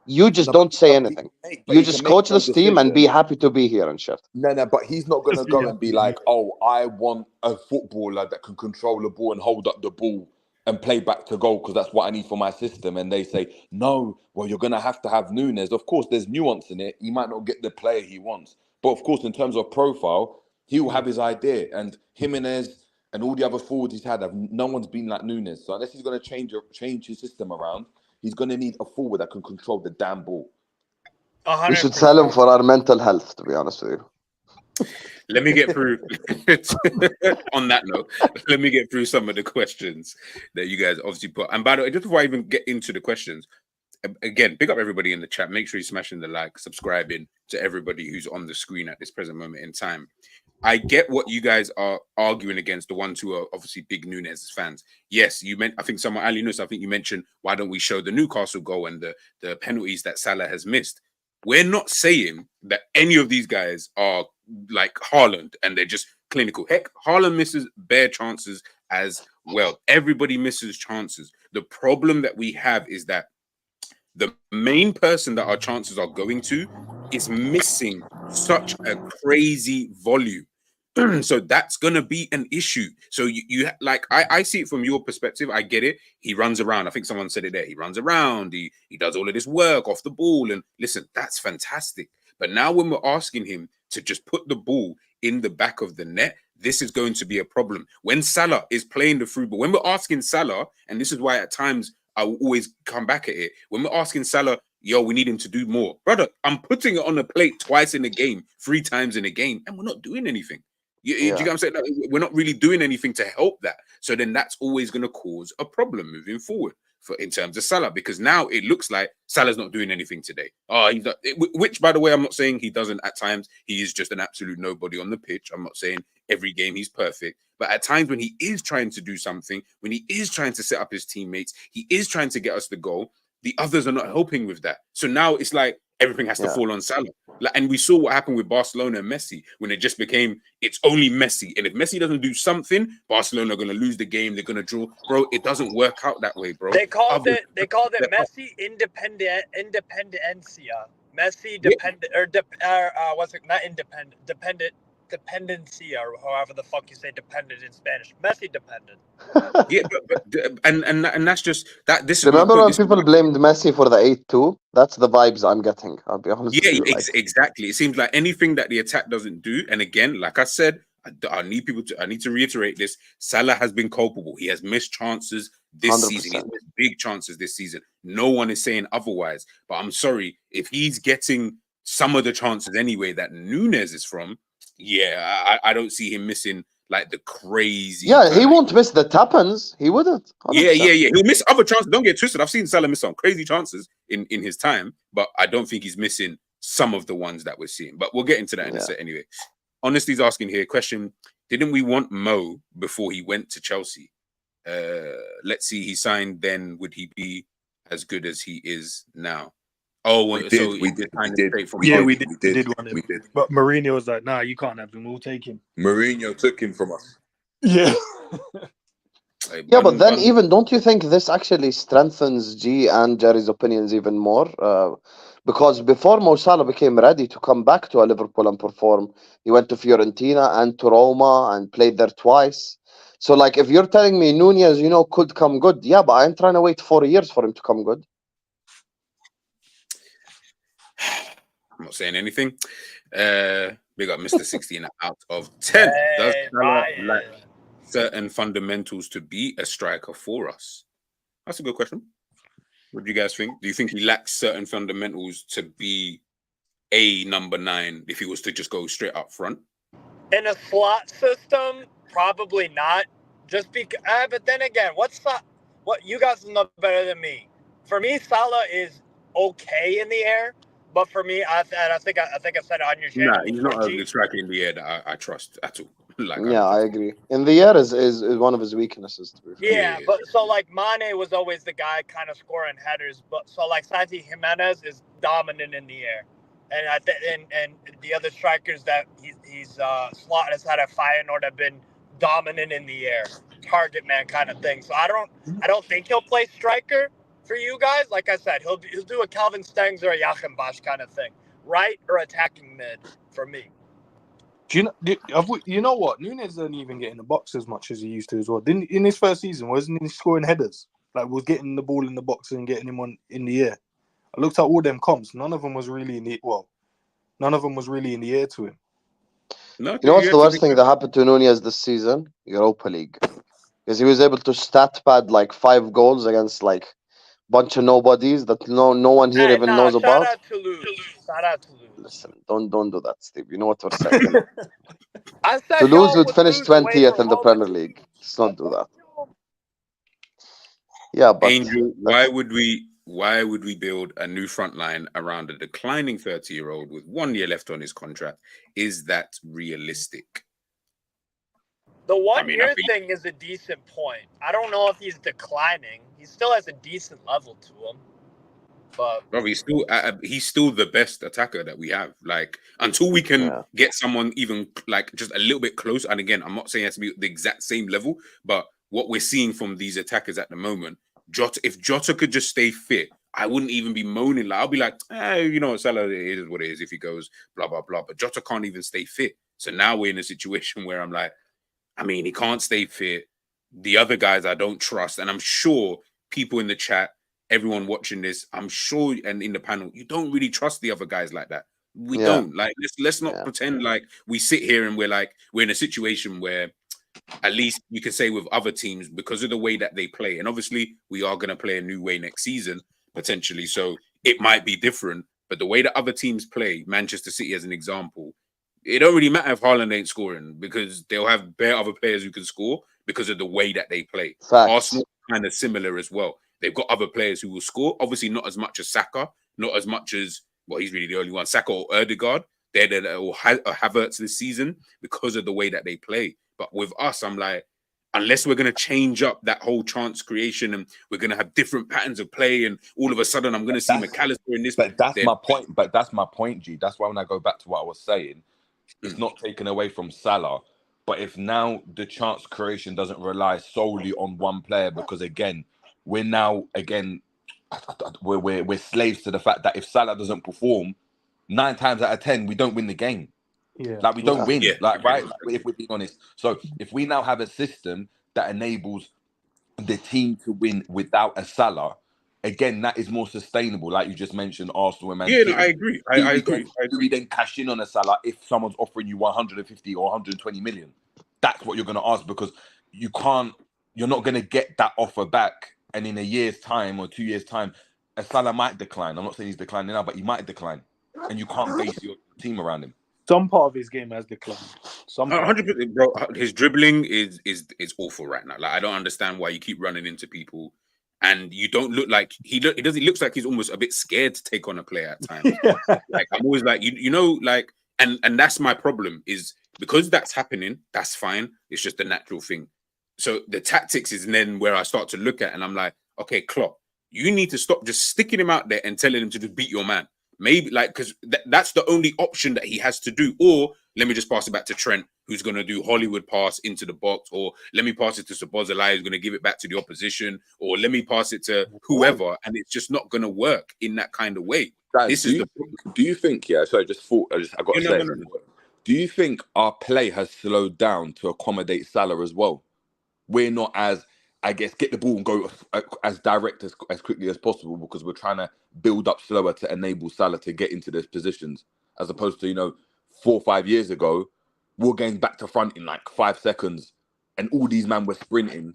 You just don't say anything. You just coach this team and be happy to be here and shit. No, but he's not going to go and be like, oh, I want a footballer that can control the ball and hold up the ball and play back to goal because that's what I need for my system. And they say, no, well, you're going to have Nunez. Of course, there's nuance in it. He might not get the player he wants. But of course, in terms of profile, he will have his idea. And Jimenez and all the other forwards he's had, no one's been like Nunez. So unless he's going to change his system around, he's going to need a forward that can control the damn ball. 100%. We should sell him for our mental health, to be honest with you. Let me get through on that note. Let me get through some of the questions that you guys obviously put. And by the way, just before I even get into the questions, again, pick up everybody in the chat. Make sure you're smashing the like, subscribing to everybody who's on the screen at this present moment in time. I get what you guys are arguing against, the ones who are obviously big Nunez fans. Yes, you meant, I think someone, Ali Nus, I think you mentioned, why don't we show the Newcastle goal and the penalties that Salah has missed? We're not saying that any of these guys are like Haaland and they're just clinical. Heck, Haaland misses bare chances as well. Everybody misses chances. The problem that we have is that the main person that our chances are going to is missing such a crazy volume. So that's going to be an issue. So you like, I see it from your perspective. I get it. He runs around. I think someone said it there. He runs around. He does all of this work off the ball. And listen, that's fantastic. But now when we're asking him to just put the ball in the back of the net, this is going to be a problem. When Salah is playing the through ball, when we're asking Salah, and this is why at times I will always come back at it. When we're asking Salah, yo, we need him to do more. Brother, I'm putting it on the plate twice in a game, 3 times in a game, and we're not doing anything. Do you get what I'm saying? Like, we're not really doing anything to help that. So then that's always going to cause a problem moving forward in terms of Salah, because now it looks like Salah's not doing anything today. Which, by the way, I'm not saying he doesn't at times. He is just an absolute nobody on the pitch. I'm not saying every game he's perfect. But at times when he is trying to do something, when he is trying to set up his teammates, he is trying to get us the goal, the others are not helping with that. So now it's like everything has to fall on Salah. And we saw what happened with Barcelona and Messi when it just became, it's only Messi. And if Messi doesn't do something, Barcelona are going to lose the game. They're going to draw. Bro, it doesn't work out that way, bro. They called it Messi independencia. Messi dependent what's it? Not independent, dependency, or however the fuck you say dependent in Spanish. Messi dependent. Yeah, but and that's just that. This Remember is when people blamed Messi for the 8-2? That's the vibes I'm getting. I'll be honest with you. Exactly. It seems like anything that the attack doesn't do, and again, like I said, I need to reiterate this. Salah has been culpable. He has missed chances this 100%. season. He's missed big chances this season. No one is saying otherwise. But I'm sorry, if he's getting some of the chances anyway that Nunez is from, I don't see him missing like the crazy. Yeah, he won't miss the tap-ins. He wouldn't. 100%. Yeah. He'll miss other chances. Don't get twisted. I've seen Salah miss some crazy chances in his time, but I don't think he's missing some of the ones that we're seeing. But we'll get into that in a sec anyway. Honesty's asking here, question, didn't we want Mo before he went to Chelsea? Let's see, he signed then, would he be as good as he is now? Oh, we did. We did want him. But Mourinho was like, nah, you can't have him. We'll take him. Mourinho took him from us. Yeah. But then even, don't you think this actually strengthens G and Jerry's opinions even more? Because before Mo Salah became ready to come back to Liverpool and perform, he went to Fiorentina and to Roma and played there twice. So, like, if you're telling me Nunez, could come good, but I'm trying to wait 4 years for him to come good. I'm not saying anything. Big up Mr. 16 out of 10. Does Salah lack certain fundamentals to be a striker for us? That's a good question. What do you guys think? Do you think he lacks certain fundamentals to be a number 9 if he was to just go straight up front? In a slot system, probably not. Just because, but then again, what you guys know better than me. For me, Salah is okay in the air, but for me, I think I said it on your channel. Nah, he's not a good striker in the air that I trust at all. I agree. In the air is one of his weaknesses. To be fair. Yeah, but so like Mane was always the guy kind of scoring headers, but so like Santi Jimenez is dominant in the air, and and the other strikers that he's slotted has had a Feyenoord have been dominant in the air, target man kind of thing. So I don't think he'll play striker for you guys. Like I said, he'll do a Calvin Stengs or a Joachim Bosch kind of thing, right, or attacking mid for me. You know what? Nunez doesn't even get in the box as much as he used to as well. Didn't in his first season, wasn't he scoring headers? Like, was getting the ball in the box and getting him in the air. I looked at all them comps. None of them was really in the air to him. No, you know what's the worst thing that happened to Nunez this season? Europa League. Because he was able to stat pad like 5 goals against like bunch of nobodies that no one here even knows about. Shout out to Toulouse. Listen, don't do that, Steve. You know what we're saying. I said Toulouse would finish 20th in the Premier League. Let's not do that. Yeah, but Angel, why would we build a new front line around a declining 30-year-old with 1 year left on his contract? Is that realistic? The 1 year thing is a decent point. I don't know if he's declining. He still has a decent level to him. But bro, he's still the best attacker that we have. Like, until we can get someone even like just a little bit close. And again, I'm not saying it has to be the exact same level, but what we're seeing from these attackers at the moment, if Jota could just stay fit, I wouldn't even be moaning. Like, I'll be like, Salah, it is what it is if he goes blah blah blah. But Jota can't even stay fit. So now we're in a situation where I'm like, he can't stay fit. The other guys I don't trust, and I'm sure people in the chat, everyone watching this, I'm sure, and in the panel, you don't really trust the other guys like that. We don't. Like, let's not pretend like we sit here and we're in a situation where at least you can say with other teams, because of the way that they play, and obviously we are going to play a new way next season, potentially, so it might be different, but the way that other teams play, Manchester City as an example, it don't really matter if Haaland ain't scoring because they'll have bare other players who can score because of the way that they play. Facts. Arsenal kind of similar as well. They've got other players who will score. Obviously, not as much as Saka, not as much as, he's really the only one, Saka or Ødegaard. Or Havertz this season because of the way that they play. But with us, I'm like, unless we're going to change up that whole chance creation and we're going to have different patterns of play and all of a sudden I'm going to see McAllister in this. But that's my point. But that's my point, G. That's why when I go back to what I was saying, it's not taken away from Salah. But if now the chance creation doesn't rely solely on one player, because again, we're now, we're slaves to the fact that if Salah doesn't perform, 9 times out of 10 we don't win the game. Yeah. Like we don't win. Yeah. Like right, if we're being honest. So if we now have a system that enables the team to win without a Salah, again, that is more sustainable. Like you just mentioned, Arsenal and Man City. No, I agree. I agree. Do we then cash in on a Salah if someone's offering you 150 or 120 million? That's what you're going to ask, because you're not going to get that offer back. And in a year's time or 2 years' time, a Salah might decline. I'm not saying he's declining now, but he might decline. And you can't base your team around him. Some part of his game has declined. 100%, bro. His dribbling is awful right now. Like, I don't understand why you keep running into people, and you don't look like he looks like he's almost a bit scared to take on a player at times. Like, I'm always like, you know, like, and that's my problem, is because that's happening. That's fine. It's just a natural thing. So the tactics is then where I start to look at, and I'm like, okay, Klopp, you need to stop just sticking him out there and telling him to just beat your man. Maybe, like, because that's the only option that he has to do. Or let me just pass it back to Trent, who's going to do Hollywood pass into the box. Or let me pass it to Szoboszlai, who's going to give it back to the opposition. Or let me pass it to whoever. And it's just not going to work in that kind of way. Guys, do you think, yeah, sorry, I got to say, do you think our play has slowed down to accommodate Salah as well? We're not as, I guess, get the ball and go as direct as quickly as possible, because we're trying to build up slower to enable Salah to get into those positions, as opposed to, 4 or 5 years ago, we're going back to front in like 5 seconds, and all these men were sprinting.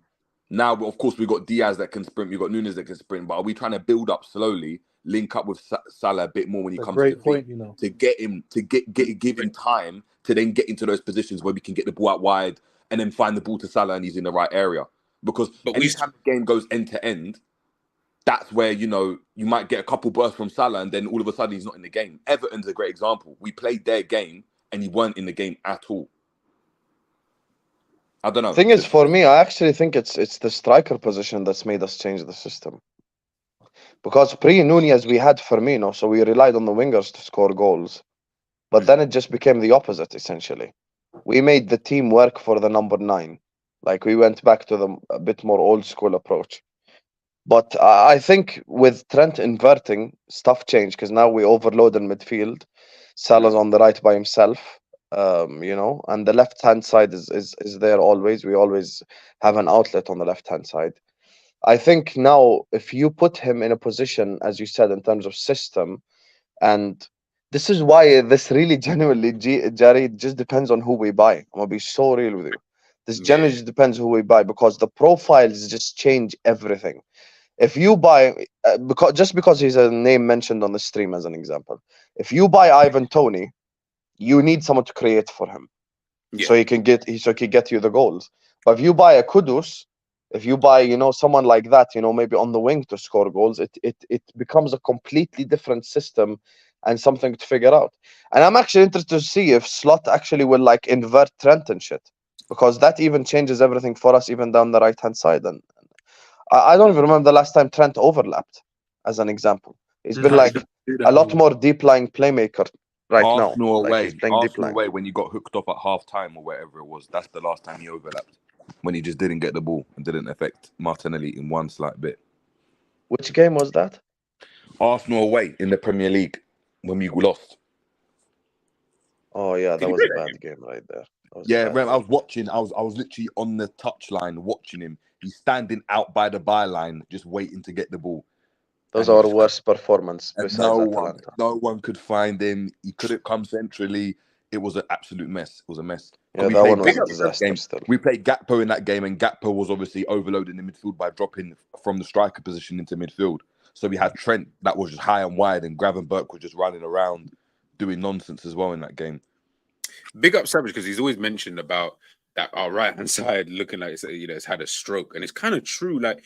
Now, of course, we've got Diaz that can sprint, we've got Nunez that can sprint, but are we trying to build up slowly, link up with Salah a bit more when he comes to point, to get him, to give him time to then get into those positions where we can get the ball out wide and then find the ball to Salah and he's in the right area? Because anytime the game goes end to end, that's where, you might get a couple bursts from Salah and then all of a sudden he's not in the game. Everton's a great example. We played their game and he weren't in the game at all. I don't know. Thing is, for me, I actually think it's the striker position that's made us change the system. Because pre-Nunez, we had Firmino, so we relied on the wingers to score goals. But then it just became the opposite, essentially. We made the team work for the number 9. Like, we went back to a bit more old school approach. But I think with Trent inverting, stuff changed, because now we overload in midfield. Salah's on the right by himself, and the left-hand side is there always. We always have an outlet on the left-hand side. I think now, if you put him in a position, as you said, in terms of system, and this is why this really genuinely, Jerry, just depends on who we buy. I'm going to be so real with you. This generally just depends who we buy, because the profiles just change everything. If you buy, because he's a name mentioned on the stream as an example, if you buy Ivan Toney, you need someone to create for him, so he can get you the goals. But if you buy a Kudus, if you buy someone like that, maybe on the wing to score goals, it becomes a completely different system and something to figure out. And I'm actually interested to see if Slot actually will like invert Trent and shit, because that even changes everything for us, even down the right hand side. And I don't even remember the last time Trent overlapped, as an example. He's been like a lot more deep lying playmaker right now. Arsenal away, when you got hooked off at half time or whatever it was, that's the last time he overlapped. When he just didn't get the ball and didn't affect Martinelli in one slight bit. Which game was that? Arsenal away in the Premier League when we lost. Oh yeah, that was a bad game right there. I was watching. I was literally on the touchline watching him. He's standing out by the byline, just waiting to get the ball. Those are our worst performance besides Atalanta. No one could find him. He couldn't come centrally. It was an absolute mess. It was a mess. Yeah, that one was a disaster still. We played Gakpo in that game, and Gakpo was obviously overloading the midfield by dropping from the striker position into midfield. So we had Trent that was just high and wide, and Gravenberch was just running around doing nonsense as well in that game. Big up Savage, because he's always mentioned about that our right-hand side looking like it's had a stroke. And it's kind of true. Like,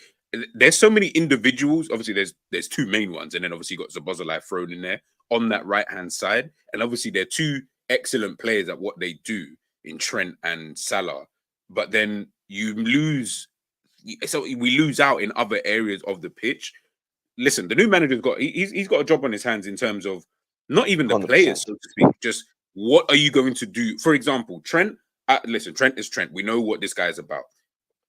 there's so many individuals. Obviously, there's 2 main ones, and then obviously you got Szoboszlai thrown in there on that right-hand side. And obviously they're 2 excellent players at what they do in Trent and Salah. But then you lose, so we lose out in other areas of the pitch. Listen, the new manager's he's got a job on his hands in terms of not even the 100%. players, so to speak, just what are you going to do? For example, Trent, listen, Trent is Trent. We know what this guy is about.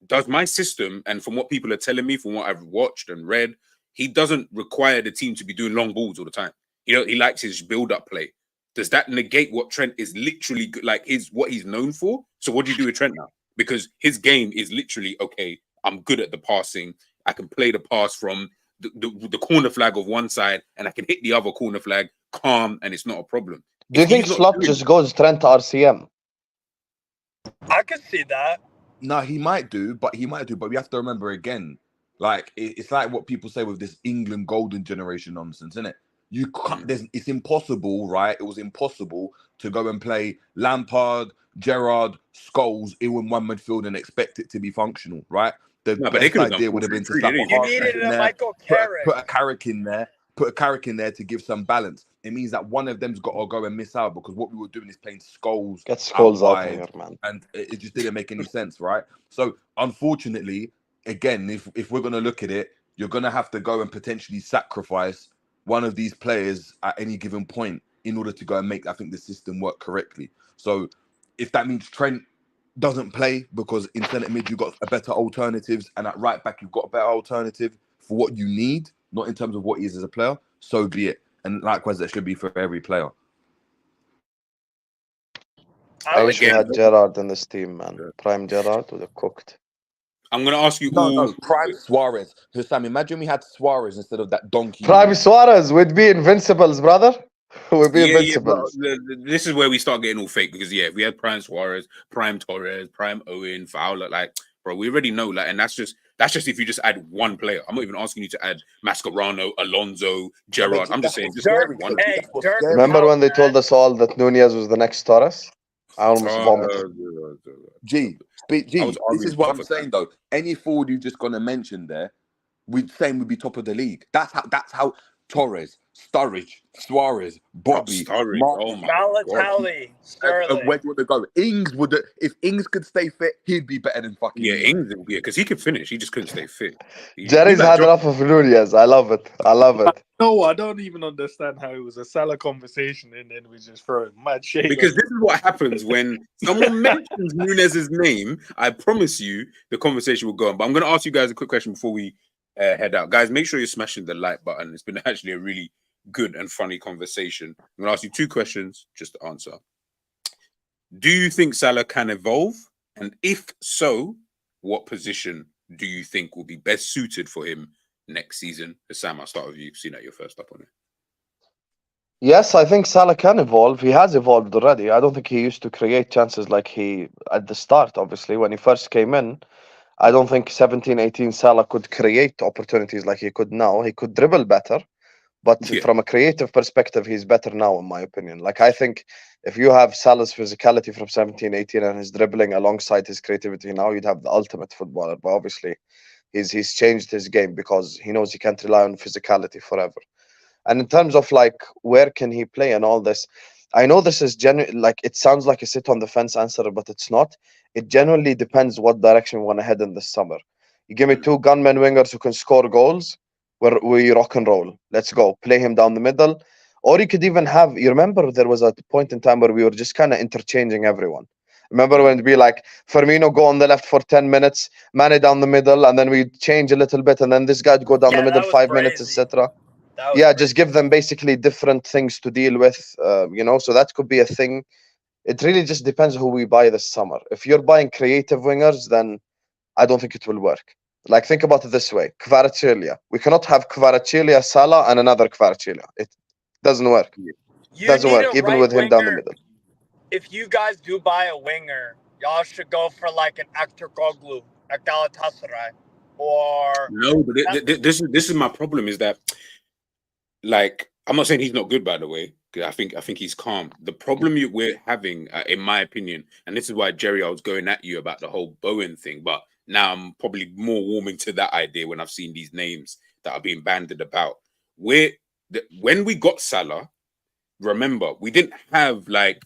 Does my system, and from what people are telling me, from what I've watched and read, he doesn't require the team to be doing long balls all the time. You know, he likes his build-up play. Does that negate what Trent is literally good, like what he's known for? So what do you do with Trent now? Because his game is literally, okay, I'm good at the passing. I can play the pass from the corner flag of one side, and I can hit the other corner flag calm, and it's not a problem. Do you think Klopp just goes Trent RCM? I could see that. No, he might do, but we have to remember again, like it's like what people say with this England golden generation nonsense, isn't it? You can't. It's impossible, right? It was impossible to go and play Lampard, Gerrard, Scholes in one midfield and expect it to be functional, right? The best idea would have been to slap put a Carrick in there, to give some balance. It means that one of them's got to go and miss out, because what we were doing is playing Scholes. Get Scholes out here, man. And it just didn't make any sense, right? So unfortunately, again, if we're gonna look at it, you're gonna have to go and potentially sacrifice one of these players at any given point in order to go and make, I think, the system work correctly. So if that means Trent doesn't play because in centre mid you've got a better alternatives, and at right back you've got a better alternative for what you need, not in terms of what he is as a player, so be it. And likewise, that should be for every player. I wish we had Gerrard in this team, man. Prime Gerrard would have cooked. I'm going to ask you No, Prime Suarez. Sam, imagine we had Suarez instead of that donkey. Prime Suarez would be invincibles, brother. Would be invincibles. Yeah, this is where we start getting all fake, because, if we had Prime Suarez, Prime Torres, Prime Owen, Fowler, like, bro, we already know, like, and that's just if you just add one player. I'm not even asking you to add Mascherano, Alonso, Gerrard. I'm just saying, just one. Remember when they told us all that Nunez was the next Torres? I almost vomited. This is what I'm saying though. Any forward you're just gonna mention there, we'd be top of the league. That's how Torres, Sturridge, Suarez, Bobby, Balotelli, Sterling. Where do you want to go? Ings would, if Ings could stay fit, he'd be better than fucking. Yeah, Ings, because he could finish. He just couldn't stay fit. Jerry's had enough of Nunez. I love it. No, I don't even understand how it was a Salah conversation and then we just throw mad shade. Because this is what happens when someone mentions Nunez's name. I promise you, the conversation will go on. But I'm going to ask you guys a quick question before we head out. Guys, make sure you're smashing the like button. It's been actually a really good and funny conversation. I'm going to ask you two questions just to answer. Do you think Salah can evolve? And if so, what position do you think will be best suited for him next season? Sam, I'll start with you. Seeing that you're first up on it. Yes, I think Salah can evolve. He has evolved already. I don't think he used to create chances like he at the start, obviously, when he first came in. I don't think 17, 18 Salah could create opportunities like he could now. He could dribble better, but from a creative perspective, he's better now, in my opinion. Like, I think if you have Salah's physicality from 17, 18 and his dribbling alongside his creativity now, you'd have the ultimate footballer. But obviously, he's changed his game because he knows he can't rely on physicality forever. And in terms of like where can he play and all this, I know this is like it sounds like a sit on the fence answer, but it's not. It genuinely depends what direction we want to head in this summer. You give me two gunmen wingers who can score goals, we rock and roll. Let's go. Play him down the middle. Or you could even have, you remember there was a point in time where we were just kind of interchanging everyone. Remember when it'd be like Firmino go on the left for 10 minutes, Mane down the middle, and then we change a little bit, and then this guy'd go down the middle 5 minutes, etc. Yeah, just give them basically different things to deal with, so that could be a thing. It really just depends who we buy this summer. If you're buying creative wingers, then I don't think it will work. Like, think about it this way. Kvaratskhelia. We cannot have Kvaratskhelia, Salah, and another Kvaratskhelia. It doesn't work. It doesn't work, even with him down the middle. If you guys do buy a winger, y'all should go for like an Ektoroglu at Galatasaray. Or... No, but this is my problem, is that, like, I'm not saying he's not good, by the way. I think he's calm. The problem we're having, in my opinion, and this is why, Jerry, I was going at you about the whole Bowen thing, but now I'm probably more warming to that idea when I've seen these names that are being bandied about. When we got Salah, remember, we didn't have like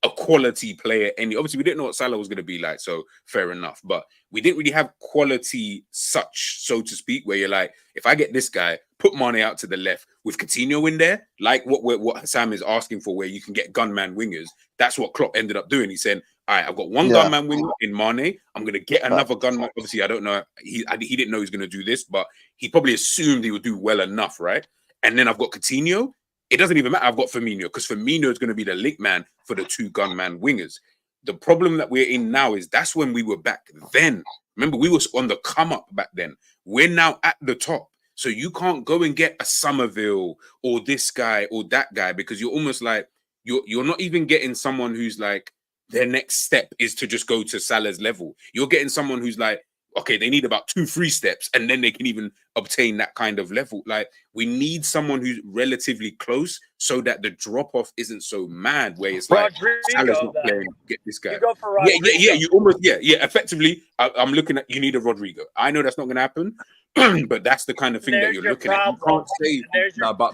a quality player. Obviously, we didn't know what Salah was going to be like, so fair enough. But we didn't really have quality, such so to speak, where you're like, if I get this guy, put Mane out to the left with Coutinho in there, like what Sam is asking for, where you can get gunman wingers. That's what Klopp ended up doing. He said, all right, I've got one gunman winger in Mane. I'm going to get another gunman. Obviously, I don't know. He didn't know he was going to do this, but he probably assumed he would do well enough, right? And then I've got Coutinho. It doesn't even matter. I've got Firmino, because Firmino is going to be the link man for the two gunman wingers. The problem that we're in now is that's when we were back then. Remember, we were on the come up back then. We're now at the top. So you can't go and get a Somerville or this guy or that guy, because you're almost like, you're not even getting someone who's like, their next step is to just go to Salah's level. You're getting someone who's like, okay, they need about 2-3 steps, and then they can even obtain that kind of level. Like, we need someone who's relatively close so that the drop-off isn't so mad, where it's like, Salah's not playing, get this guy. You go for Rodrigo. You almost, effectively, I'm looking at, you need a Rodrigo. I know that's not going to happen, but that's the kind of thing that you're looking at. You can't say, no, but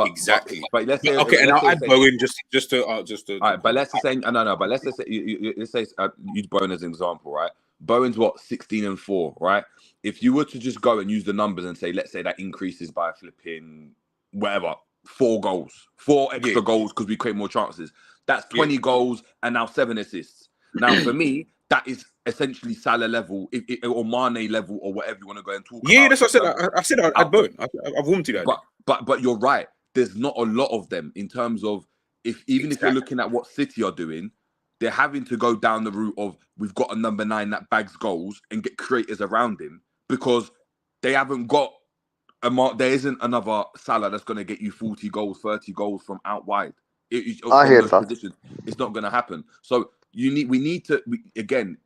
exactly. But let's say, okay, and I'll add Bowen just to. All right, but let's just say no. But let's just say let's say use Bowen as an example, right? Bowen's what, 16-4, right? If you were to just go and use the numbers and say, let's say that increases by flipping whatever, 4 goals, 4 extra goals because we create more chances. That's 20 goals and now 7 assists. Now for me, that is essentially Salah level, or Mane level, or whatever you want to go and talk about. Yeah, that's what I said. I'd Bowen. I've warmed to that. But you're right. There's not a lot of them in terms of if you're looking at what City are doing, they're having to go down the route of, we've got a number 9 that bags goals and get creators around him, because they haven't got there isn't another Salah that's going to get you 40 goals, 30 goals from out wide. I hear that. Positions. It's not going to happen. So we need to again,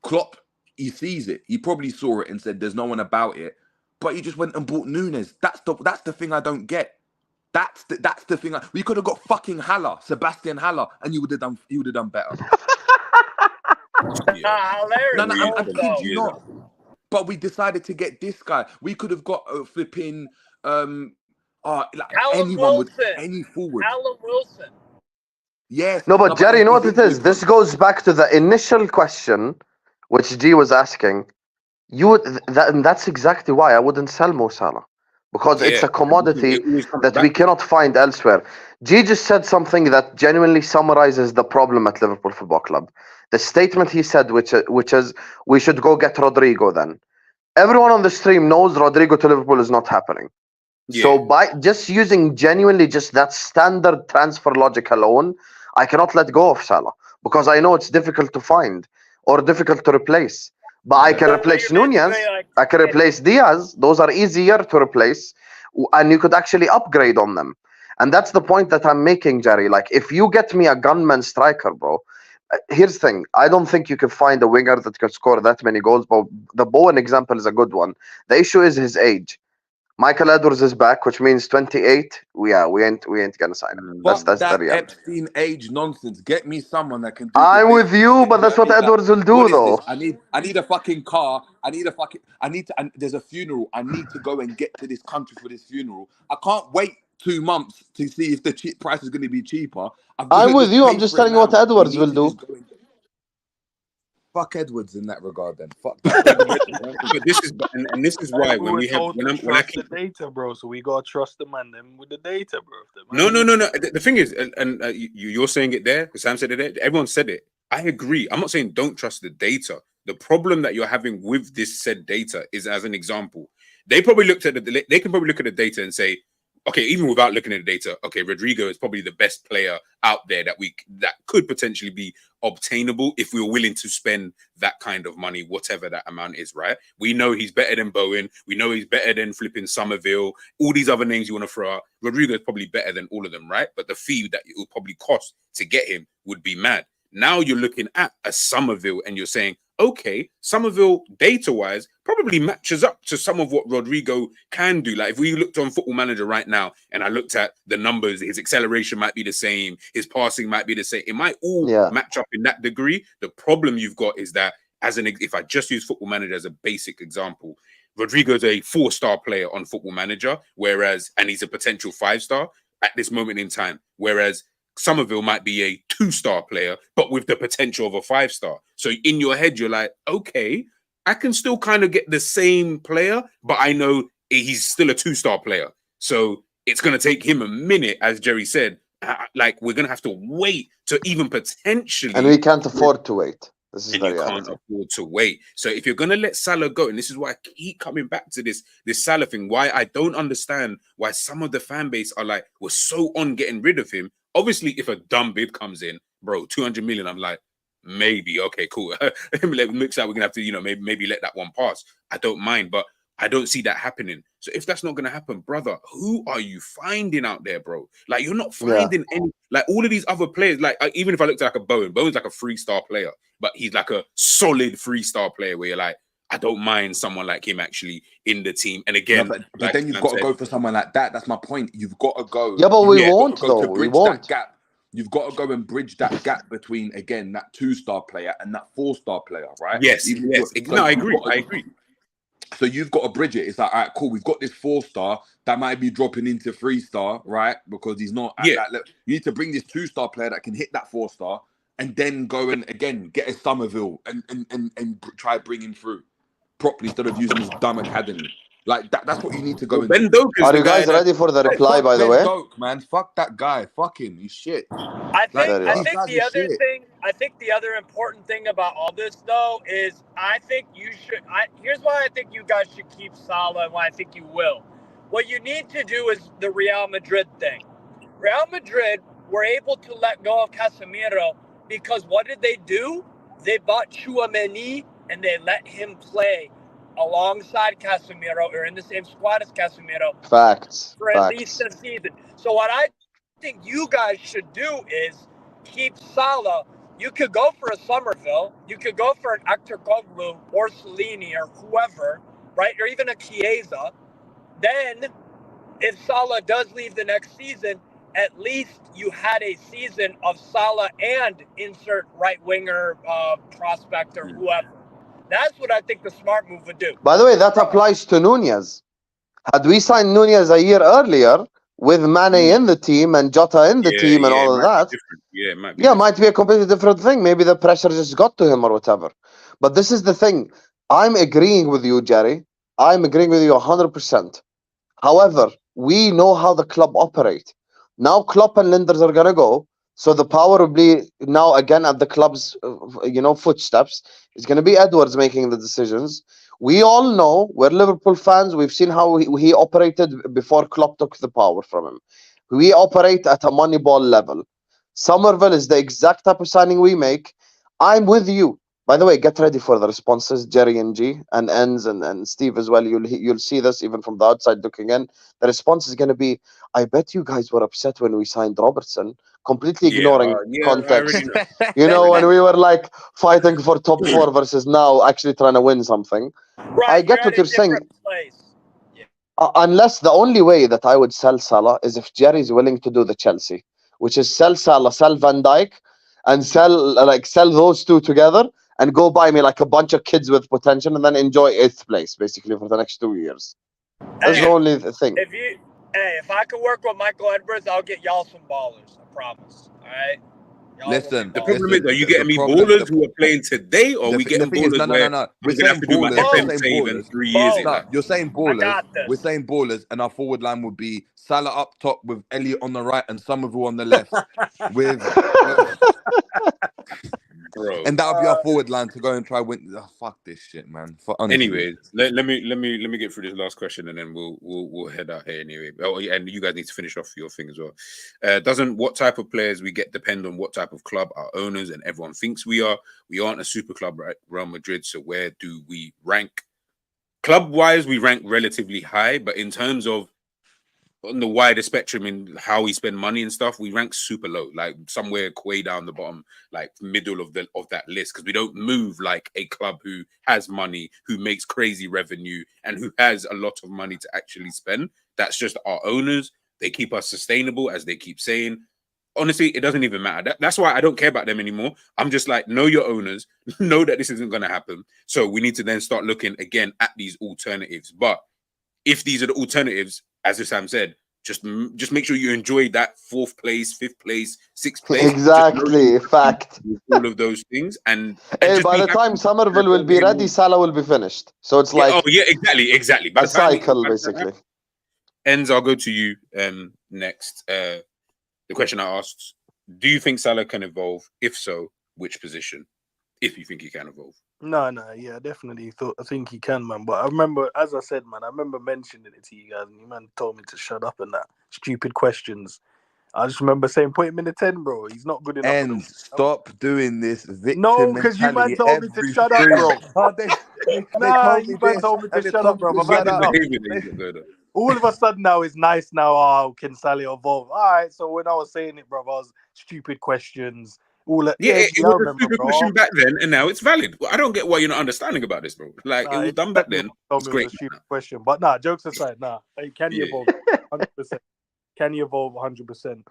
Klopp, he sees it. He probably saw it and said, there's no one about it, but he just went and bought Nunez. That's the thing I don't get. That's the thing. We could have got fucking Haller, Sebastian Haller, and you would have done better. No, I'm kidding you not. But we decided to get this guy. We could have got flipping anyone with any forward. Callum Wilson. Yes. No, but Jerry, you know what it is? This goes back to the initial question, which G was asking. And that's exactly why I wouldn't sell Mo Salah. Because it's a commodity that we cannot find elsewhere. G just said something that genuinely summarizes the problem at Liverpool Football Club. The statement he said, which is, we should go get Rodrigo then. Everyone on the stream knows Rodrigo to Liverpool is not happening. Yeah. So by just using genuinely just that standard transfer logic alone, I cannot let go of Salah. Because I know it's difficult to find or difficult to replace. But I can replace Nunez, I can replace Diaz. Those are easier to replace. And you could actually upgrade on them. And that's the point that I'm making, Jerry. Like, if you get me a gunman striker, bro, here's the thing. I don't think you can find a winger that can score that many goals. But the Bowen example is a good one. The issue is his age. Michael Edwards is back, which means 28. We ain't gonna sign him. That's the reality. Epstein age nonsense. Get me someone that can do I'm with you, but that's what Edwards will do, though. I need a fucking car. There's a funeral. I need to go and get to this country for this funeral. I can't wait 2 months to see if the price is going to be cheaper. I'm with you. I'm just telling you what Edwards will do. Fuck Edwards in that regard, then. Fuck. But this is why when we have when I keep the data, bro. So we gotta trust the man them with the data, bro. No. The thing is, and you're saying it there. Sam said it there. Everyone said it. I agree. I'm not saying don't trust the data. The problem that you're having with this said data is, as an example, they probably looked at they can probably look at the data and say, okay, even without looking at the data, okay, Rodrigo is probably the best player out there that could potentially be obtainable if we were willing to spend that kind of money, whatever that amount is, right? We know he's better than Bowen. We know he's better than flipping Somerville. All these other names you want to throw out. Rodrigo is probably better than all of them, right? But the fee that it would probably cost to get him would be mad. Now you're looking at a Somerville and you're saying, okay, Somerville data-wise probably matches up to some of what Rodrigo can do. Like if we looked on Football Manager right now and I looked at the numbers, his acceleration might be the same, his passing might be the same. It might all match up in that degree. The problem you've got is that if I just use Football Manager as a basic example, Rodrigo's a 4-star player on Football Manager, and he's a potential 5-star at this moment in time. Whereas Somerville might be a 2-star player, but with the potential of a 5-star. So in your head, you're like, okay, I can still kind of get the same player, but I know he's still a 2-star player. So it's going to take him a minute, as Jerry said. Like, we're going to have to wait to even potentially... And we can't afford to wait. This is and the you reality. can't afford to wait. So if you're going to let Salah go, and this is why I keep coming back to this Salah thing, why I don't understand why some of the fan base are like, we're so on getting rid of him. Obviously, if a dumb bid comes in, bro, 200 million, I'm like, maybe, okay, cool. Looks like we're going to have to, you know, maybe let that one pass. I don't mind, but I don't see that happening. So if that's not going to happen, brother, who are you finding out there, bro? Like, you're not finding any, like all of these other players, like even if I looked at like a Bowen's like a 3-star player, but he's like a solid 3-star player where you're like, I don't mind someone like him actually in the team. And again, but like then you've got to go for someone like that. That's my point. You've got to go. Yeah, but we won't though. To bridge that gap. You've got to go and bridge that gap between, again, that 2-star player and that 4-star player, right? Yes. No, I agree. So you've got to bridge it. It's like, all right, cool. We've got this 4-star that might be dropping into 3-star, right? Because he's not at that level. You need to bring this 2-star player that can hit that 4-star, and then go and again get a Somerville and try bring him through properly instead of using this dumb academy. Like that's what you need to go into. Ben Doak is Are you guys ready for the reply? By the way, Doak, man, fuck that guy. Fuck him. He's shit. I think the other thing. I think the other important thing about all this though is I think you should. Here's why I think you guys should keep Salah and why I think you will. What you need to do is the Real Madrid thing. Real Madrid were able to let go of Casemiro because what did they do? They bought Tchouaméni and they let him play alongside Casemiro or in the same squad as Casemiro. Facts. For at least a season. So what I think you guys should do is keep Salah. You could go for a Somerville. You could go for an Ekteroglu or Cellini or whoever, right? Or even a Chiesa. Then if Salah does leave the next season, at least you had a season of Salah and insert right winger prospect or whoever. That's what I think the smart move would do. By the way, that applies to Nunez. Had we signed Nunez a year earlier with Mane in the team and Jota in the team and all of that, might be a completely different thing. Maybe the pressure just got to him or whatever. But this is the thing. I'm agreeing with you, Jerry. I'm agreeing with you 100%. However, we know how the club operate. Now Klopp and Linders are going to go. So the power will be now again at the club's, footsteps. It's going to be Edwards making the decisions. We all know, we're Liverpool fans. We've seen how he operated before Klopp took the power from him. We operate at a Moneyball level. Somerville is the exact type of signing we make. I'm with you. By the way, get ready for the responses, Jerry and G, and Enz and Steve as well. You'll see this even from the outside looking in. The response is going to be, I bet you guys were upset when we signed Robertson, completely ignoring context. When we were like fighting for top 4 versus now actually trying to win something. Right, I get what you're saying. Unless the only way that I would sell Salah is if Jerry's willing to do the Chelsea, which is sell Salah, sell Van Dijk, and sell those two together. And go buy me like a bunch of kids with potential and then enjoy 8th place basically for the next 2 years. That's the only thing. If I could work with Michael Edwards, I'll get y'all some ballers. I promise. All right. Listen, the problem is, are you getting me ballers who are playing today, or are we getting ballers no. We're saying ballers. In 3 years. No, you're saying ballers. We're saying ballers, and our forward line would be Salah up top with Elliott on the right and Somerville on the left, with. Bro. And that would be our forward line to go and try win. Oh, fuck this shit, man. Anyways, let me get through this last question and then we'll head out here anyway. Oh, and you guys need to finish off your thing as well. Doesn't what type of players we get depend on what type of club our owners and everyone thinks we are? We aren't a super club, right? Real Madrid. So where do we rank? Club wise, we rank relatively high, but in terms of on the wider spectrum in how we spend money and stuff, we rank super low, like somewhere way down the bottom, like middle of that list, because we don't move like a club who has money, who makes crazy revenue, and who has a lot of money to actually spend. That's just our owners. They keep us sustainable, as they keep saying. Honestly, it doesn't even matter. That's why I don't care about them anymore. I'm just like, know your owners, know that this isn't going to happen. So we need to then start looking again at these alternatives. But if these are the alternatives, as Sam said, just make sure you enjoy that 4th place, 5th place, 6th place. Exactly, fact. All of those things, and Hey, just by be the time happy. Somerville will be ready, Salah will be finished. So it's like exactly. By a the time cycle, basically. Ends, I'll go to you next. The question I asked: do you think Salah can evolve? If so, which position? If you think he can evolve. No, yeah, I definitely I think he can, man. But I remember, as I said, man, I remember mentioning it to you guys, and you man told me to shut up and that stupid questions. I just remember saying, put him in the 10, bro. He's not good enough. And stop doing this victim No, because you man mentality told me to every shut up, stream. bro. Oh, they Nah, told me you man this, told me and to they shut told up, me bro. to I've shut had up. enough. All of a sudden now it's nice now. Oh, can Sally evolve? All right. So when I was saying it, bro, I was stupid questions. All that. Yeah, it I was remember, a stupid bro. question back then, and now it's valid. I don't get why you're not understanding about this, bro. Like it was done back then. It's great. It was a stupid question, but nah. Jokes aside, nah. Hey, can you evolve? 100%. Can you evolve? 100%.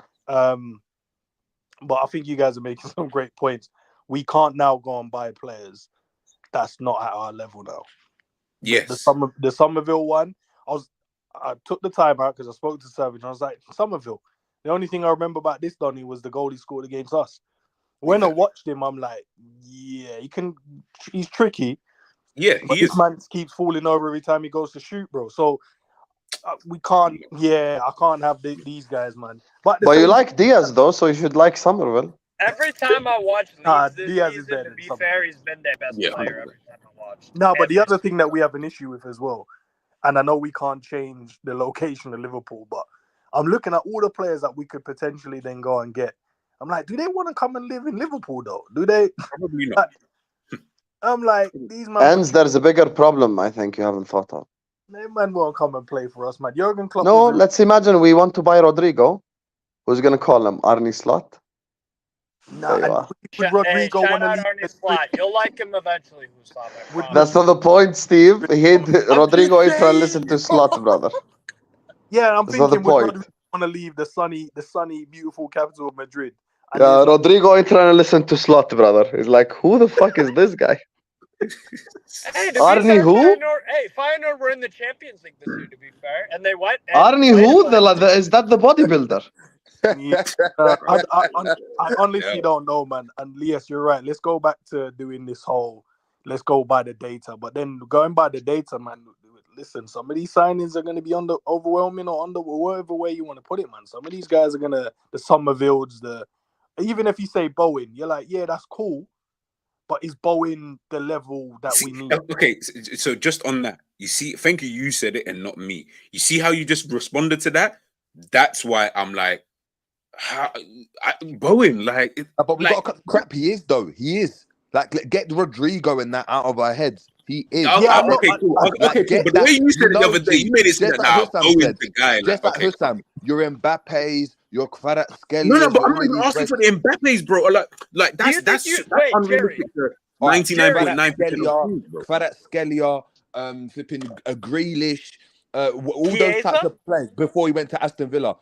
But I think you guys are making some great points. We can't now go and buy players that's not at our level now. Yes. The Somerville one, I took the time out because I spoke to Savage. I was like, Somerville. The only thing I remember about this Donny was the goal he scored against us. When I watched him, I'm like, yeah, he's tricky. Yeah, but this man keeps falling over every time he goes to shoot, bro. So we can't. Yeah, I can't have these guys, man. But you like Diaz though, so you should like Somerville. Every time I watch Leeds this Diaz season, is better to be than fair, he's been their best player every time I watch. No, but the other thing that we have an issue with as well, and I know we can't change the location of Liverpool, but I'm looking at all the players that we could potentially then go and get. I'm like, do they want to come and live in Liverpool though? Do they? Probably not. I'm like, these man. And there's a bigger problem I think you haven't thought of. They man won't come and play for us, man. Jurgen Klopp. No, let's imagine we want to buy Rodrigo. Who's gonna call him? Arnie Slot? Nah, Rodrigo shout out Arnie Slot. You'll like him eventually, Hussam. That's not the point, Steve. Rodrigo ain't trying to listen to Slot, brother. Yeah, I'm That's thinking would Rodrigo want to leave the sunny, beautiful capital of Madrid. And yeah, Rodrigo ain't trying to listen to Slot, brother. He's like, who the fuck is this guy? Hey, Arnie who? Feyenoord were in the Champions League this year, to be fair, and they went. Arnie who? Is that the bodybuilder? Yeah, I honestly don't know, man. And yes, you're right. Let's go back to doing this whole. Let's go by the data, but then going by the data, man. Listen, some of these signings are going to be overwhelming or under whatever way you want to put it, man. Some of these guys are the Somervilles, even if you say Bowen, you're like, yeah, that's cool. But is Bowen the level that we need? Okay, so just on that, you see, thank you, you said it and not me. You see how you just responded to that? That's why I'm like, Bowen, like... But we got to crap, he is, though. He is. Like, get Rodrigo and that out of our heads. He is. Yeah, okay, cool. Okay, cool. But the way you said it the other day, you made it seem that Bowen's the guy. Just like Hussam, you're Mbappe's, you're Kvaratskhelia. No, but I'm not even asking for the Mbappe's, bro. Like that's Jerry. 99.9%. Kvaratskhelia, flipping a Grealish, all those types of players before he went to Aston Villa.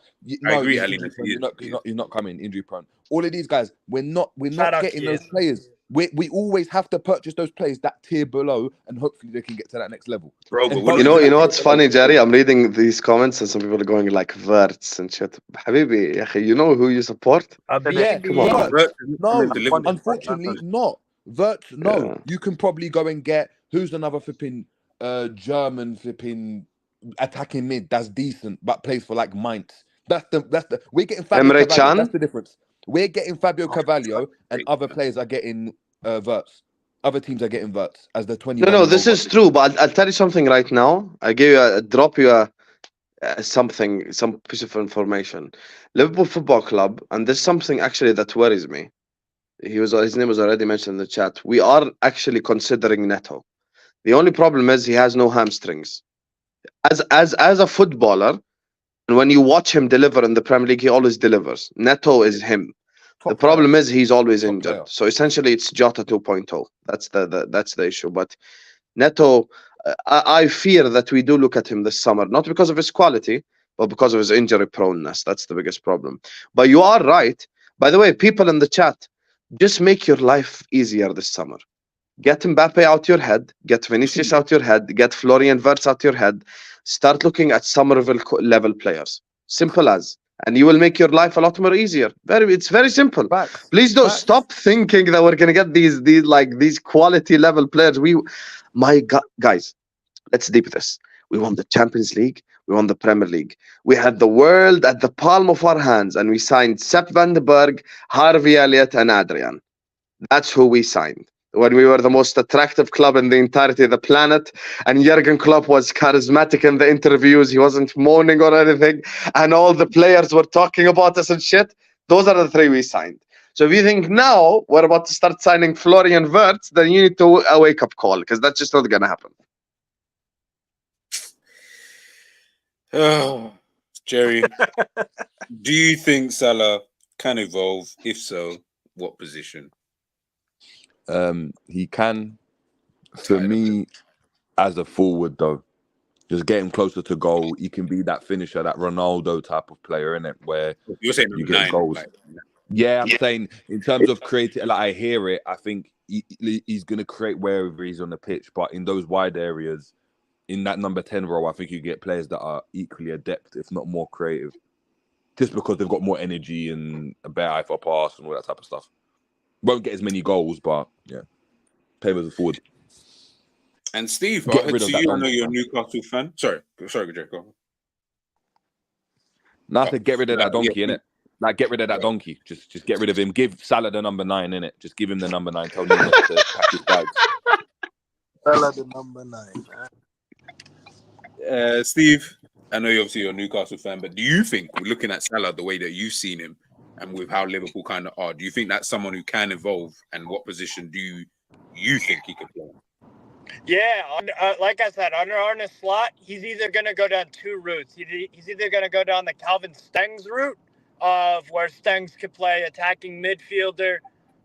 I agree, Ali. He's not coming, injury prone. All of these guys, we're not getting those players. We always have to purchase those players that tier below, and hopefully they can get to that next level. Bro, you know what's funny, Jerry? I'm reading these comments and some people are going like Verts and shit. Habibi, you know who you support? Yeah, come on. No, unfortunately not. Verts, no. Yeah. You can probably go and get who's another flipping German flipping attacking mid that's decent but plays for like Mainz. That's the we're getting Fabio Emre Carvalho. Can? That's the difference. We're getting Fabio Carvalho and other players are getting Verts. Other teams are getting Verts as the 20. No, this is true, but I'll tell you something right now. I drop you some piece of information. Liverpool Football Club, and there's something actually that worries me. His name was already mentioned in the chat. We are actually considering Neto. The only problem is he has no hamstrings. As a footballer, and when you watch him deliver in the Premier League, he always delivers. Neto is him. The problem is he's always injured. So essentially, it's Jota 2.0. That's the issue. But Neto, I fear that we do look at him this summer, not because of his quality, but because of his injury proneness. That's the biggest problem. But you are right. By the way, people in the chat, just make your life easier this summer. Get Mbappe out your head. Get Vinicius out your head. Get Florian Wirtz out your head. Start looking at Somerville level players. Simple as. And you will make your life a lot more easier. It's very simple. Facts. Please don't stop thinking that we're gonna get these quality level players. Guys, let's deep this. We won the Champions League. We won the Premier League. We had the world at the palm of our hands, and we signed Sepp van den Berg, Harvey Elliott, and Adrian. That's who we signed when we were the most attractive club in the entirety of the planet. And Jurgen Klopp was charismatic in the interviews. He wasn't moaning or anything. And all the players were talking about us and shit. Those are the three we signed. So if you think now we're about to start signing Florian Wirtz, then you need to a wake-up call, because that's just not going to happen. Oh, Jerry, do you think Salah can evolve? If so, what position? He can. For me, as a forward, though, just get him closer to goal. He can be that finisher, that Ronaldo type of player, innit? Where you're saying you get 9, goals. like, yeah, I'm saying in terms of creating, like I hear it. I think he's going to create wherever he's on the pitch, but in those wide areas, in that number 10 role, I think you get players that are equally adept, if not more creative, just because they've got more energy and a better eye for pass and all that type of stuff. Won't get as many goals, but yeah, play him as a forward. And Steve, Get rid of that I know donkey, you're a man. Newcastle fan. Sorry, Jake, go on. No, I said get rid of that donkey, yeah. innit? Like, get rid of that donkey. Just get rid of him. Give Salah the number 9, innit? Just give him the number 9. Tell Nunez to pack his bags. Salah the number 9. Steve, I know you're a Newcastle fan, but do you think, looking at Salah the way that you've seen him and with how Liverpool kind of are, do you think that's someone who can evolve? And what position do you think he could play? Yeah, like I said, under Arne Slot, he's either going to go down two routes. He's either going to go down the Calvin Stengs route, of where Stengs could play attacking midfielder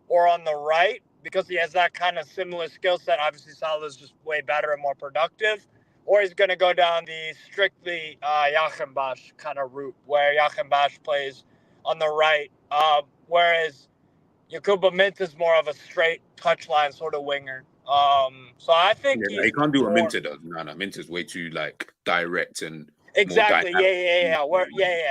or on the right, because he has that kind of similar skill set. Obviously, Salah's just way better and more productive. Or he's going to go down the strictly Joachim Bosch kind of route, where Joachim Bosch plays on the right, whereas Yakuba Mint is more of a straight touchline sort of winger. So I think he can't do what Minter does. No, Minter's way too direct and exactly. Yeah,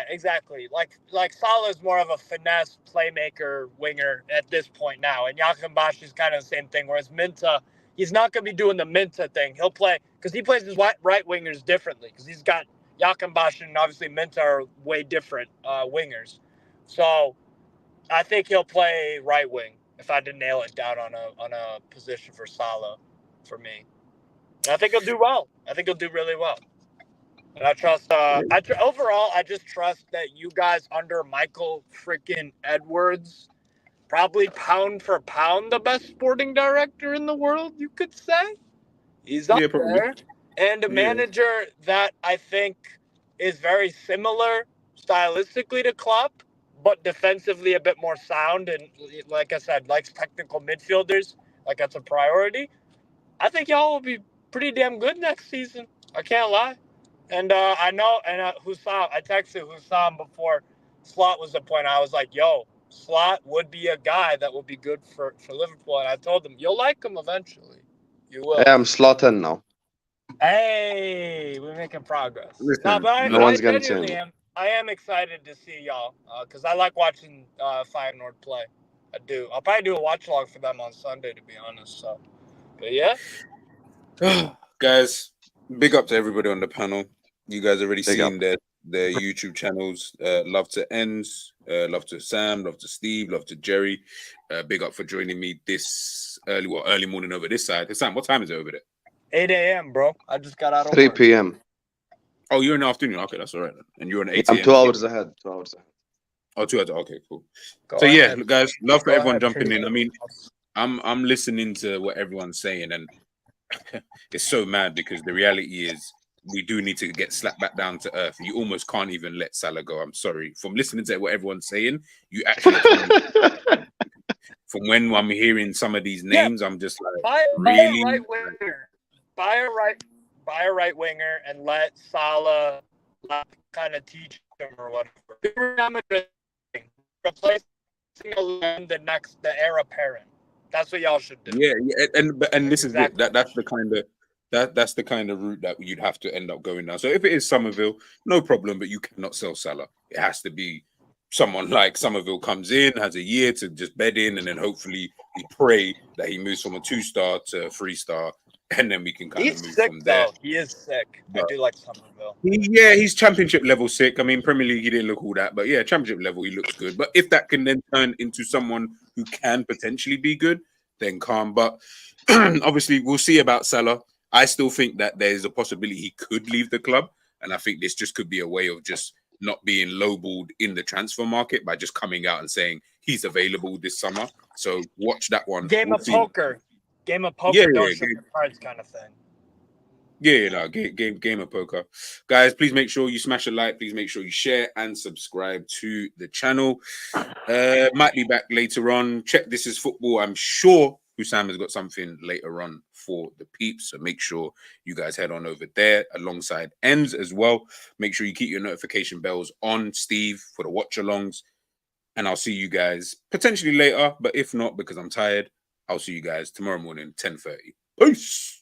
exactly. Like Salah's more of a finesse playmaker winger at this point now, and Joachim Bosch is kind of the same thing. Whereas Minta, he's not going to be doing the Minta thing. He'll play because he plays his right wingers differently, because he's got Joachim Bosch and obviously Minta are way different wingers. So I think he'll play right wing if I had to nail it down on a position for Salah, for me. And I think he'll do well. I think he'll do really well. And I trust. Overall, I just trust that you guys under Michael freaking Edwards, probably pound for pound the best sporting director in the world, you could say. He's up there. And a manager that I think is very similar stylistically to Klopp, but defensively a bit more sound, and like I said, likes technical midfielders. Like, that's a priority. I think y'all will be pretty damn good next season. I can't lie. And I know, and Hussam, I texted Hussam before Slot was the point. I was like, yo, Slot would be a guy that would be good for Liverpool. And I told him, you'll like him eventually. You will. Yeah, I'm slotting now. Hey, we're making progress. Listen, no one's going to change. I am excited to see y'all, because I like watching Feyenoord play. I do. I'll probably do a watch log for them on Sunday, to be honest. So, but yeah. Guys, big up to everybody on the panel. You guys already seen their YouTube channels. Love to Enz, love to Sam, love to Steve, love to Jerry. Big up for joining me this early morning over this side. Hey, Sam, what time is it over there? 8 a.m., bro. I just got out of 3 work. p.m. Oh, you're in the afternoon. Okay, that's all right. And you're on 8 I'm 2 hours ahead. 2 hours ahead. Oh, 2 hours. Okay, cool. Go so ahead. yeah, guys, love for Go everyone ahead, jumping in. I mean, Prince. I'm listening to what everyone's saying, and it's so mad, because the reality is we do need to get slapped back down to earth. You almost can't even let Salah go. I'm sorry. From listening to what everyone's saying, you actually can't. From when I'm hearing some of these names, I'm just like, buy really? a right winger. Buy a right winger and let Salah kind of teach him or whatever. Replacing the heir apparent. That's what y'all should do. Yeah, and this is it. That's the kind of That's the kind of route that you'd have to end up going down. So if it is Somerville, no problem, but you cannot sell Salah. It has to be someone like Somerville comes in, has a year to just bed in, and then hopefully we pray that he moves from a 2-star to a 3-star, and then we can kind of move sick, from there. though. He is sick. I do like Somerville. He's championship level sick. I mean, Premier League, he didn't look all that, but yeah, championship level, he looks good. But if that can then turn into someone who can potentially be good, then calm. But obviously, we'll see about Salah. I still think that there's a possibility he could leave the club. And I think this just could be a way of just not being lowballed in the transfer market by just coming out and saying he's available this summer. So watch that one. Game of poker. Don't show your cards kind of thing. Game of poker. Guys, please make sure you smash a like. Please make sure you share and subscribe to the channel. Might be back later on. Check This Is Football. I'm sure Hussam has got something later on for the peeps. So make sure you guys head on over there alongside Ends as well. Make sure you keep your notification bells on, Steve, for the watch-alongs. And I'll see you guys potentially later. But if not, because I'm tired, I'll see you guys tomorrow morning, 10:30. Peace.